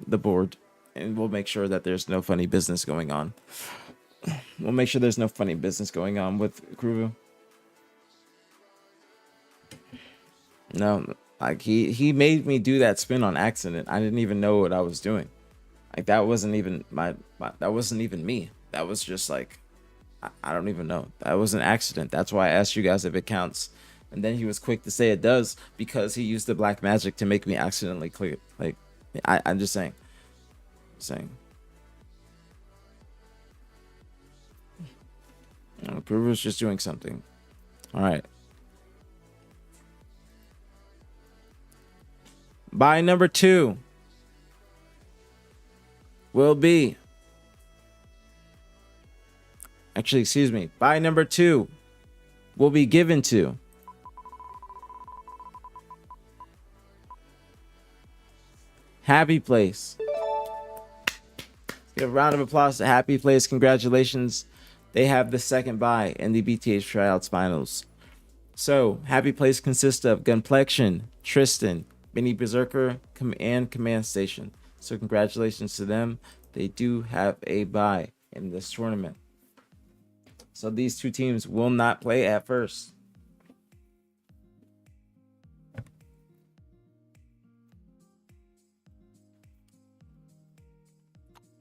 board, and we'll make sure that there's no funny business going on. We'll make sure there's no funny business going on with Kruvu. No, like he made me do that spin on accident. I didn't even know what I was doing. Like, that wasn't even that wasn't even me. That was just like, I don't even know. That was an accident. That's why I asked you guys if it counts. And then he was quick to say it does because he used the black magic to make me accidentally click it. Like, I'm just saying. Kruvu's just doing something. All right. Buy number 2 will be, actually, excuse me, bye number 2 will be given to Happy Place. Give a round of applause to Happy Place. Congratulations. They have the second bye in the BtH Tryouts finals. So, Happy Place consists of Gunplexion, Tristan, Mini Berserker, and Command Station. So, congratulations to them. They do have a bye in this tournament. So, these two teams will not play at first.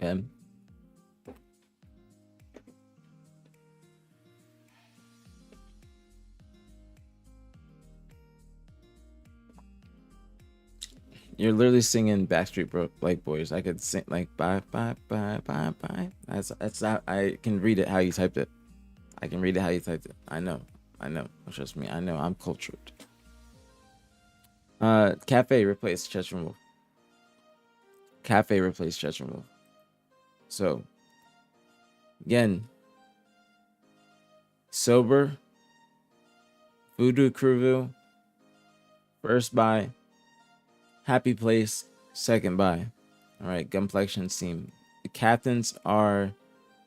Okay. You're literally singing Backstreet Boys. I could sing like bye bye bye bye bye. That's not. I can read it how you typed it. I can read it how you typed it. I know. Trust me. I know. I'm cultured. Cafe replace chest remove. Cafe replace chest remove. So again, Sober, Voodoo Kruvu, first bye. Happy Place, second bye. All right, Gunplexion team. The captains are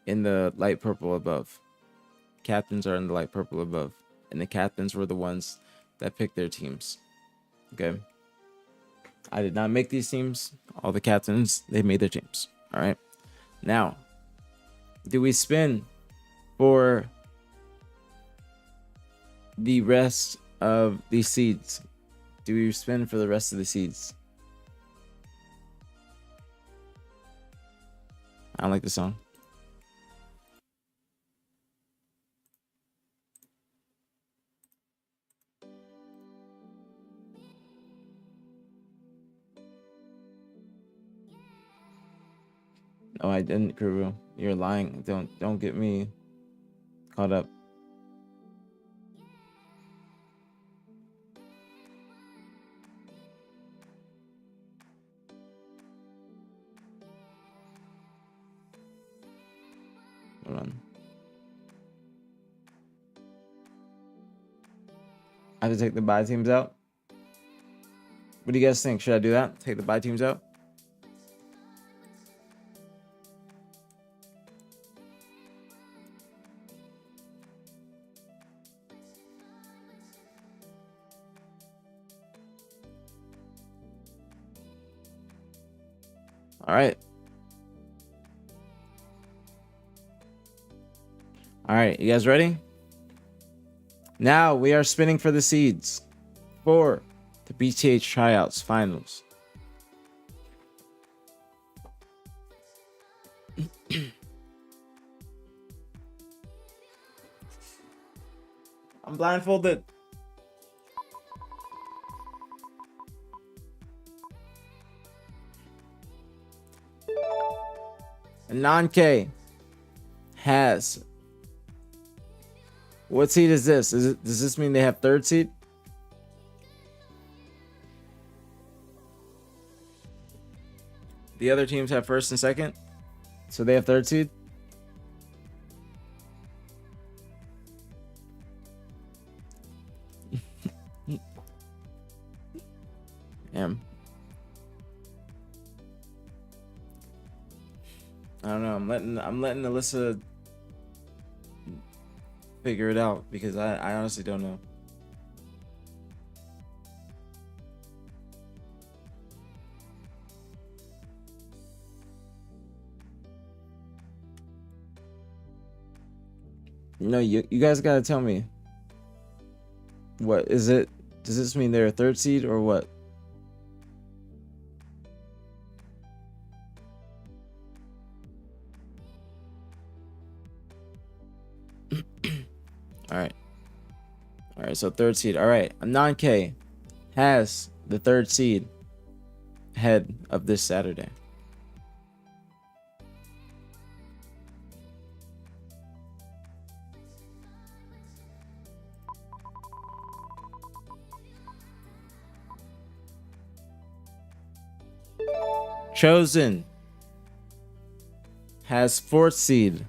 in the light purple above. Captains are in the light purple above. And the captains were the ones that picked their teams. Okay. I did not make these teams. All the captains, they made their teams. All right. Now, do we spin for the rest of the seeds? Do we spin for the rest of the seeds? I don't like the song. No, I didn't, Kuru. You're lying. Don't get me caught up. Hold on. I have to take the bye teams out. What do you guys think? Should I do that? Take the bye teams out? All right. All right, you guys ready? Now we are spinning for the seeds for the BtH Tryouts finals. I'm blindfolded. And non-K has. What seed is this? Does this mean they have third seed? The other teams have first and second, so they have third seed. Damn. I don't know. I'm letting Alyssa figure it out because I honestly don't know. No, you guys gotta tell me. What is it? Does this mean they're a third seed or what? All right, so third seed. All right, a non-K has the third seed ahead of this Saturday. Chosen has 4th seed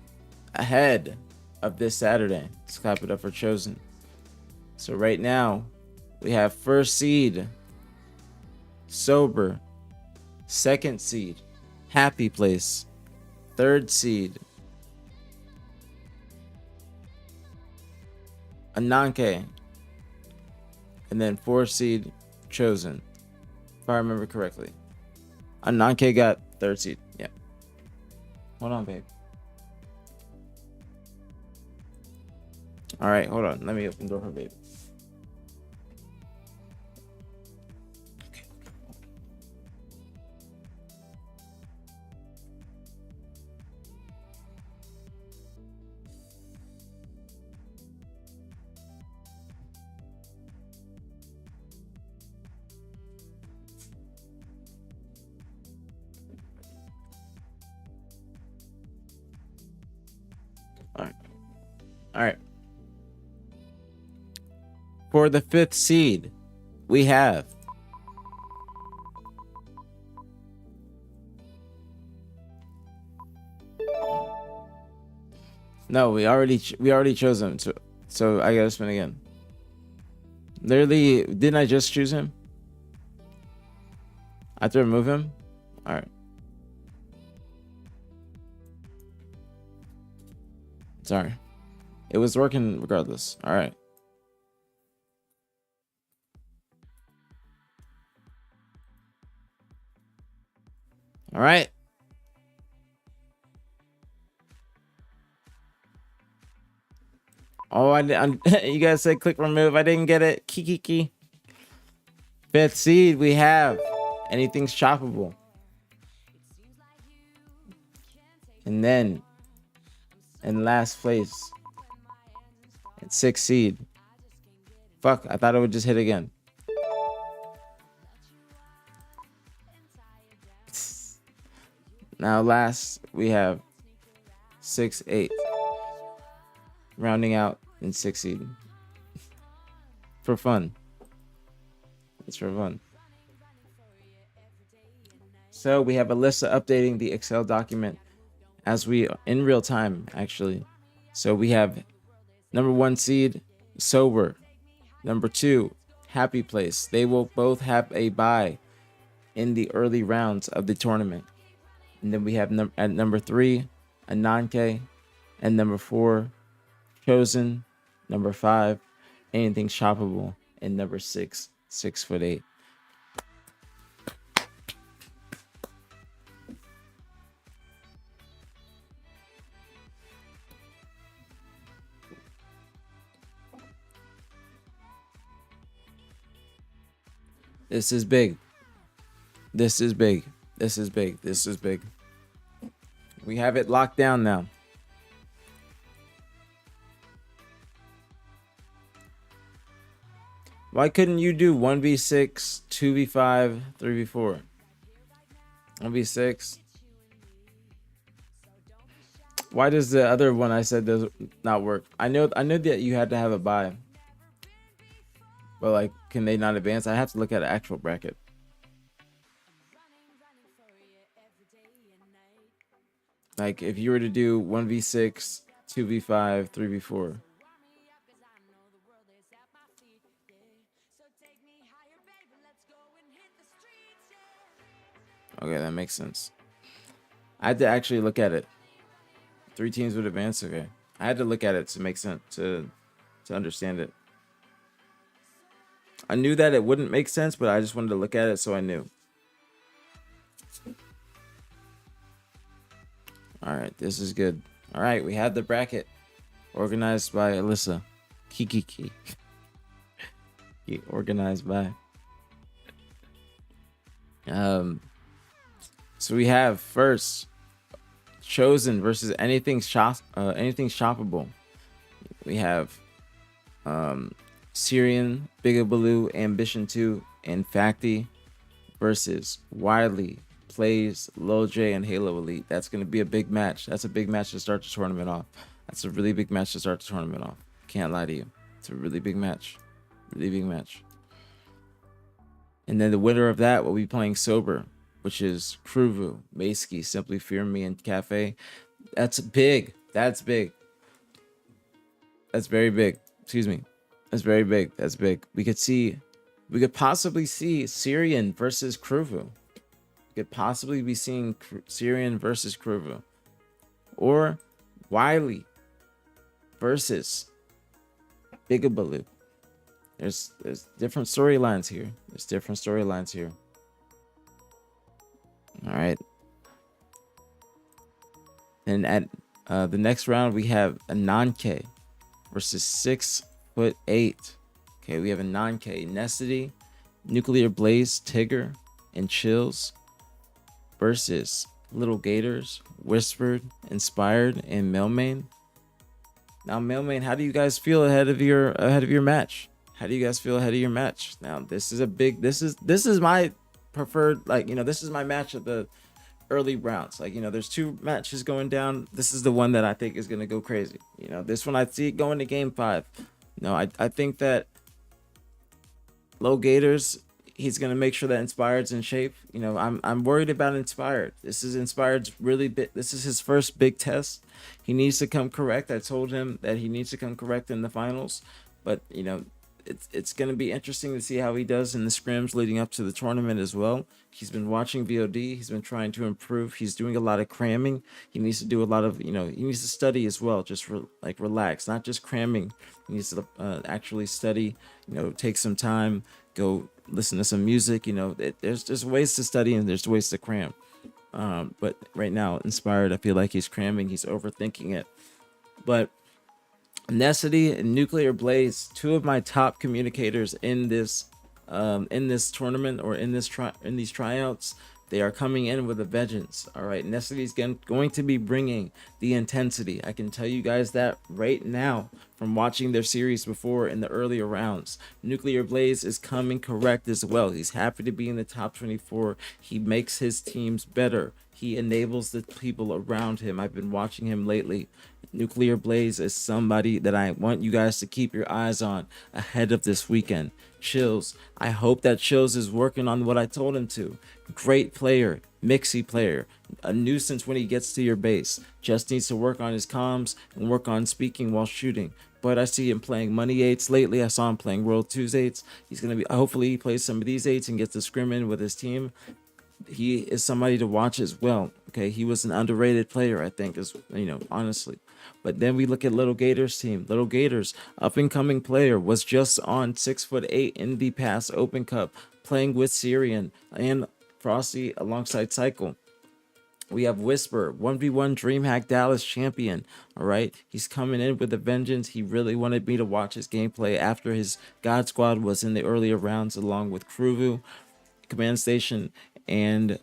ahead of this Saturday. Let's clap it up for Chosen. So right now, we have 1st seed, Sober. 2nd seed, Happy Place. 3rd seed, Ananke. And then 4th seed, Chosen. If I remember correctly. Ananke got 3rd seed. Yeah. Hold on, babe. All right, hold on. Let me open the door for babe. All right. For the 5th seed, we have no. We already chose him. So I gotta spin again. Literally, didn't I just choose him? I have to remove him. All right. Sorry. It was working regardless. All right. All right. Oh, you guys said click remove. I didn't get it. Kiki. 5th seed, we have anything's shoppable. And then in last place, at 6th seed. Fuck, I thought it would just hit again. Now last, we have 6, 8. Rounding out in 6th seed. For fun. It's for fun. So we have Alyssa updating the Excel document as we in real time, actually. So we have number 1 seed, Sober. Number 2, Happy Place. They will both have a bye in the early rounds of the tournament. And then we have at number 3, Ananke. And number 4, Chosen. Number 5, Anything Shoppable. And number 6, 6'8". This is big. This is big. This is big. This is big. We have it locked down now. Why couldn't you do 1v6, 2v5, 3v4? 1v6. Why does the other one I said does not work? I know that you had to have a bye. But like, can they not advance? I have to look at an actual bracket. Like if you were to do 1v6, 2v5, 3v4. Okay, that makes sense. I had to actually look at it. 3 teams would advance. Okay, I had to look at it to make sense, to understand it. I knew that it wouldn't make sense, but I just wanted to look at it so I knew. All right, this is good. All right, we have the bracket organized by Alyssa. Kiki. Organized by. So we have first Chosen versus anything shoppable. We have Syrian, Bigabaloo, Ambition 2, and Facty versus Wiley, Plays, Lil J, and Halo Elite. That's going to be a big match. That's a big match to start the tournament off. That's a really big match to start the tournament off. Can't lie to you. It's a really big match. Really big match. And then the winner of that will be playing Sober, which is Kruvu, Maski, Simply Fear Me, and Cafe. That's big. That's big. That's very big. Excuse me. That's very big. That's big. We could possibly see Syrian versus Kruvu. We could possibly be seeing Syrian versus Kruvu. Or Wiley versus Bigabaloo. There's different storylines here. There's different storylines here. All right. And at the next round, we have a non-K versus 6'8". Okay, we have a non-K. Necessity, Nuclear Blaze, Tigger, and Chills versus Little Gators, Whispered, Inspired, and Mailman. Now, Mailman, how do you guys feel ahead of your match? How do you guys feel ahead of your match? Now, this is my preferred, like, this is my match of the early rounds. Like, there's 2 matches going down. This is the one that I think is going to go crazy. This one I see going to game 5. I think that Low Gators, he's going to make sure that Inspired's in shape. I'm worried about Inspired. This is Inspired's really big. This is his first big test. He needs to come correct. I told him that he needs to come correct in the finals, but it's going to be interesting to see how he does in the scrims leading up to the tournament as well. He's been watching VOD. He's been trying to improve. He's doing a lot of cramming. He needs to do a lot of, he needs to study as well. Just relax, not just cramming. He needs to actually study, take some time, go listen to some music. There's ways to study and there's ways to cram. But right now, Inspired, I feel like he's cramming. He's overthinking it. But Necessity and Nuclear Blaze, 2 of my top communicators in this tournament or in these tryouts, they are coming in with a vengeance. All right, Necessity is going to be bringing the intensity. I can tell you guys that right now from watching their series before in the earlier rounds. Nuclear Blaze is coming correct as well. He's happy to be in the top 24. He makes his teams better. He enables the people around him. I've been watching him lately. Nuclear Blaze is somebody that I want you guys to keep your eyes on ahead of this weekend. Chills, I hope that Chills is working on what I told him to. Great player, mixy player, a nuisance when he gets to your base. Just needs to work on his comms and work on speaking while shooting. But I see him playing money 8s lately. I saw him playing World 2's 8s. He's going to be, hopefully he plays some of these 8s and gets to scrim in with his team. He is somebody to watch as well. Okay, he was an underrated player, I think, is honestly. But then we look at Little Gators team. Little Gators, up and coming player, was just on 6'8" in the past Open Cup, playing with Syrian and Frosty alongside Cycle. We have Whisper, 1v1 DreamHack Dallas champion. All right, he's coming in with a vengeance. He really wanted me to watch his gameplay after his God Squad was in the earlier rounds, along with Kruvu, Command Station, and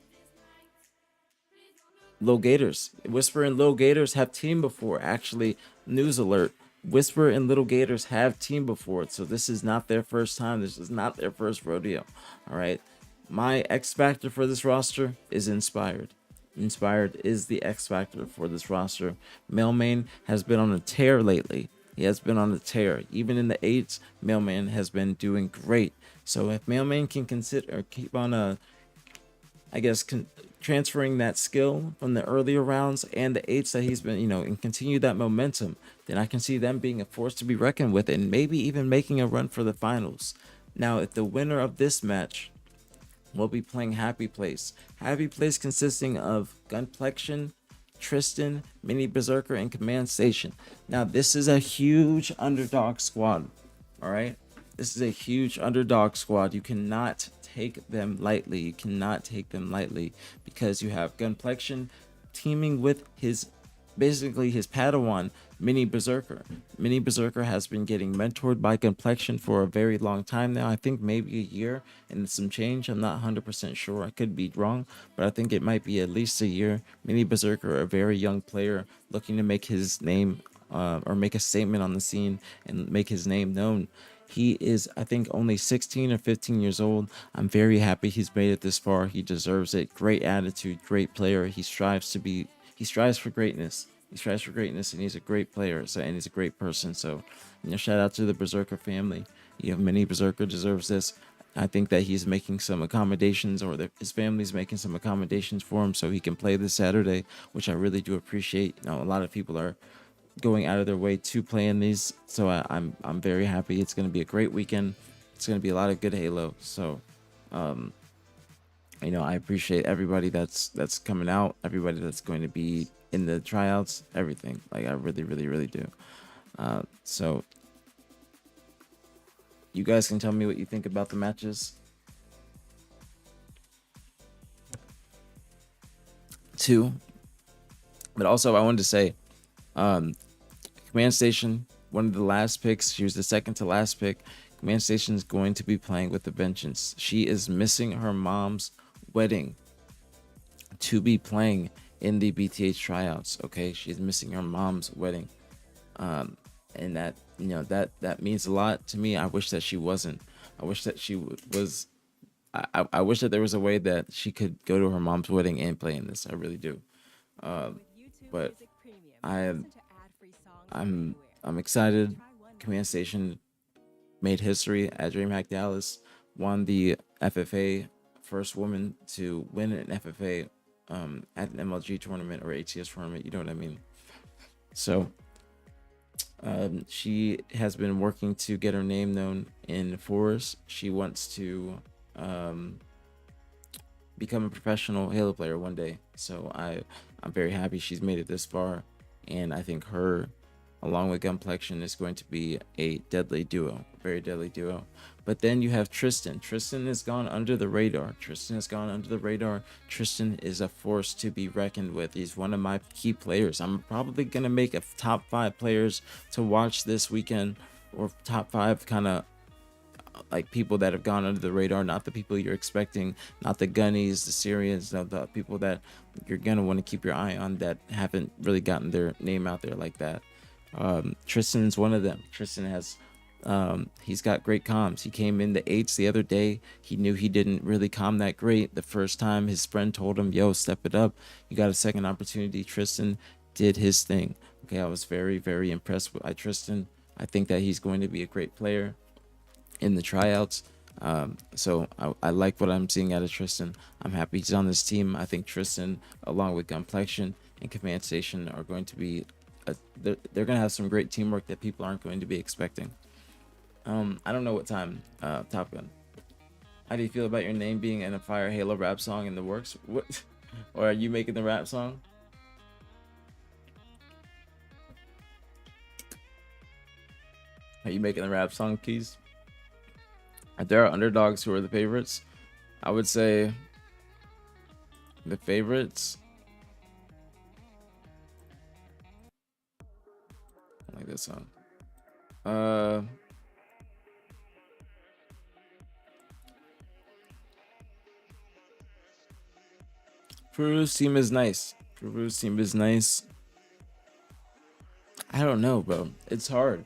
Low Gators. Whisper and Low Gators have teamed before. Actually, news alert, Whisper and Little Gators have teamed before, so this is not their first time. This is not their first rodeo. All right, my X factor for this roster is Inspired. Inspired is the X factor for this roster. Mailman has been on a tear lately. He has been on a tear. Even in the 8s, Mailman has been doing great. So if Mailman can consider or keep on transferring that skill from the earlier rounds and the 8s that he's been, and continue that momentum, then I can see them being a force to be reckoned with and maybe even making a run for the finals. Now, if the winner of this match will be playing Happy Place. Happy Place consisting of Gunplexion, Tristan, Mini Berserker, and Command Station. Now, this is a huge underdog squad. All right? This is a huge underdog squad. You cannot take them lightly. You cannot take them lightly because you have Gunplexion teaming with his Padawan, Mini Berserker. Mini Berserker has been getting mentored by Gunplexion for a very long time now. I think maybe a year and some change. I'm not 100% sure. I could be wrong, but I think it might be at least a year. Mini Berserker, a very young player looking to make his name or make a statement on the scene and make his name known. He is, I think, only 16 or 15 years old. I'm very happy he's made it this far. He deserves it. Great attitude, great player. He strives for greatness. He strives for greatness, and he's a great player. And he's a great person. So, shout out to the Berserker family. Mini Berserker deserves this. I think that he's making some accommodations, or that his family's making some accommodations for him so he can play this Saturday, which I really do appreciate. You know, a lot of people are going out of their way to play in these, so I'm very happy. It's going to be a great weekend. It's going to be a lot of good Halo. So, you know, I appreciate everybody that's coming out, everybody that's going to be in the tryouts, everything. Like, I really, really, really do. So you guys can tell me what you think about the matches. 2. But also I wanted to say, Command Station, one of the last picks. She was the second to last pick. Command Station is going to be playing with the vengeance. She is missing her mom's wedding to be playing in the BtH tryouts. Okay, she's missing her mom's wedding, and that, you know, that means a lot to me. I wish that she wasn't. I wish that she was. I wish that there was a way that she could go to her mom's wedding and play in this. I really do. But I'm excited. Command Station made history at DreamHack Dallas, won the FFA, first woman to win an FFA at an MLG tournament or ATS tournament. You know what I mean? So she has been working to get her name known in fours. She wants to become a professional Halo player one day. So I'm very happy she's made it this far, and I think her, along with Gunplexion, is going to be a deadly duo, very deadly duo. But then you have Tristan. Tristan has gone under the radar. Tristan is a force to be reckoned with. He's one of my key players. I'm probably gonna make a top 5 players to watch this weekend, or top 5 kind of like people that have gone under the radar, not the people you're expecting, not the Gunnies, the Syrians, the people that you're gonna want to keep your eye on that haven't really gotten their name out there like that. Tristan's one of them. Tristan has he's got great comms. He came in the 8s the other day. He knew he didn't really comm that great the first time. His friend told him, yo, step it up, you got a second opportunity. Tristan did his thing. Okay, I was very, very impressed with Tristan. I think that he's going to be a great player in the tryouts. So I like what I'm seeing out of Tristan. I'm happy he's on this team. I think Tristan, along with Gunplexion and Command Station, are going to be they're going to have some great teamwork that people aren't going to be expecting. I don't know what time, Top Gun. How do you feel about your name being in a Fire Halo rap song in the works? What? Or are you making the rap song? Are you making the rap song, Keys? There are underdogs who are the favorites. I would say the favorites. I like this song. Peru's team is nice. I don't know, bro. It's hard.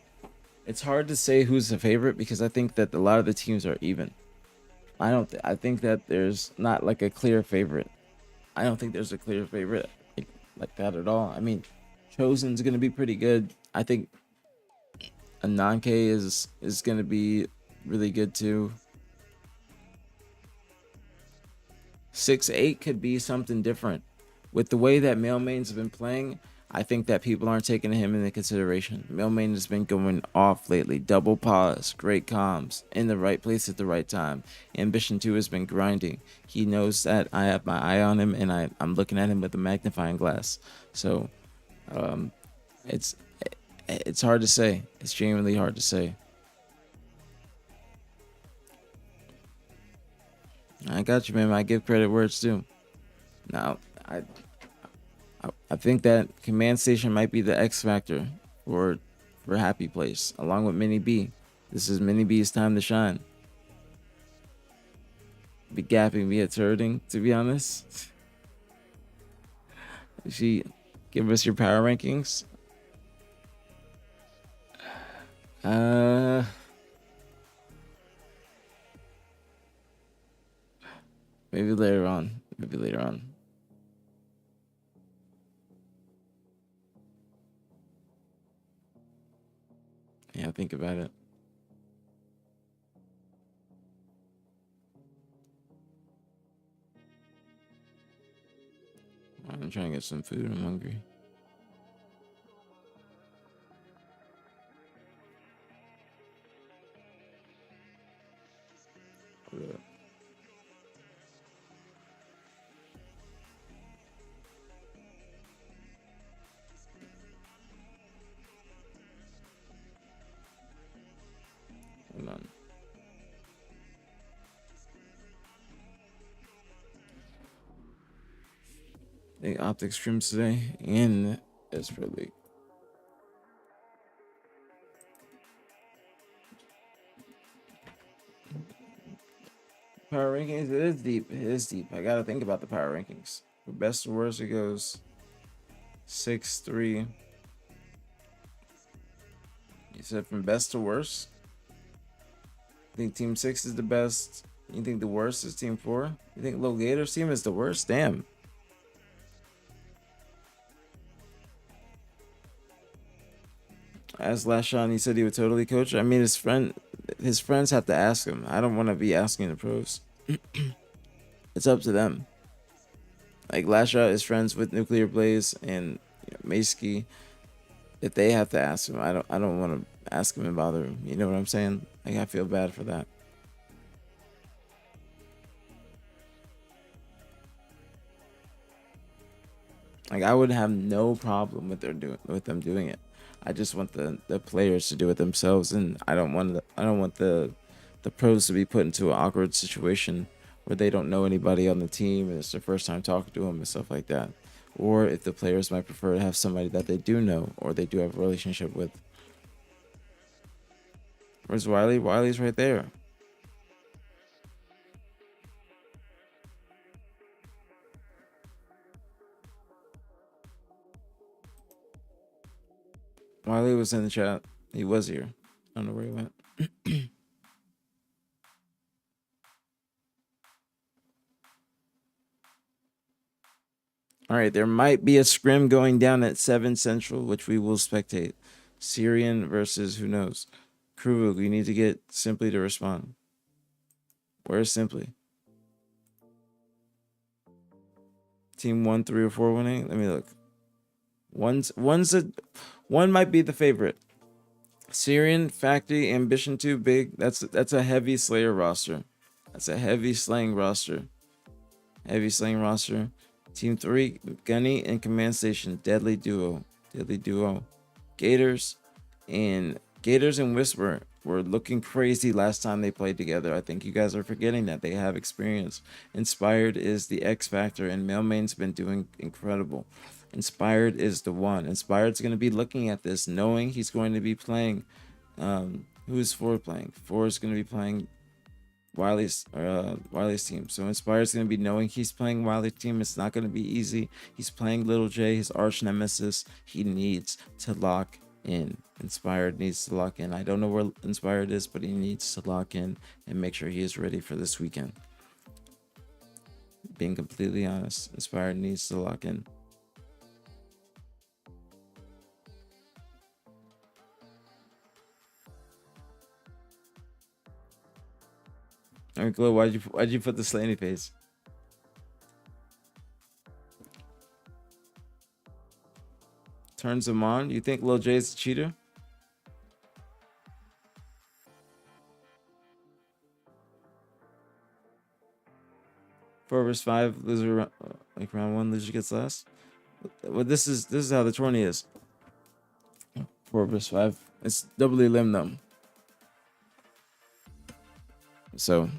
It's hard to say who's the favorite because I think that a lot of the teams are even. I think that there's not like a clear favorite. I don't think there's a clear favorite like that at all. I mean, Chosen's gonna be pretty good. I think a non-K is gonna be really good too. 6-8 could be something different. With the way that Mailmane's been playing, I think that people aren't taking him into consideration. Mailmane has been going off lately. Double pause, great comms, in the right place at the right time. Ambition 2 has been grinding. He knows that I have my eye on him, and I'm looking at him with a magnifying glass. So it's hard to say. It's genuinely hard to say. I got you, man. I give credit where it's due. Now, I think that Command Station might be the X factor for Happy Place, along with Mini B. This is Mini B's time to shine. Be gapping me at turning, to be honest. She give us your power rankings. Maybe later on. Yeah, think about it. I'm trying to get some food. I'm hungry. Hold up. Hold on. The Optic Scrims today in Esper League. Power rankings, it is deep. It is deep. I gotta think about the power rankings. For best to worst, it goes 6-3. You said from best to worst? You think Team 6 is the best? You think the worst is Team 4? You think Low Gator's team is the worst? Damn. As Lashon, he said he would totally coach. I mean, his friends have to ask him. I don't want to be asking the pros. It's up to them. Like Lashon is friends with Nuclear Blaze and Maski. If they have to ask him, I don't want to ask him and bother him. You know what I'm saying? Like, I feel bad for that. Like, I would have no problem with them doing it. I just want the players to do it themselves, and I don't want the pros to be put into an awkward situation where they don't know anybody on the team and it's their first time talking to them and stuff like that. Or if the players might prefer to have somebody that they do know or they do have a relationship with. Where's Wiley? Wiley's right there. Wiley was in the chat. He was here. I don't know where he went. All right, there might be a scrim going down at 7 Central, which we will spectate. Syrian versus who knows. Crew, we need to get Simply to respond. Where's Simply? Team 1, 3, or 4 winning? Let me look. One might be the favorite. Syrian, Factory, Ambition 2, Big. That's a heavy Slayer roster. That's a heavy slaying roster. Heavy slaying roster. Team 3, Gunny and Command Station, Deadly Duo. Deadly Duo. Gators and Whisper were looking crazy last time they played together. I think you guys are forgetting that they have experience. Inspired is the X Factor, and Mailman's been doing incredible. Inspired is the one. Inspired's going to be looking at this, knowing he's going to be playing. Who's 4 playing? 4 is going to be playing Wiley's team. So Inspired's going to be knowing he's playing Wiley's team. It's not going to be easy. He's playing Little J, his arch nemesis. He needs to lock in. Inspired needs to lock in. I don't know where Inspired is, but he needs to lock in and make sure he is ready for this weekend. Being completely honest, Inspired needs to lock in. All right, Glow, why'd you put the slaney face? Turns him on. You think Lil J's a cheater? Four versus 5, loser like round 1, loser gets last. Well, this is how the tourney is. 4 versus 5. It's doubly limb though. So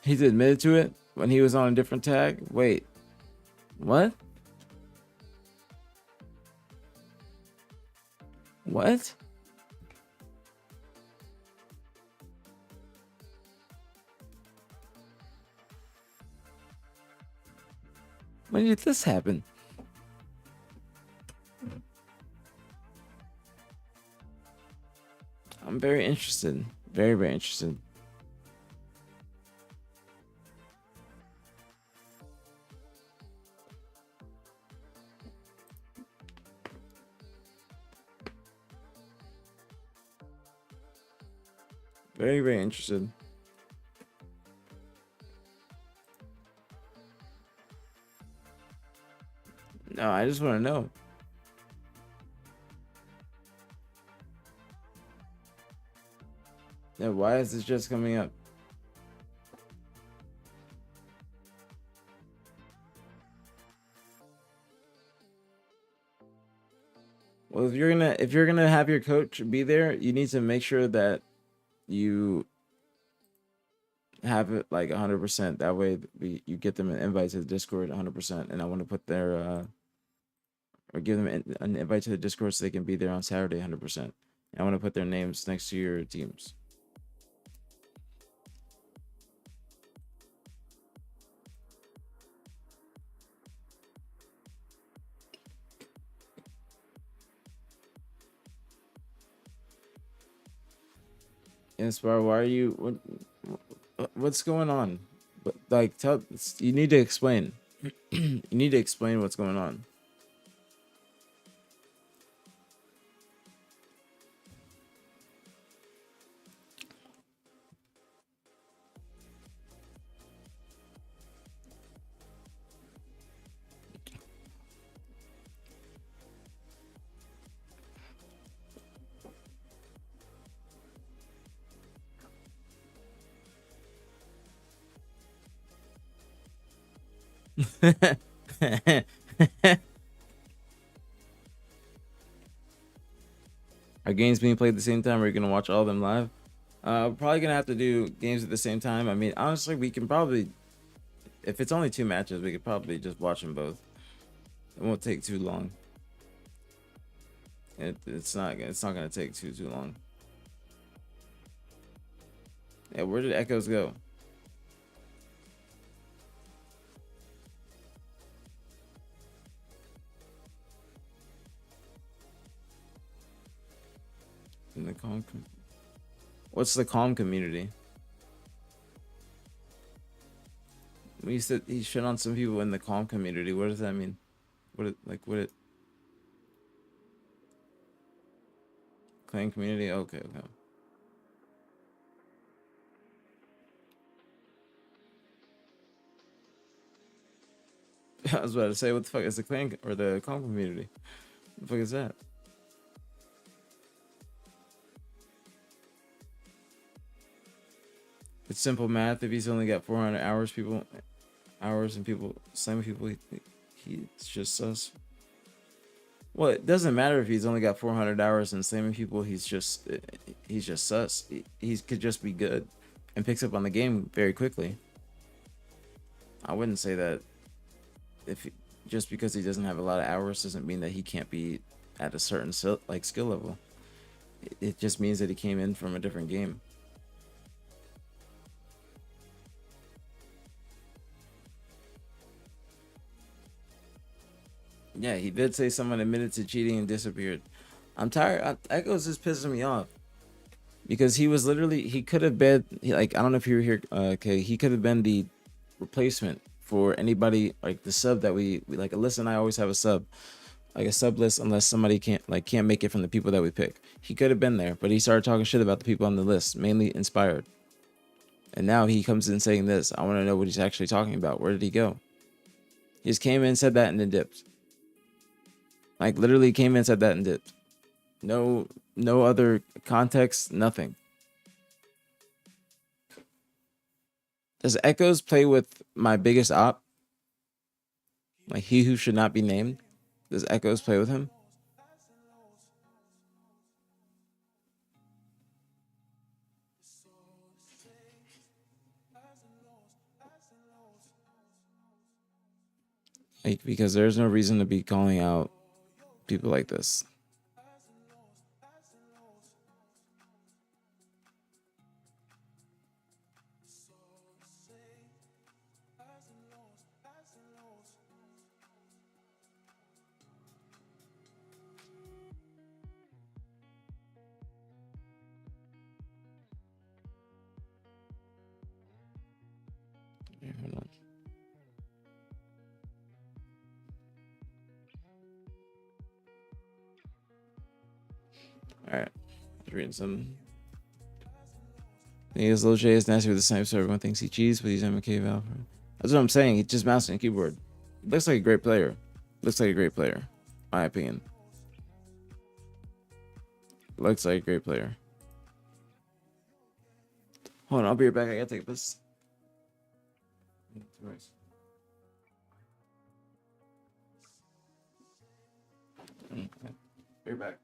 he's admitted to it when he was on a different tag. Wait, what? What? When did this happen? I'm very interested. Very, very interested. Very, very interested. No, I just want to know. Yeah, why is this just coming up? Well, if you're gonna have your coach be there, you need to make sure that you have it like 100%. That way, you get them an invite to the Discord 100%. And I want to put their or give them an invite to the Discord so they can be there on Saturday 100%. I want to put their names next to your teams. Inspire, why are you? What's going on? But like, you need to explain. You need to explain what's going on. Are games being played at the same time? Or are you gonna watch all of them live? Probably gonna have to do games at the same time. I mean, honestly, we can probably, if it's only 2 matches, we could probably just watch them both. It won't take too long. It's not gonna take too long. Yeah, where did Echoes go? In the calm. What's the calm community? When you said he shit on some people in the calm community, what does that mean? What clan community? Okay. I was about to say, what the fuck is the clan or the calm community? What the fuck is that? It's simple math. If he's only got 400 hours, and people, same people, he's just sus. Well, it doesn't matter if he's only got 400 hours and same people. He's just sus. He could just be good and picks up on the game very quickly. I wouldn't say that just because he doesn't have a lot of hours doesn't mean that he can't be at a certain skill level. It just means that he came in from a different game. Yeah, he did say someone admitted to cheating and disappeared. I'm tired. Echoes is pissing me off because he was literally, he could have been like, I don't know if you were here. Okay, he could have been the replacement for anybody, like the sub that we like. Alyssa and I always have a sub, like a sub list, unless somebody can't make it from the people that we pick. He could have been there, but he started talking shit about the people on the list, mainly Inspired. And now he comes in saying this. I want to know what he's actually talking about. Where did he go? He just came in, said that, and then dipped. Like literally came in, said that, and dipped. No other context, nothing. Does Echoes play with my biggest op? Like he who should not be named? Does Echoes play with him? Like, because there's no reason to be calling out people like this. Yeah, hold on. All right, reading some. His little J is nasty with the snipe, so everyone thinks he cheats, but he's MK Valve. That's what I'm saying. He just mouse and keyboard. Looks like a great player. Looks like a great player, my opinion. Looks like a great player. Hold on, I'll be right back. I gotta take a piss. Be right back.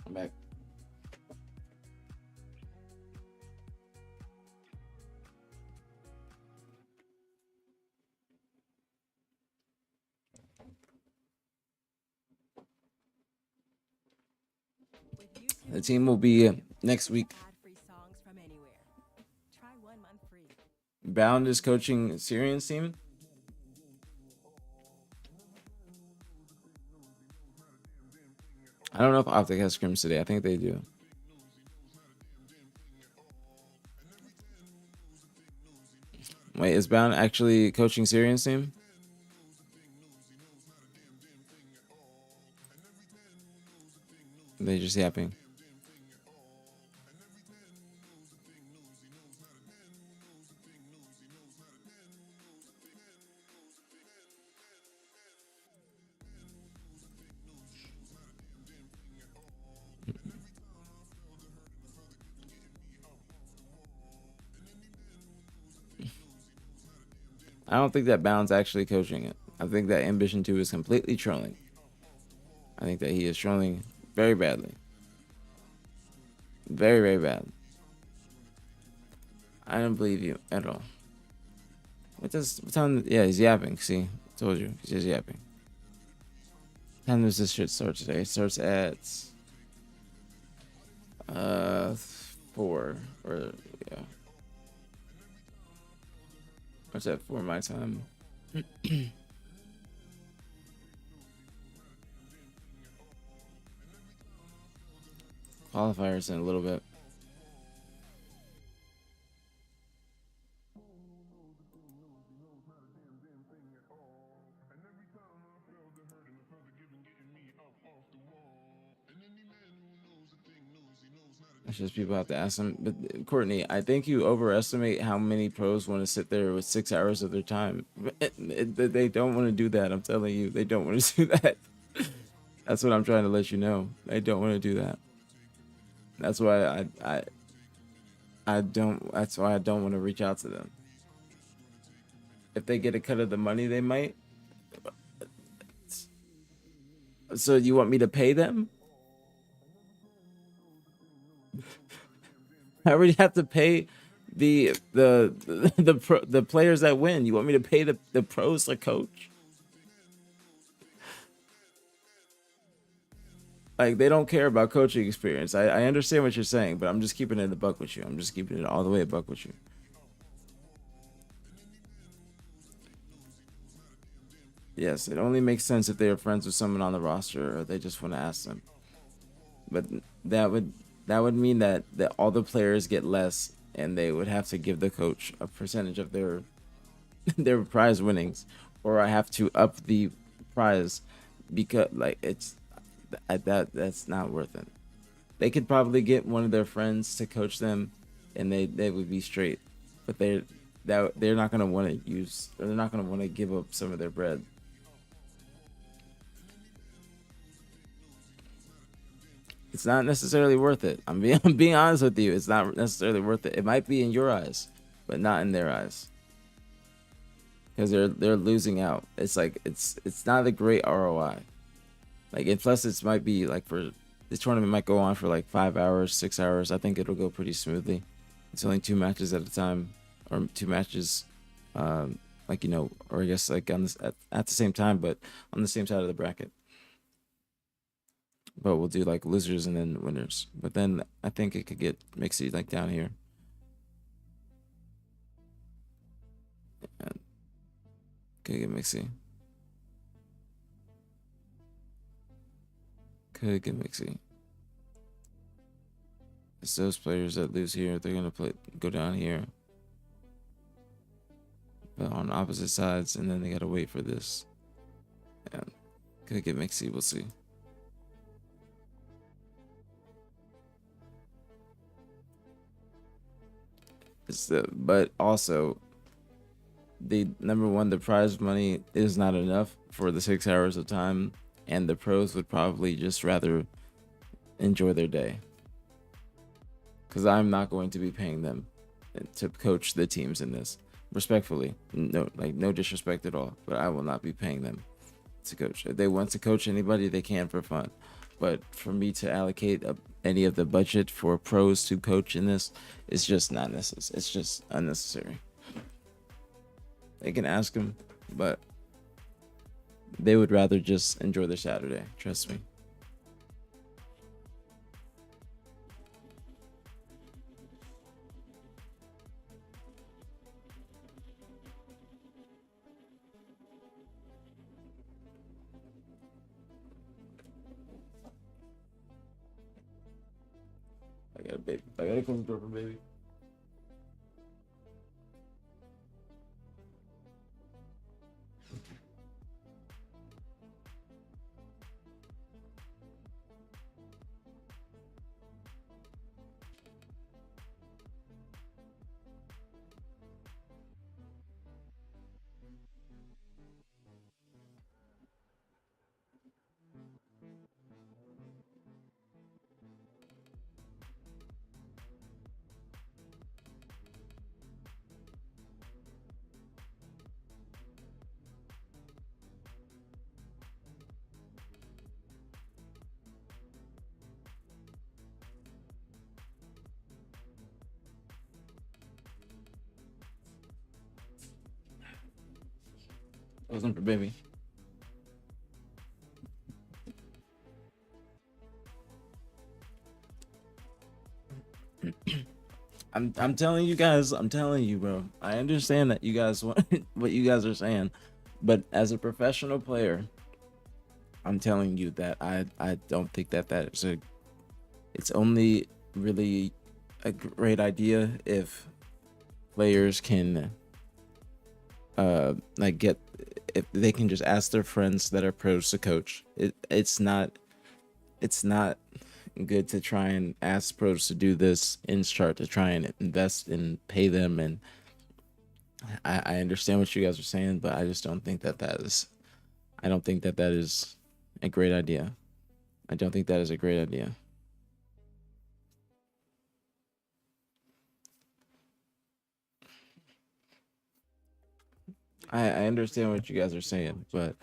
I'm back. The team will be next week. Bound is coaching Syrian's team. I don't know if Optic has scrims today. I think they do. Wait, is Bound actually coaching Syrian's team? They just yapping. I don't think that Bound's actually coaching it. I think that Ambition 2 is completely trolling. I think that he is trolling very badly. Very, very bad. I don't believe you at all. What time? Yeah, he's yapping. See, I told you. He's just yapping. What time does this shit start today? It starts at 4 or yeah. What's that for my time? Qualifiers in a little bit. It's just people have to ask them. But Courtney, I think you overestimate how many pros want to sit there with 6 hours of their time. They don't want to do that. I'm telling you, they don't want to do that. That's what I'm trying to let you know. They don't want to do that. That's why I don't. That's why I don't want to reach out to them. If they get a cut of the money, they might. So you want me to pay them? I already have to pay the players that win. You want me to pay the pros to coach? Like, they don't care about coaching experience. I understand what you're saying, but I'm just keeping it a buck with you. I'm just keeping it all the way a buck with you. Yes, it only makes sense if they are friends with someone on the roster or they just want to ask them. But that would mean that all the players get less, and they would have to give the coach a percentage of their prize winnings, or I have to up the prize because like that's not worth it. They could probably get one of their friends to coach them, and they would be straight. But they're not gonna want to use. They're not gonna want to give up some of their bread. It's not necessarily worth it. I'm being honest with you. It's not necessarily worth it. It might be in your eyes, but not in their eyes, because they're losing out. It's like it's not a great ROI. Like, and plus it might be like, for this tournament might go on for like 5 hours, 6 hours. I think it'll go pretty smoothly. It's only 2 matches at a time, or 2 matches, like, you know, or I guess like on this at the same time, but on the same side of the bracket. But we'll do like losers and then winners. But then I think it could get mixy like down here. And could get mixy. Could get mixy. It's those players that lose here, they're gonna go down here. But on opposite sides, and then they gotta wait for this. And could get mixy, we'll see. But also, the number one, the prize money is not enough for the 6 hours of time, and the pros would probably just rather enjoy their day, because I'm not going to be paying them to coach the teams in this. Respectfully, no disrespect at all, but I will not be paying them to coach. If they want to coach anybody, they can for fun. But for me to allocate any of the budget for pros to coach in this is just not necessary. It's just unnecessary. They can ask them, but they would rather just enjoy their Saturday. Trust me. I gotta close the door for baby. Wasn't for baby. I'm telling you guys, I'm telling you, bro. I understand that you guys want what you guys are saying, but as a professional player, I'm telling you that I don't think that is it's only really a great idea if players can like if they can just ask their friends that are pros to coach. It's not good to try and ask pros to do this in start to try and invest and pay them. And I understand what you guys are saying, but I just don't think that is a great idea. I don't think that is a great idea. I understand what you guys are saying, but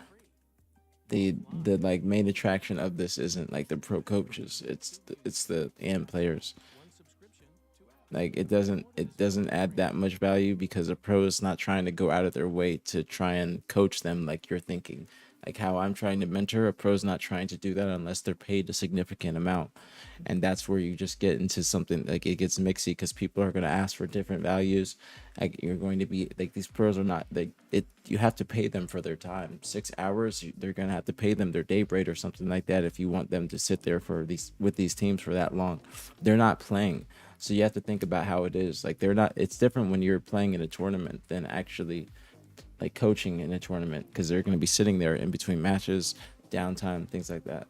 the like main attraction of this isn't like the pro coaches. It's the AM players. Like it doesn't add that much value because a pro is not trying to go out of their way to try and coach them like you're thinking. Like how I'm trying to mentor, a pro's not trying to do that unless they're paid a significant amount. And that's where you just get into something like it gets mixy because people are going to ask for different values. Like you're going to be like, these pros are not like it. You have to pay them for their time. 6 hours, they're going to have to pay them their day rate or something like that. If you want them to sit there with these teams for that long, they're not playing. So you have to think about how it is. Like it's different when you're playing in a tournament than actually like coaching in a tournament, because they're going to be sitting there in between matches, downtime, things like that.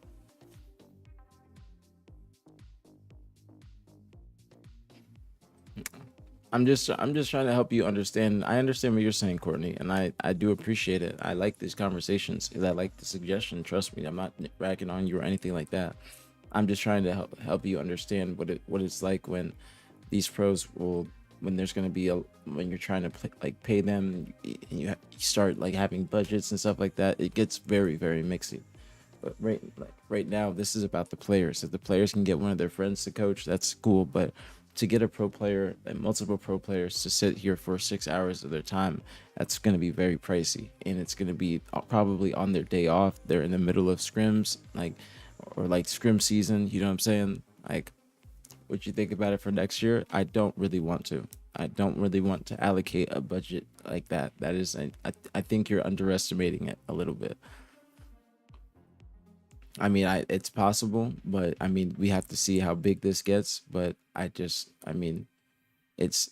I'm just trying to help you understand. I understand what you're saying, Courtney, and I do appreciate it. I like these conversations. I like the suggestion. Trust me, I'm not ragging on you or anything like that. I'm just trying to help you understand what it's like when these pros will, when there's going to be when you're trying to pay them, and you start like having budgets and stuff like that. It gets very, very mixy. But right now, this is about the players. If the players can get one of their friends to coach, that's cool. But to get a pro player and multiple pro players to sit here for 6 hours of their time, that's going to be very pricey, and it's going to be probably on their day off. They're in the middle of scrims, or like scrim season. You know what I'm saying? Like, what you think about it for next year? I don't really want to. I don't really want to allocate a budget like that. That is, I think you're underestimating it a little bit. I mean, it's possible, but I mean, we have to see how big this gets. But I mean, it's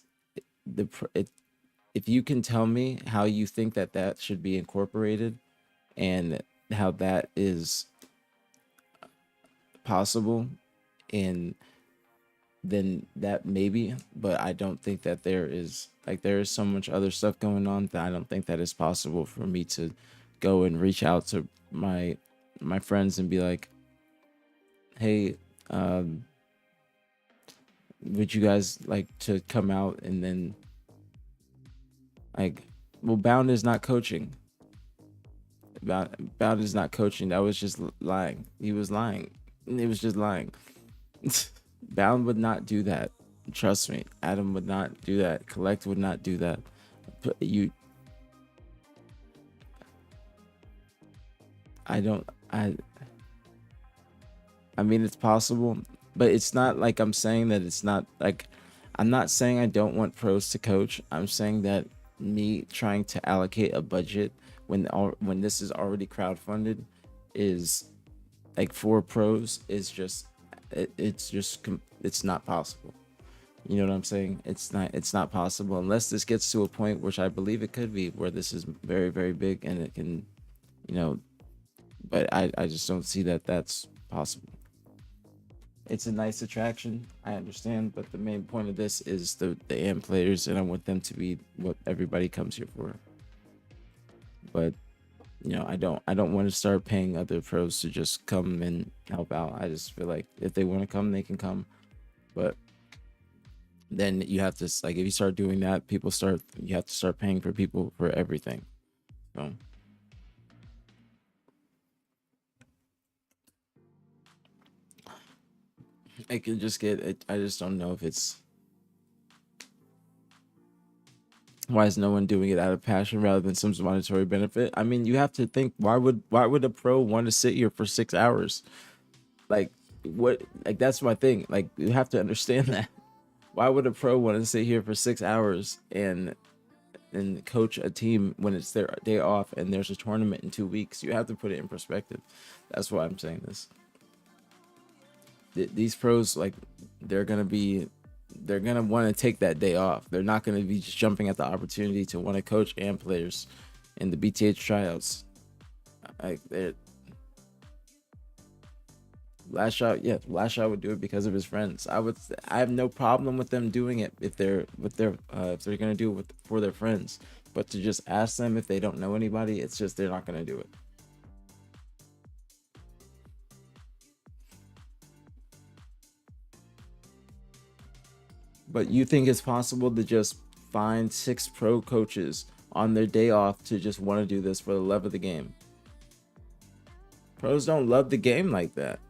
if you can tell me how you think that should be incorporated and how that is possible, and then that maybe, but I don't think that there is so much other stuff going on that I don't think that it's possible for me to go and reach out to my friends and be like, hey, would you guys like to come out? And then well, Bound is not coaching. Bound is not coaching. That was just lying. He was lying. He was just lying. Bound would not do that. Trust me. Adam would not do that. Collect would not do that. But I mean, it's possible, but it's not like I'm saying that it's not like, I'm not saying I don't want pros to coach. I'm saying that me trying to allocate a budget when this is already crowdfunded is like for pros is just, it's not possible. You know what I'm saying? It's not possible unless this gets to a point, which I believe it could be, where this is very, very big and it can, but I just don't see that that's possible. It's a nice attraction, I understand, but the main point of this is the AMP players, and I want them to be what everybody comes here for. But I don't want to start paying other pros to just come and help out. I just feel like if they want to come, they can come. But then you have to, like, if you start doing that, you have to start paying for people for everything. So I can just get it. I just don't know if it's, why is no one doing it out of passion rather than some monetary benefit? I mean, you have to think, why would a pro want to sit here for 6 hours? Like, what? Like, that's my thing. Like, you have to understand that. Why would a pro want to sit here for 6 hours and coach a team when it's their day off and there's a tournament in 2 weeks? You have to put it in perspective. That's why I'm saying this. These pros, like, they're gonna want to take that day off. They're not gonna be just jumping at the opportunity to want to coach and players in the BtH tryouts. Like, Last Shot would do it because of his friends. I have no problem with them doing it if they're gonna do it for their friends. But to just ask them if they don't know anybody, it's just, they're not gonna do it. But you think it's possible to just find 6 pro coaches on their day off to just want to do this for the love of the game? Pros don't love the game like that.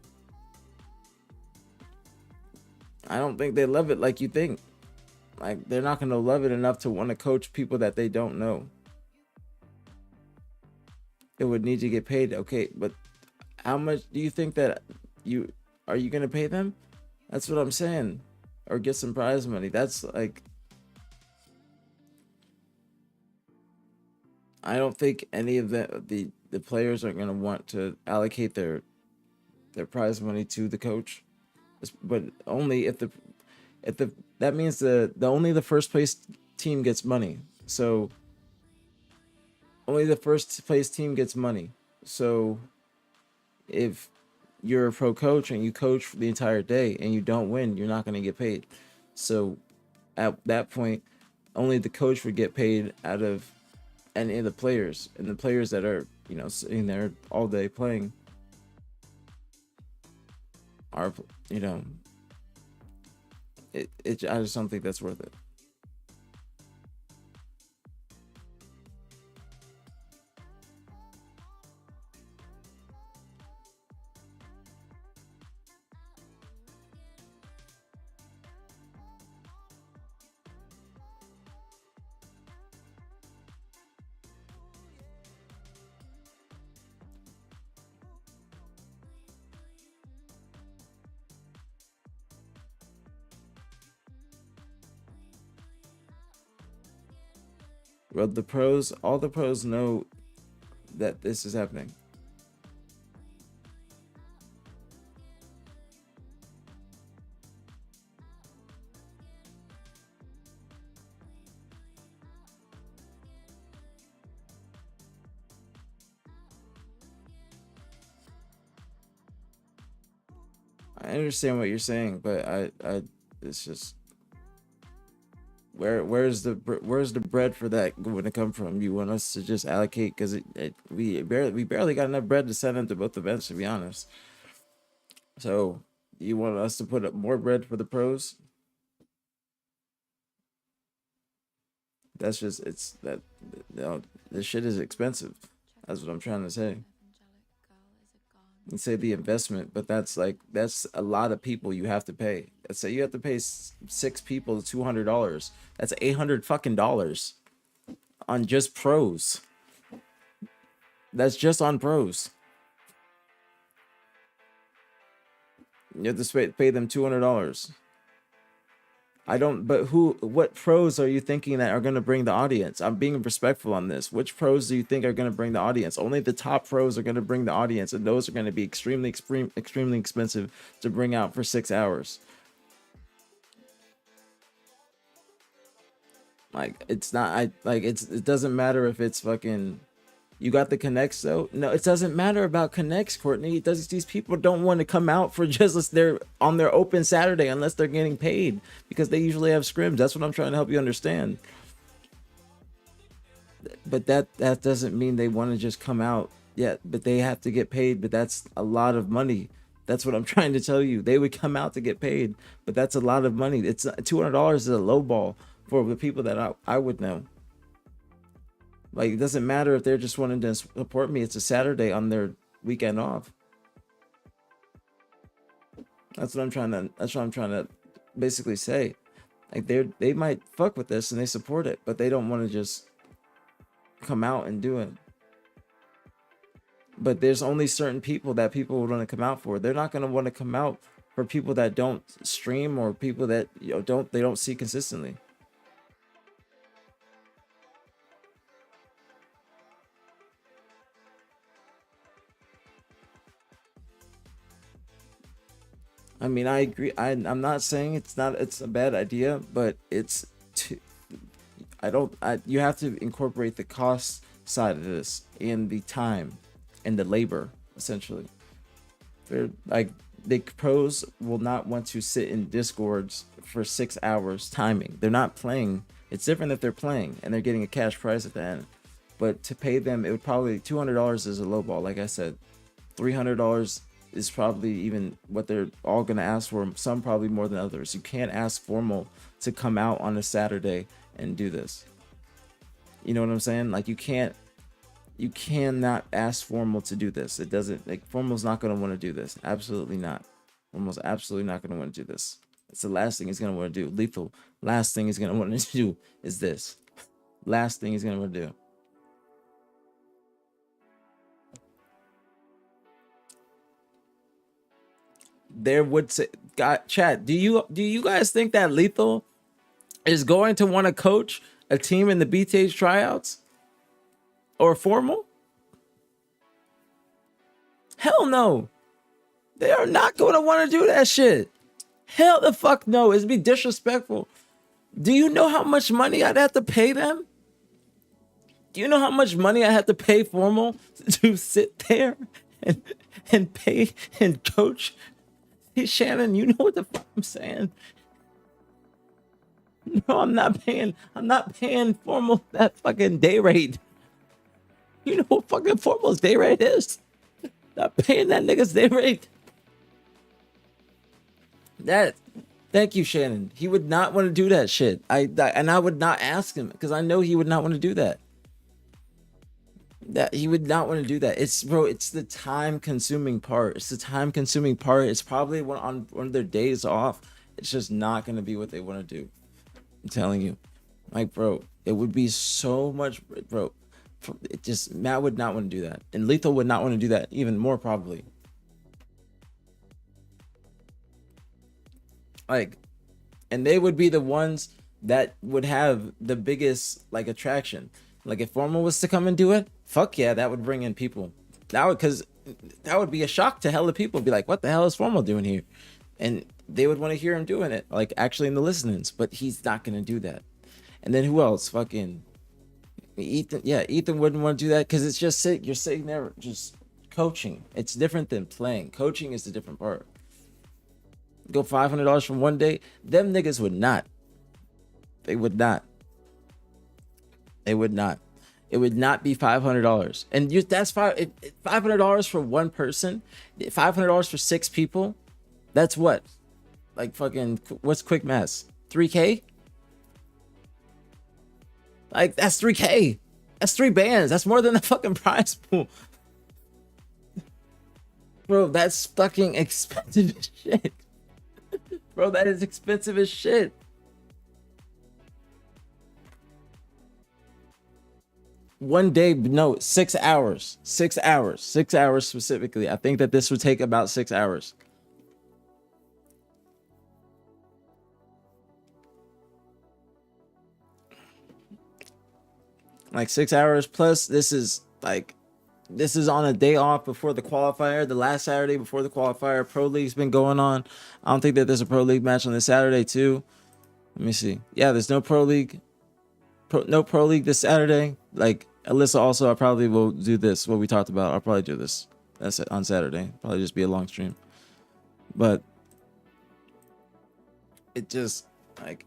I don't think they love it like you think. Like, they're not going to love it enough to want to coach people that they don't know. It would need to get paid. Okay, but how much do you think that are you going to pay them? That's what I'm saying. Or get some prize money. That's like, I don't think any of the players are going to want to allocate their prize money to the coach, but only if that means only the first place team gets money. So only the first place team gets money. So if you're a pro coach and you coach for the entire day and you don't win, you're not going to get paid. So at that point, only the coach would get paid out of any of the players, and the players that are, sitting there all day playing, are, you know, I just don't think that's worth it. Well, all the pros know that this is happening. I understand what you're saying, but it's just where's the bread for that going to come from? You want us to just allocate because we barely got enough bread to send into both events, to be honest. So you want us to put up more bread for the pros? That's just this shit is expensive. That's what I'm trying to say. You say the investment, but that's a lot of people you have to pay. Let's say you have to pay 6 people $200. That's $800 fucking dollars on just pros. That's just on pros. You have to pay them $200. But what pros are you thinking that are going to bring the audience? I'm being respectful on this. Which pros do you think are going to bring the audience? Only the top pros are going to bring the audience, and those are going to be extremely expensive to bring out for 6 hours. Like, it's not, it doesn't matter if it's fucking, you got the connects though. No, it doesn't matter about connects, Courtney. These people don't want to come out for just they're on their open Saturday unless they're getting paid, because they usually have scrims. That's what I'm trying to help you understand. But that doesn't mean they want to just come out yet, but they have to get paid. But that's a lot of money. That's what I'm trying to tell you. They would come out to get paid, but that's a lot of money. It's $200 is a low ball for the people that I would know. Like, it doesn't matter if they're just wanting to support me. It's a Saturday on their weekend off. That's what I'm trying to basically say. Like, they might fuck with this and they support it, but they don't want to just come out and do it. But there's only certain people that people would want to come out for. They're not going to want to come out for people that don't stream or people that they don't see consistently. I mean, I agree. I'm not saying it's a bad idea, but you have to incorporate the cost side of this and the time and the labor, essentially. They're like, the pros will not want to sit in discords for 6 hours timing. They're not playing. It's different if they're playing and they're getting a cash prize at the end. But to pay them, it would probably, $200 is a low ball. Like I said, $300 is probably even what they're all going to ask for. Some probably more than others. You can't ask Formal to come out on a Saturday and do this. You know what I'm saying? Like, you cannot ask Formal to do this. It doesn't, like, Formal's not going to want to do this. Absolutely not. Formal's absolutely not going to want to do this. It's the last thing he's going to want to do. Lethal, last thing he's going to want to do is this. Last thing he's going to want to do. There would say, chat, do you guys think that Lethal is going to want to coach a team in the BtH tryouts or Formal? Hell no. They are not going to want to do that shit. Hell the fuck no. It'd be disrespectful. Do you know how much money I'd have to pay them? Do you know how much money I have to pay Formal to sit there and pay and coach? Hey, Shannon, you know what the fuck I'm saying? No, I'm not paying Formal that fucking day rate. You know what fucking Formal's day rate is? Not paying that nigga's day rate. That, thank you, Shannon. He would not want to do that shit. And I would not ask him because I know he would not want to do that. That he would not want to do that. It's bro, it's the time consuming part. It's the time consuming part. It's probably on one of their days off. It's just not gonna be what they want to do. I'm telling you, like, bro, it would be so much, bro. It just Matt would not want to do that, and Lethal would not want to do that even more probably. Like, and they would be the ones that would have the biggest like attraction. Like if Formal was to come and do it, fuck yeah, that would bring in people. That would, because that would be a shock to hella people. Be like, what the hell is Formal doing here? And they would want to hear him doing it, like actually in the listenings. But he's not gonna do that. And then who else? Fucking Ethan. Yeah, Ethan wouldn't want to do that because it's just you're sitting there just coaching. It's different than playing. Coaching is the different part. Go $500 from one day. Them niggas would not. They would not. They would not. It would not be $500. And that's $500 for one person. $500 for 6 people. That's what? Like fucking, what's quick maths? 3K? Like that's 3K. That's 3 bands. That's more than the fucking prize pool. Bro, that's fucking expensive as shit. Bro, that is expensive as shit. One day, no, 6 hours. 6 hours. 6 hours specifically. I think that this would take about 6 hours. Like 6 hours plus, this is on a day off before the qualifier, the last Saturday before the qualifier. Pro League's been going on. I don't think that there's a Pro League match on this Saturday too. Let me see. Yeah, there's no Pro League. No Pro League this Saturday. Like Alyssa also, I probably will do this, what we talked about. I'll probably do this. That's it on Saturday. Probably just be a long stream. But it just, like,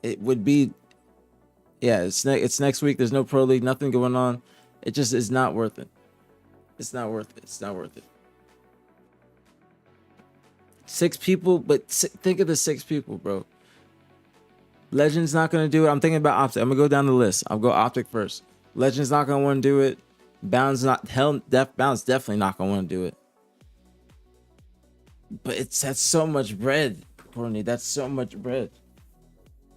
it would be, yeah, it's next week. There's no Pro League, nothing going on. It just is not worth it. It's not worth it. It's not worth it. 6 people, but think of the 6 people, bro. Legend's not going to do it. I'm thinking about Optic. I'm going to go down the list. I'll go Optic first. Legend's not going to want to do it. Bound's definitely not going to want to do it. But that's so much bread, Courtney. That's so much bread.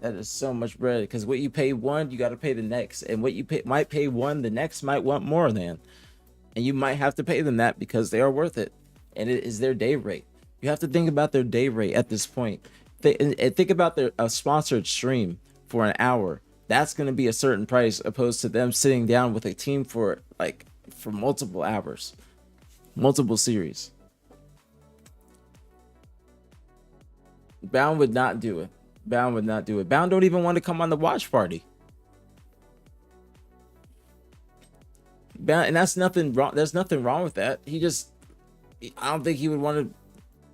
That is so much bread. Because what you pay one, you got to pay the next. And what you might pay one, the next might want more than. And you might have to pay them that because they are worth it. And it is their day rate. You have to think about their day rate at this point. Think about a sponsored stream for an hour. That's going to be a certain price opposed to them sitting down with a team for multiple hours, multiple series. Bound would not do it. Bound would not do it. Bound don't even want to come on the watch party. Bound, and that's nothing wrong. There's nothing wrong with that. I don't think he would want to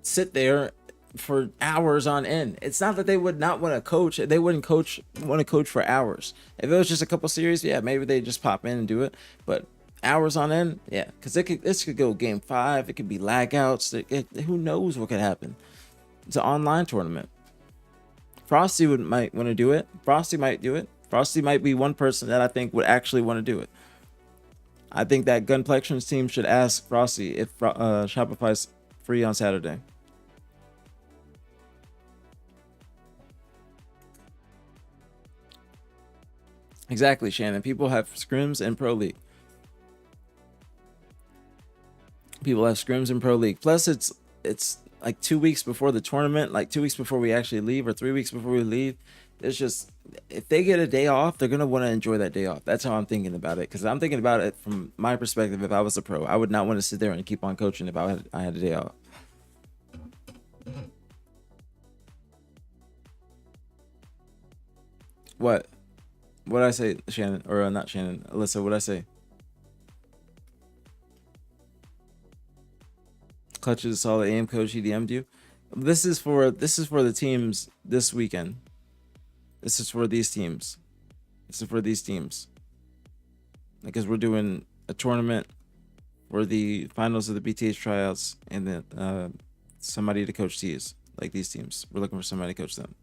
sit there for hours on end. It's not that they would not want to coach. They wouldn't want to coach for hours. If it was just a couple series, yeah, maybe they just pop in and do it. But hours on end, yeah, because this could go game 5. It could be lagouts. Who knows what could happen? It's an online tournament. Frosty might want to do it. Frosty might do it. Frosty might be one person that I think would actually want to do it. I think that Gunplection's team should ask Frosty if Shopify's free on Saturday. Exactly, Shannon. People have scrims and Pro League. People have scrims and Pro League. Plus, it's like 2 weeks before the tournament, like 2 weeks before we actually leave, or 3 weeks before we leave. It's just, if they get a day off, they're gonna want to enjoy that day off. That's how I'm thinking about it. Because I'm thinking about it from my perspective. If I was a pro, I would not want to sit there and keep on coaching if I had a day off. What did I say, Shannon? Or not Shannon, Alyssa, what did I say? Clutch is a solid aim coach. He DM'd you. This is for the teams this weekend. This is for these teams. Because we're doing a tournament for the finals of the BtH tryouts, and then somebody to coach tees. like these teams. We're looking for somebody to coach them.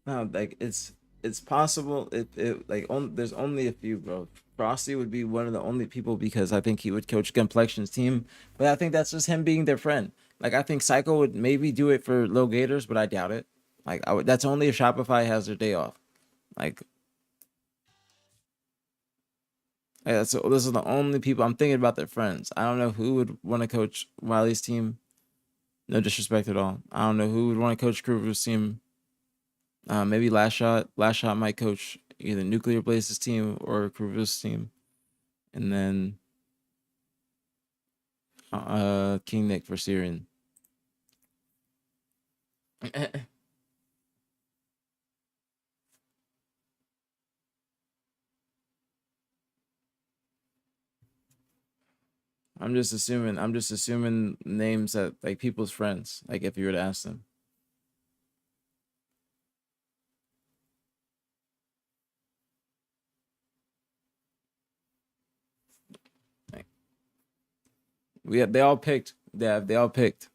No, like it's possible. It like there's only a few, bro. Frosty would be one of the only people because I think he would coach Complexion's team, but I think that's just him being their friend. Like I think Psycho would maybe do it for Low Gators, but I doubt it. Like I would, that's only if Shopify has their day off. Like yeah, so those are the only people I'm thinking about their friends. I don't know who would want to coach Wiley's team. No disrespect at all. I don't know who would want to coach Kruger's team. Maybe Last Shot. Last Shot might coach either Nuclear Blaze's team or Kruger's team. And then King Nick for Syrian. I'm just assuming names that like people's friends, like if you were to ask them. They all picked, Dev. They all picked.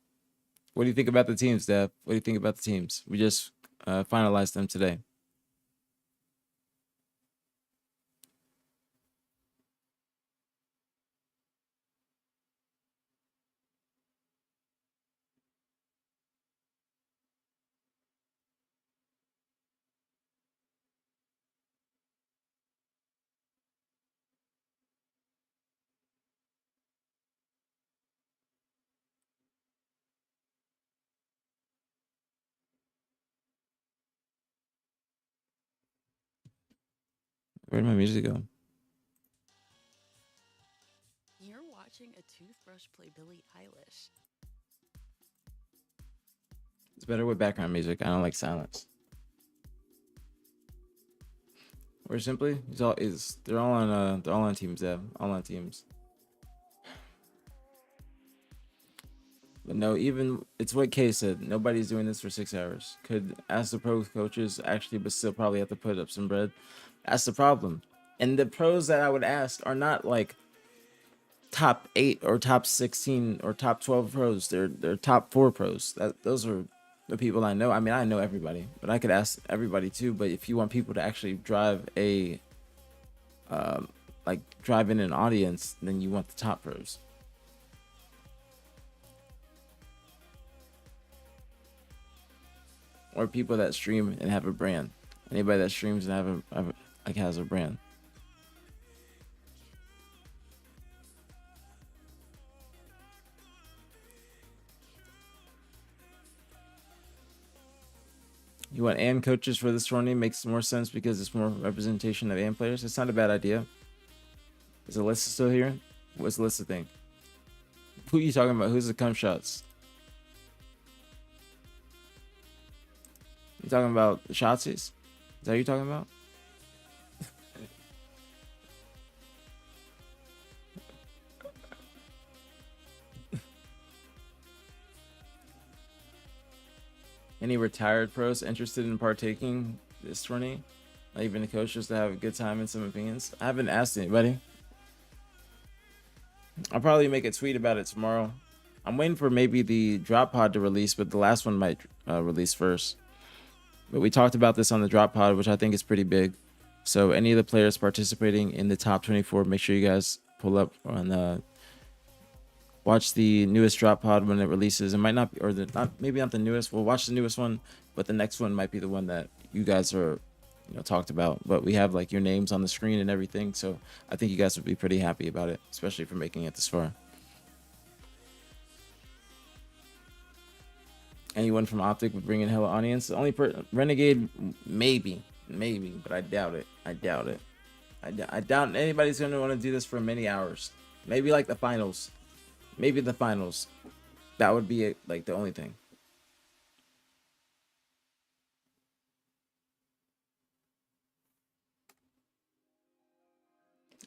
What do you think about the teams, Dev? What do you think about the teams? We just finalized them today. Where'd my music go? You're watching a toothbrush play Billie Eilish. It's better with background music. I don't like silence. Or simply, they're all on teams, Dev. All on teams. But no, even it's what Kay said. Nobody's doing this for 6 hours. Could ask the pro coaches actually, but still probably have to put up some bread. That's the problem. And the pros that I would ask are not like top 8 or top 16 or top 12 pros. They're top 4 pros. Those are the people I know. I mean, I know everybody, but I could ask everybody too. But if you want people to actually drive a drive in an audience, then you want the top pros. Or people that stream and have a brand. Anybody that streams and has a brand. You want AN coaches for this tournament? Makes more sense because it's more representation of AN players. It's not a bad idea. Is Alyssa still here? What's Alyssa think? Who are you talking about? Who's the cum shots? You talking about the Shotsies? Is that what you're talking about? Any retired pros interested in partaking this tourney? Not even the coaches to have a good time and some opinions? I haven't asked anybody. I'll probably make a tweet about it tomorrow. I'm waiting for maybe the drop pod to release, but the last one might release first. But we talked about this on the drop pod, which I think is pretty big. So any of the players participating in the top 24, make sure you guys pull up on watch the newest drop pod when it releases. It might not be, or maybe not the newest. We'll watch the newest one, but the next one might be the one that you guys are, talked about. But we have like your names on the screen and everything, so I think you guys would be pretty happy about it, especially for making it this far. Anyone from Optic would bring in hella audience. The only Renegade, maybe, but I doubt it. I doubt anybody's gonna want to do this for many hours. Maybe like the finals. Maybe the finals. That would be it, like the only thing.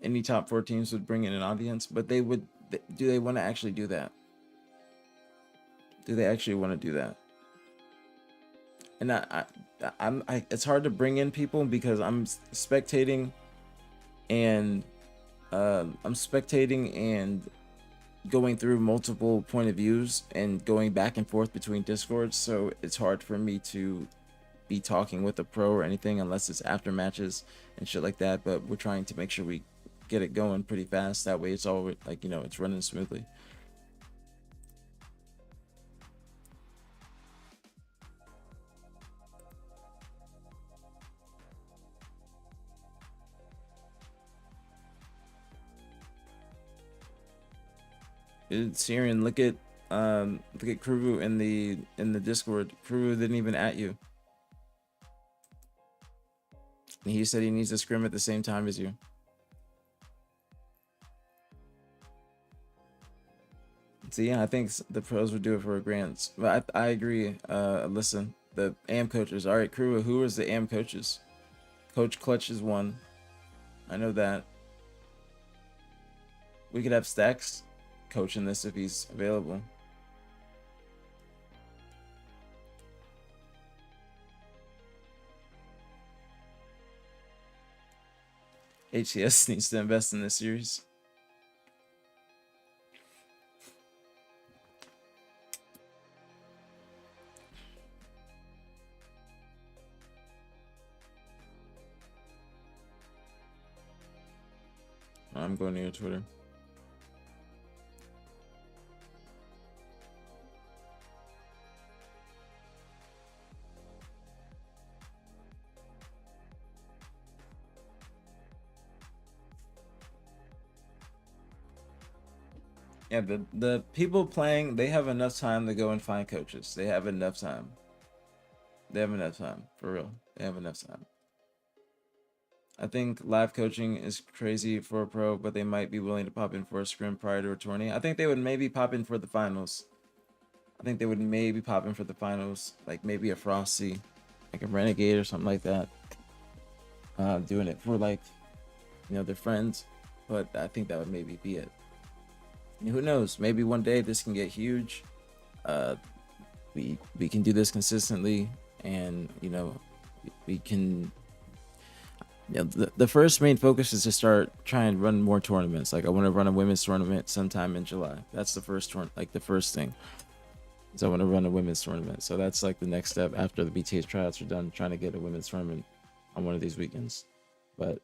Any top 4 teams would bring in an audience, but they would. Do they want to actually do that? Do they actually want to do that? And it's hard to bring in people because I'm spectating, and I'm spectating and going through multiple point of views and going back and forth between discords, so it's hard for me to be talking with a pro or anything unless it's after matches and shit like that. But we're trying to make sure we get it going pretty fast, that way it's all like, you know, it's running smoothly. Syrian, look at Kruvu in the Discord. Kruvu didn't even at you. And he said he needs to scrim at the same time as you. So yeah, I think the pros would do it for a grants. But I agree. Listen, the AM coaches. All right, Kruvu, who is the AM coaches? Coach Clutch is one. I know that. We could have Stacks coaching this if he's available. HCS needs to invest in this series. I'm going to your Twitter. Yeah, the people playing, they have enough time to go and find coaches. They have enough time. They have enough time, for real. They have enough time. I think live coaching is crazy for a pro, but they might be willing to pop in for a scrim prior to a tourney. I think they would maybe pop in for the finals. I think they would maybe pop in for the finals, like maybe a Frosty, like a Renegade or something like that. Doing it for, like, you know, their friends, but I think that would maybe be it. And who knows? Maybe one day this can get huge. We can do this consistently, and you know, we can. You know, the first main focus is to start trying to run more tournaments. Like I want to run a women's tournament sometime in July. That's the first the first thing. So I want to run a women's tournament. So that's like the next step after the BtH tryouts are done, trying to get a women's tournament on one of these weekends. But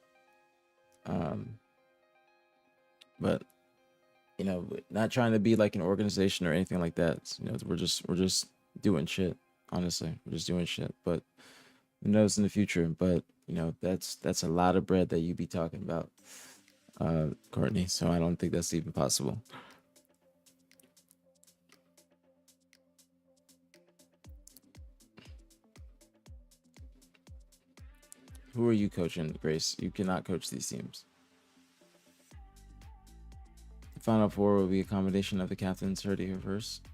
you know, not trying to be like an organization or anything like that. You know, we're just doing shit. Honestly, we're just doing shit. But who knows in the future? But you know, that's a lot of bread that you be talking about, Courtney. So I don't think that's even possible. Who are you coaching, Grace? You cannot coach these teams. The Final Four will be a combination of the captains. Heard it here first.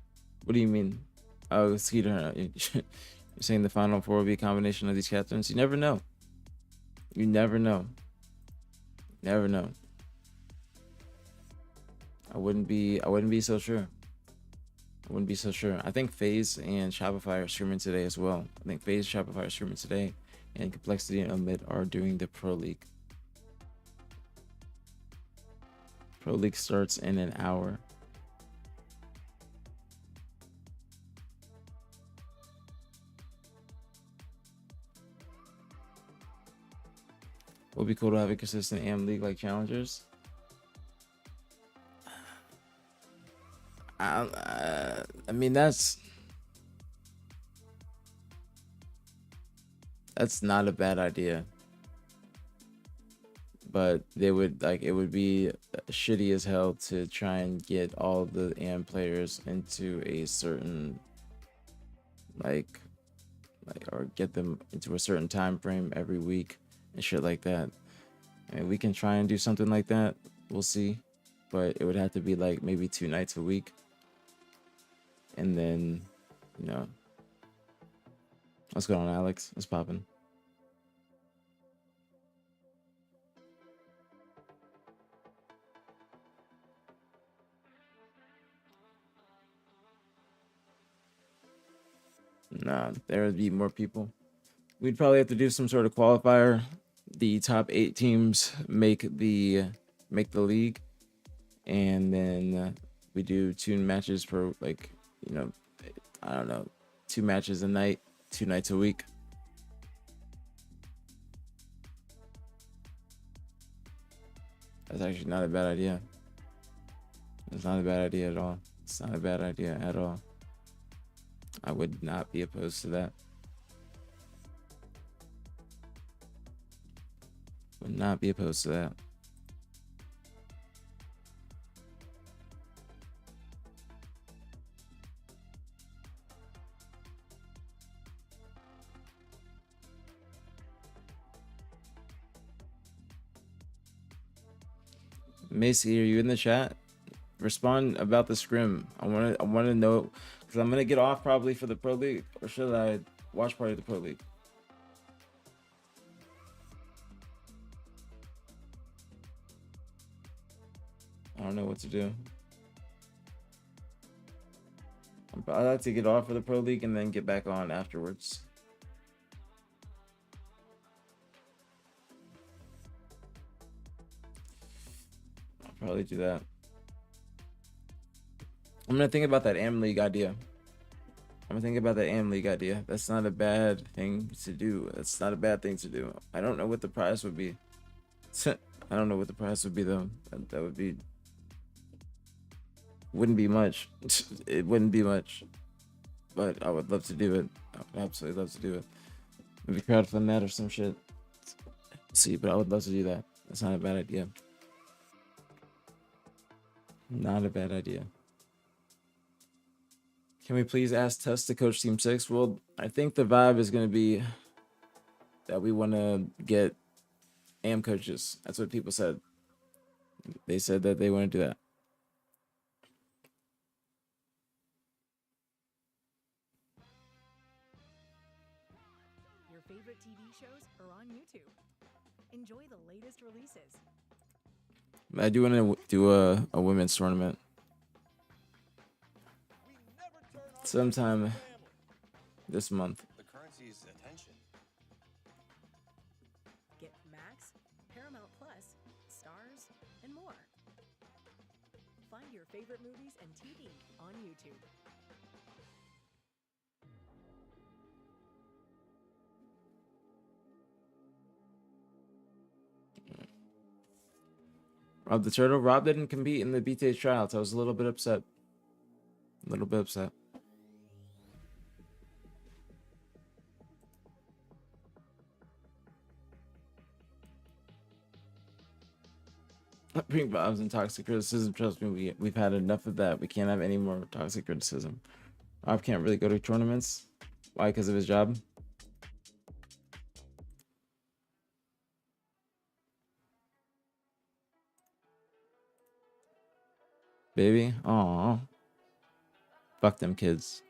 What do you mean? Oh, Skeeter, you're saying the Final Four will be a combination of these captains? You never know. You never know. Never know. I wouldn't be so sure. I wouldn't be so sure. I think FaZe and Shopify are streaming today as well. I think FaZe, Shopify are streaming today, and Complexity and Omid are doing the Pro League. Pro League starts in an hour. Would be cool to have a consistent AM league like challengers. I mean, that's not a bad idea, but they would like, it would be shitty as hell to try and get all the AM players into a certain like or get them into a certain time frame every week and shit like that. And we can try and do something like that. We'll see, but it would have to be like maybe 2 nights a week. And then, you know, what's going on, Alex? What's popping? Nah, there would be more people. We'd probably have to do some sort of qualifier. The top 8 teams make the make the league, and then we do 2 matches per, like, you know, I don't know, 2 matches a night, 2 nights a week. That's actually not a bad idea. It's not a bad idea at all. It's not a bad idea at all. I would not be opposed to that. Would not be opposed to that. Macy, are you in the chat? Respond about the scrim. I want to know, because I'm gonna get off probably for the Pro League, or should I watch party of the Pro League? I don't know what to do. I'd like to get off for the Pro League and then get back on afterwards. I'll probably do that. I'm gonna think about that AM League idea. That's not a bad thing to do. That's not a bad thing to do. I don't know what the price would be. I don't know what the price would be though. That would be, wouldn't be much. It wouldn't be much. But I would love to do it. I would absolutely love to do it. Maybe crowdfund that or some shit. See, but I would love to do that. That's not a bad idea. Not a bad idea. Can we please ask Tuss to coach Team 6? Well, I think the vibe is going to be that we want to get AM coaches. That's what people said. They said that they want to do that. Your favorite TV shows are on YouTube. Enjoy the latest releases. I do want to do a women's tournament sometime this month. The currency is attention. Get Max, Paramount Plus, Stars, and more. Find your favorite movies and TV on YouTube. Rob the Turtle. Rob didn't compete in the BtH tryouts. I was a little bit upset. A little bit upset. Bring vibes and toxic criticism. Trust me, we've had enough of that. We can't have any more toxic criticism. Rob can't really go to tournaments. Why? Because of his job. Baby, oh, fuck them kids.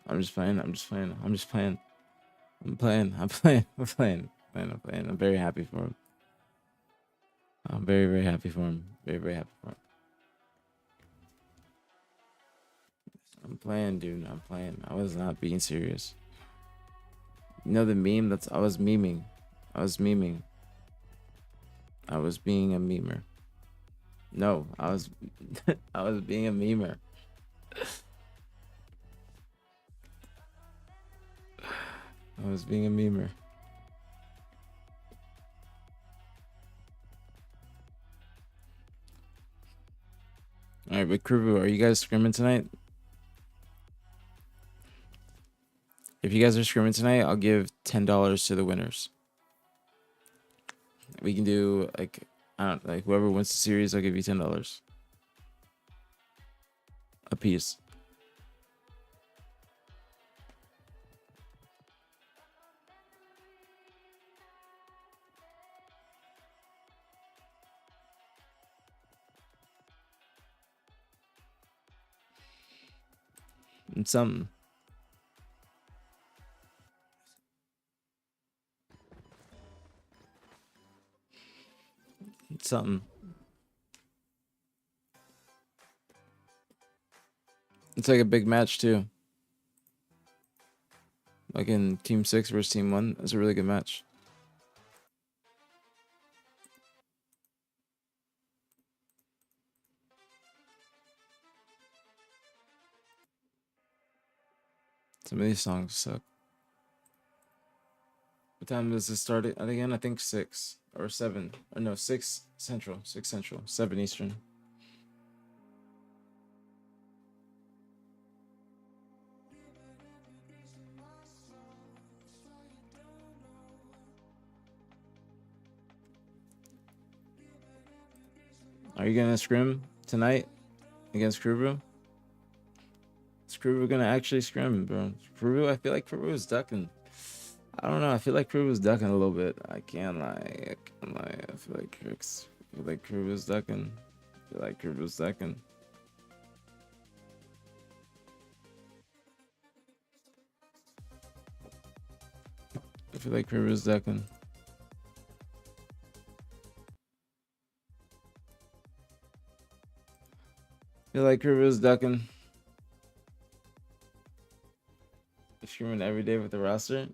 I'm just playing. I'm very happy for him. I'm very, very happy for him. Very, very happy for him. I'm playing, dude. I'm playing. I was not being serious. You know the meme? I was memeing. I was being a memer. No, I was being a memer. I was being a memer. All right, but crew, are you guys scrimming tonight? If you guys are scrimming tonight, I'll give $10 to the winners. We can do whoever wins the series, I'll give you $10 a piece. And something. Something. It's like a big match too. Like in Team 6 versus Team 1. That's a really good match. Some of these songs suck. What time does this start again? I think 6 or 7. Or no, 6 Central. 6 Central. 7 Eastern. Are you gonna scrim tonight against Krubu? Is Krubu gonna actually scrim, bro? Krubu, I feel like Krubu is ducking. I don't know. I feel like Krubu is ducking a little bit. I can't lie. I feel like Krubu is ducking. I feel like Krubu is ducking. I feel like Krubu is ducking. I feel like Krubu is ducking. You're screaming every day with the roster?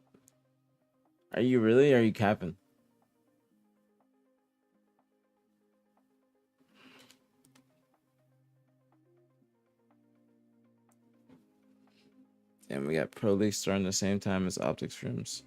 Are you really? Or are you capping? And we got Pro League starting the same time as Optic Scrims.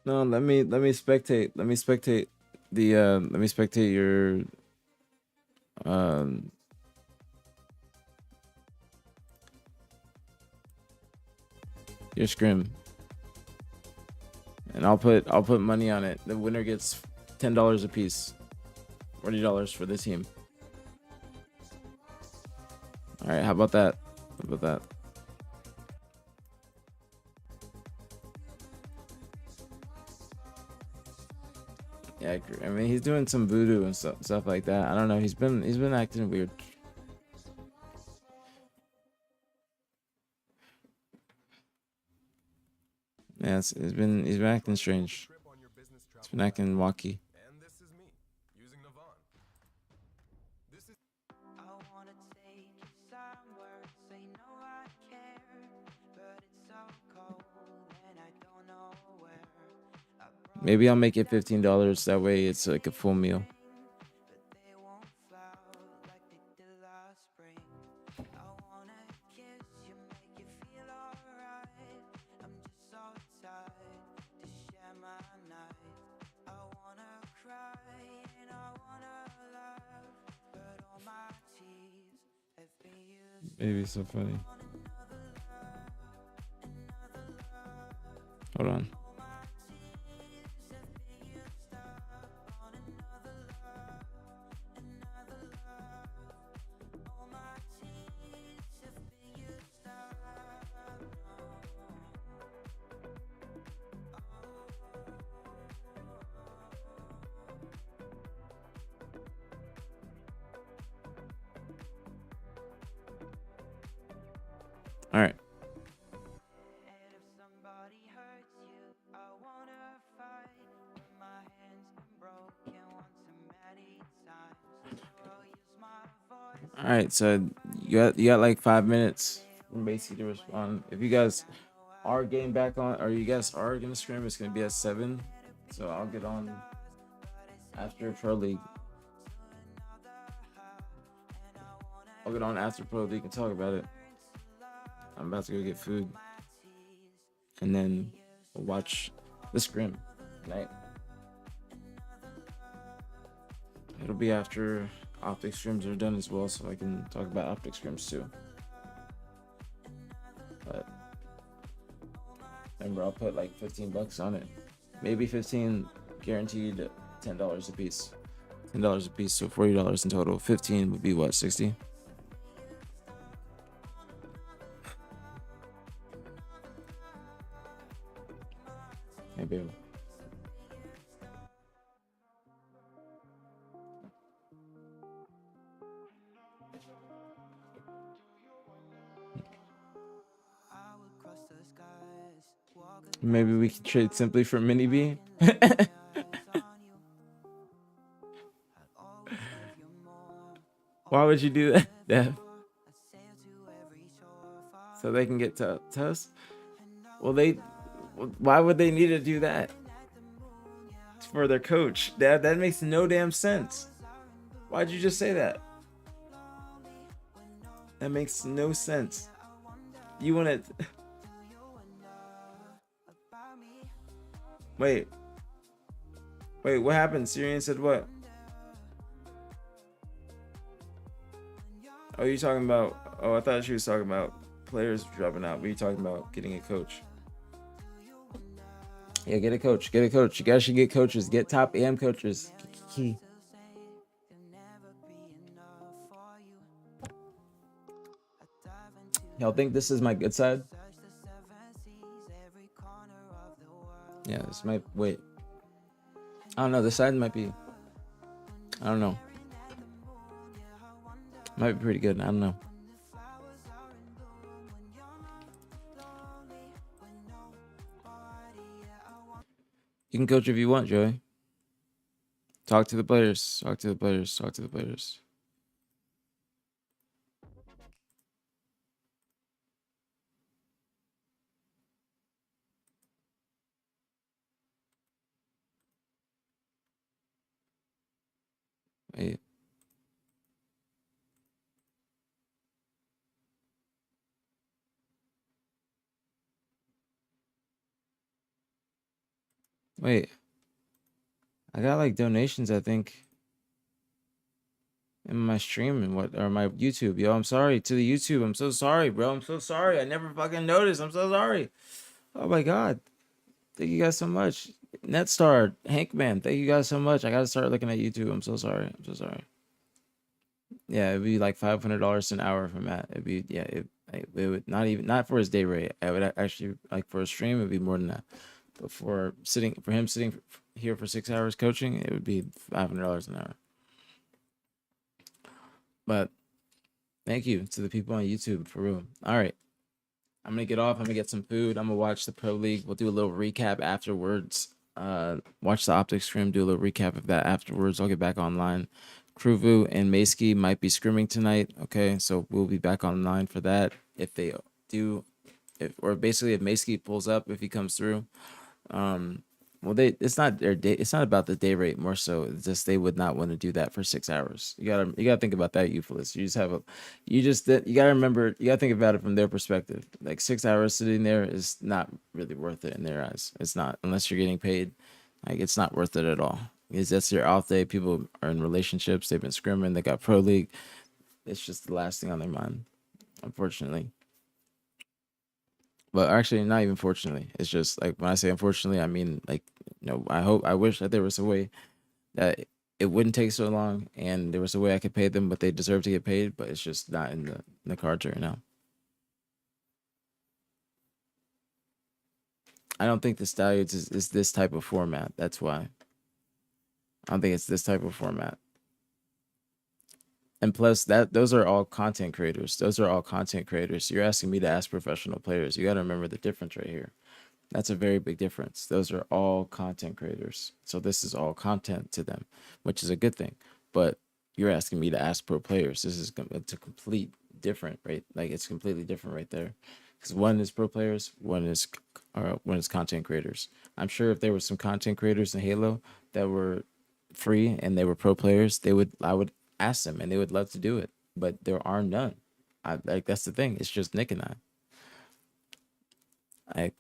No, let me spectate. Let me spectate the let me spectate your scrim. And I'll put money on it. The winner gets $10 a piece. $40 for the team. All right, how about that? How about that? Yeah, I mean he's doing some voodoo and stuff like that. I don't know. He's been acting weird. Yeah, he's been acting strange. He's been acting wacky. And this is me, using Navan. This is I wanna take you somewhere, say no I care, but it's so cold and I don't know where. Maybe I'll make it $15. That way it's like a full meal. But they won't flower like they did last spring. I wanna kiss you, make you feel alright. I'm just so tired to share my night. I wanna cry and I wanna laugh, but all my tears have been used. Maybe so funny. Hold on. All right. All right, so you got like 5 minutes from basically to respond. If you guys are getting back on, or you guys are gonna scrim, it's gonna be at 7. So I'll get on after Pro League. I'll get on after Pro League and talk about it. I'm about to go get food, and then we'll watch the scrim tonight. It'll be after Optic Scrims are done as well, so I can talk about Optic Scrims too. But remember, I'll put like $15 on it, maybe 15, guaranteed $10 a piece. $10 a piece, so $40 in total. 15 would be what, 60? Hey, baby. Maybe we can trade simply for Mini B. Why would you do that, Dev? So they can get to us? Well, why would they need to do that? It's for their coach. That makes no damn sense. Why'd you just say that? That makes no sense. You want to... Wait, what happened? Syrian said what? Oh, you talking about... Oh, I thought she was talking about players dropping out. What are you talking about? Getting a coach. Yeah, get a coach. Get a coach. You guys should get coaches. Get top AM coaches. Key. Y'all think this is my good side? Yeah, this might... Wait. I don't know. This side might be... I don't know. Might be pretty good. I don't know. You can coach if you want, Joey. Talk to the players. Talk to the players. Talk to the players. Wait. Wait. I got like donations, I think, in my stream and what, or my YouTube. Yo, I'm sorry to the YouTube. I'm so sorry, bro. I'm so sorry. I never fucking noticed. I'm so sorry. Oh my God. Thank you guys so much. Netstar, Hankman, thank you guys so much. I gotta start looking at YouTube. I'm so sorry. I'm so sorry. Yeah, it'd be like $500 an hour for Matt. It'd be, yeah, it would not for his day rate. I would actually, like, for a stream, it'd be more than that. But for him sitting here for 6 hours coaching, it would be $500 an hour. But thank you to the people on YouTube, for real. All right. I'm going to get off. I'm going to get some food. I'm going to watch the Pro League. We'll do a little recap afterwards. Watch the Optic stream, do a little recap of that afterwards. I'll get back online. Kruvu and Maysky might be scrimming tonight. Okay, so we'll be back online for that. If they do, or basically if Maysky pulls up, if he comes through. Well, it's not their day. It's not about the day rate, more so. It's just they would not want to do that for 6 hours. You gotta think about that, Euphyllis. You gotta remember. You gotta think about it from their perspective. Like 6 hours sitting there is not really worth it in their eyes. It's not, unless you're getting paid. Like, it's not worth it at all. Because that's their off day. People are in relationships. They've been scrimming. They got Pro League. It's just the last thing on their mind, unfortunately. But actually, not even fortunately. It's just like, when I say unfortunately, I mean, like, I wish that there was a way that it wouldn't take so long, and there was a way I could pay them what they deserve to get paid, but it's just not in the cards right now. I don't think the Stallions is this type of format. That's why. I don't think it's this type of format. And plus, those are all content creators. Those are all content creators. You're asking me to ask professional players. You got to remember the difference right here. That's a very big difference. Those are all content creators. So this is all content to them, which is a good thing. But you're asking me to ask pro players. It's a complete different, right? Like, it's completely different right there. Because one is pro players, one is content creators. I'm sure if there were some content creators in Halo that were free and they were pro players, I would ask them and they would love to do it. But there are none. That's the thing. It's just Nick and I.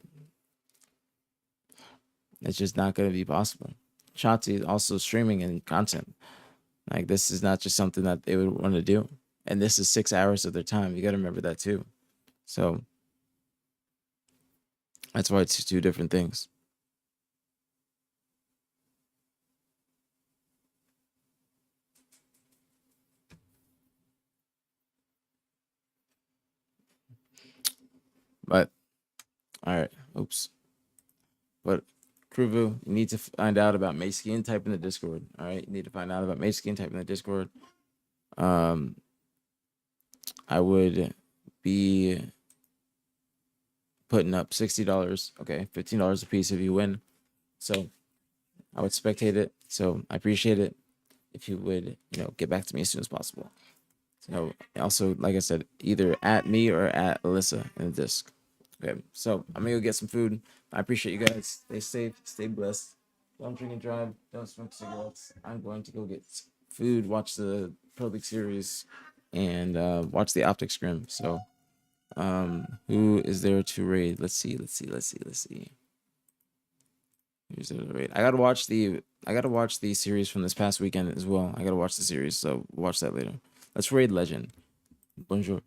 It's just not going to be possible. Shotzi is also streaming and content. Like, this is not just something that they would want to do. And this is 6 hours of their time. You got to remember that too. So that's why it's two different things. But, all right. Oops. But, Kruvu, you need to find out about Maysky and type in the Discord. All right. You need to find out about Maysky and type in the Discord. I would be putting up $60. Okay. $15 a piece if you win. So I would spectate it. So I appreciate it if you would, get back to me as soon as possible. So also, like I said, either at me or at Alyssa in the disc. Okay, so I'm gonna go get some food. I appreciate you guys. Stay safe, stay blessed. Don't drink and drive. Don't smoke cigarettes. I'm going to go get food, watch the Pro League series, and watch the Optic Scrim. So, who is there to raid? Let's see. Who's there to raid? I gotta watch the series from this past weekend as well. I gotta watch the series, so watch that later. Let's raid Legend. Bonjour.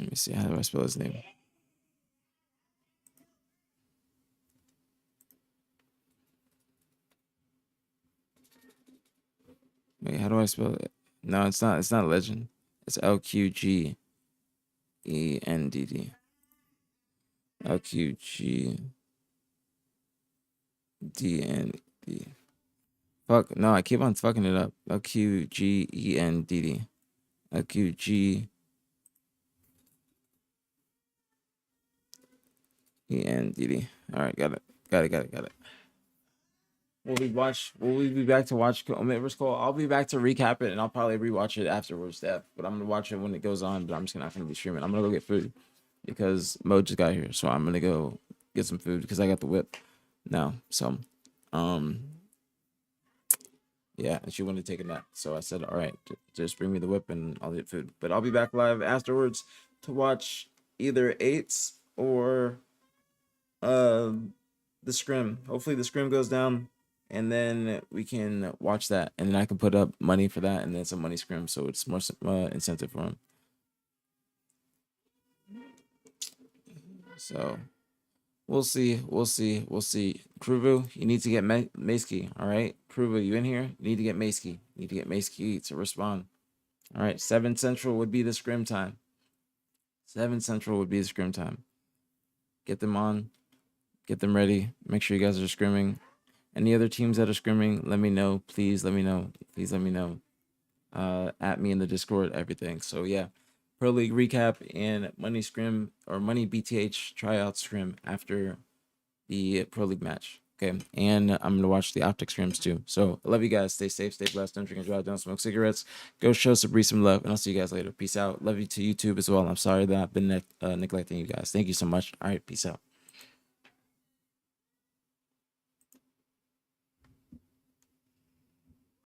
Let me see. How do I spell his name? Wait, how do I spell it? No, it's not. It's not Legend. It's LQGENDD. LQGDND. Fuck. No, I keep on fucking it up. LQGENDD. LQGENDD. All right, got it. Will we be back to watch River's Call? I'll be back to recap it, and I'll probably rewatch it afterwards, Steph. But I'm gonna watch it when it goes on. But I'm just not gonna be streaming. I'm gonna go get food because Mo just got here, so I'm gonna go get some food because I got the whip now. So, yeah, and she wanted to take a nap, so I said, all right, just bring me the whip and I'll get food. But I'll be back live afterwards to watch either 8s or the scrim. Hopefully the scrim goes down, and then we can watch that, and then I can put up money for that, and then some money scrim, so it's more incentive for him. So we'll see. Kruvu, you need to get Mace-key, all right? Kruvu, you in here? You need to get Mace-key. You need to get Mace-key to respond. All right, 7 Central would be the scrim time. 7 Central would be the scrim time. Get them on. Get them ready. Make sure you guys are scrimming. Any other teams that are scrimming, let me know. Please let me know. At me in the Discord, everything. So yeah, Pro League recap and money scrim or money BtH tryout scrim after the Pro League match. Okay, and I'm gonna watch the Optic scrims too. So I love you guys. Stay safe, stay blessed. Don't drink and drive. Don't smoke cigarettes. Go show Sabri some love, and I'll see you guys later. Peace out. Love you to YouTube as well. I'm sorry that I've been neglecting you guys. Thank you so much. All right, peace out.